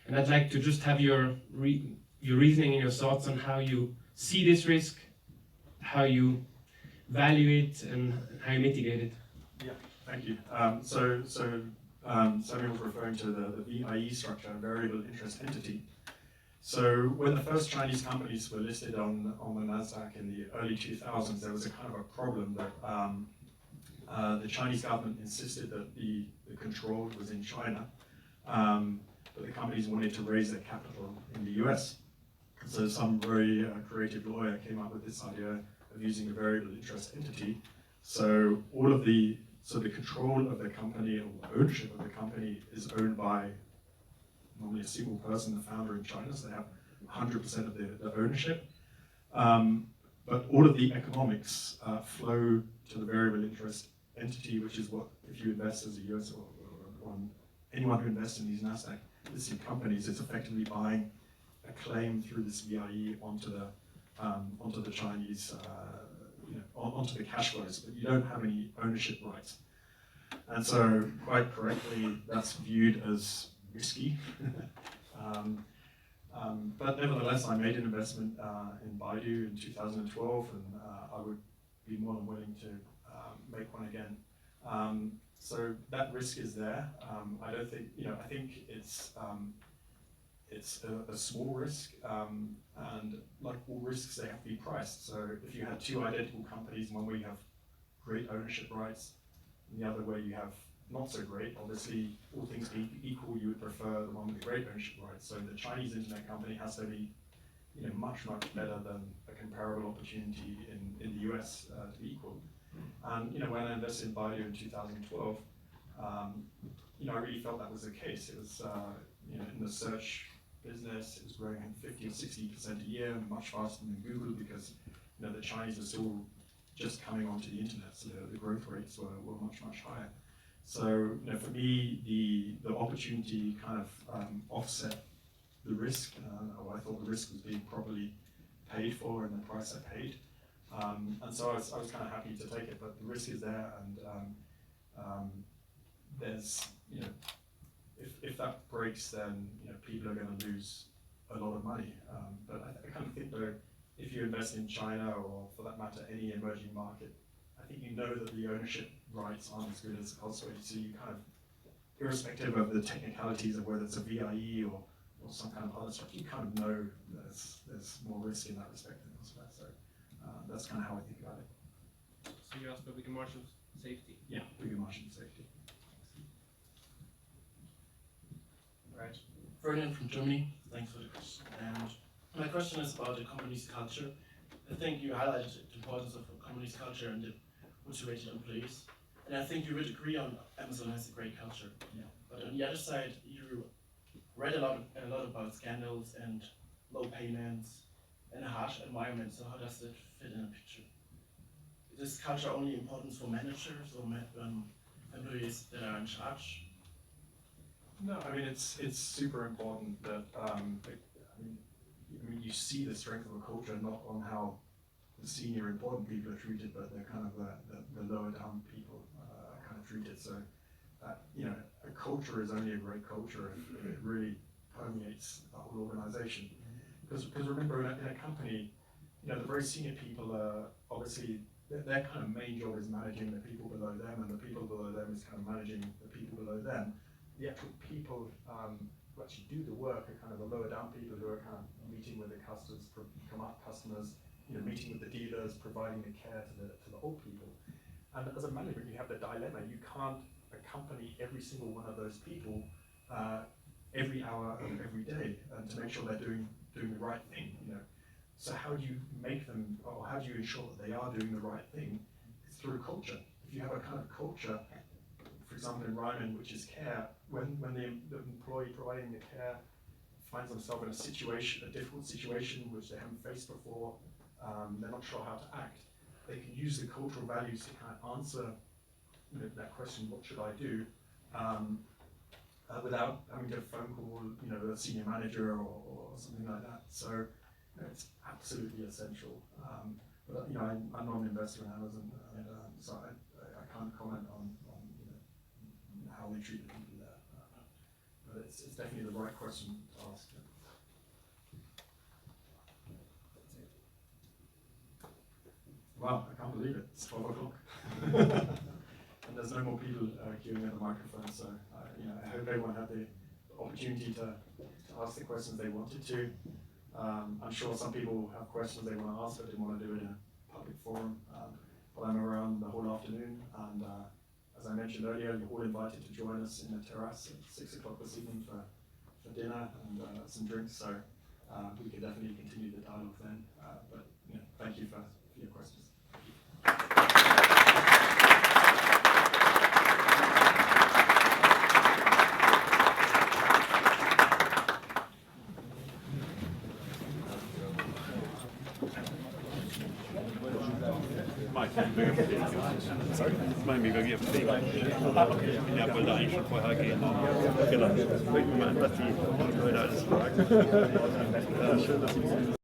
And I'd like to just have your reasoning and your thoughts on how you see this risk, how you value it, and how you mitigate it. Yeah, thank you. Samuel was referring to the VIE structure, variable interest entity. So when the first Chinese companies were listed on the NASDAQ in the early 2000s, there was a kind of a problem that the Chinese government insisted that the control was in China, but the companies wanted to raise their capital in the US. So some very creative lawyer came up with this idea of using a variable interest entity. So the control of the company, or ownership of the company, is owned by normally a single person, the founder in China, so they have 100% of the ownership. But all of the economics flow to the variable interest entity, which is what, if you invest as a US or anyone who invests in these NASDAQ listed companies, is effectively buying a claim through this VIE onto the Chinese, onto the cash flows, but you don't have any ownership rights. And so, quite correctly, that's viewed as risky. But nevertheless, I made an investment in Baidu in 2012, and I would be more than willing to make one again. So that risk is there. I don't think, I think it's a small risk, and like all risks, they have to be priced. So if you had two identical companies, one where you have great ownership rights, and the other where you have not so great, obviously, all things being equal, you would prefer the one with the great ownership rights. So the Chinese internet company has to be, much, much better than a comparable opportunity in the US to be equal. And when I invested in Baidu in 2012, I really felt that was the case. It was, in the search business, it was growing 50 or 60% a year, much faster than Google, because the Chinese are still just coming onto the internet, so the growth rates were much, much higher. So for me, the opportunity kind of offset the risk, or I thought the risk was being properly paid for and the price I paid. And so I was kind of happy to take it, but the risk is there, and there's, if that breaks, then people are going to lose a lot of money. But I kind of think though, if you invest in China, or for that matter any emerging market, I think you know that the ownership rights aren't as good as elsewhere. So you kind of, irrespective of the technicalities of whether it's a VIE or some kind of other structure, you kind of know there's more risk in that respect than elsewhere. So that's kind of how I think about it. So you asked for bigger margin of safety? Yeah, bigger margin of safety. Right. Ferdinand from Germany, thanks for the question. And my question is about the company's culture. I think you highlighted the importance of a company's culture and the motivated employees. And I think you would agree on Amazon has a great culture. Yeah. But on the other side, you read a lot about scandals and low payments and a harsh environment. So how does that fit in a picture? Is this culture only important for managers or employees that are in charge? No, I mean it's super important that I mean you see the strength of a culture not on how the senior important people are treated, but they're kind of the lower down people are kind of treated. So a culture is only a great culture if it really permeates the whole organization. Because remember, in a company, the very senior people are obviously their kind of main job is managing the people below them, and the people below them is kind of managing the people below them. The actual people who actually do the work are kind of the lower down people who are kind of meeting with the customers, meeting with the dealers, providing the care to the old people. And as a manager, you have the dilemma. You can't accompany every single one of those people every hour of every day, and to make sure they're doing the right thing. So how do you make them, or how do you ensure that they are doing the right thing? It's through culture. If you have a kind of culture, for example in Ryman, which is care, when the employee providing the care finds themselves in a difficult situation which they haven't faced before, they're not sure how to act, they can use the cultural values to kind of answer that question, what should I do? without having to phone call, a senior manager or something like that. So it's absolutely essential. But I'm not an investor in Amazon, so I can't comment on how they treat the people there. But it's definitely the right question to ask. Wow, I can't believe it. It's 12 o'clock. And there's no more people queuing at the microphone, so I hope everyone had the opportunity to ask the questions they wanted to. I'm sure some people have questions they want to ask, but didn't want to do it in a public forum. But I'm around the whole afternoon, and as I mentioned earlier, you're all invited to join us in the terrace at 6 o'clock this evening for dinner and some drinks, so we can definitely continue the dialogue then. But thank you for your questions. Sorry? Mein Mega GFT. Ja, wollte eigentlich schon vorher gehen. Genau. Bringt mir mal an, was die Leute alles fragen. Ja, schön, dass Sie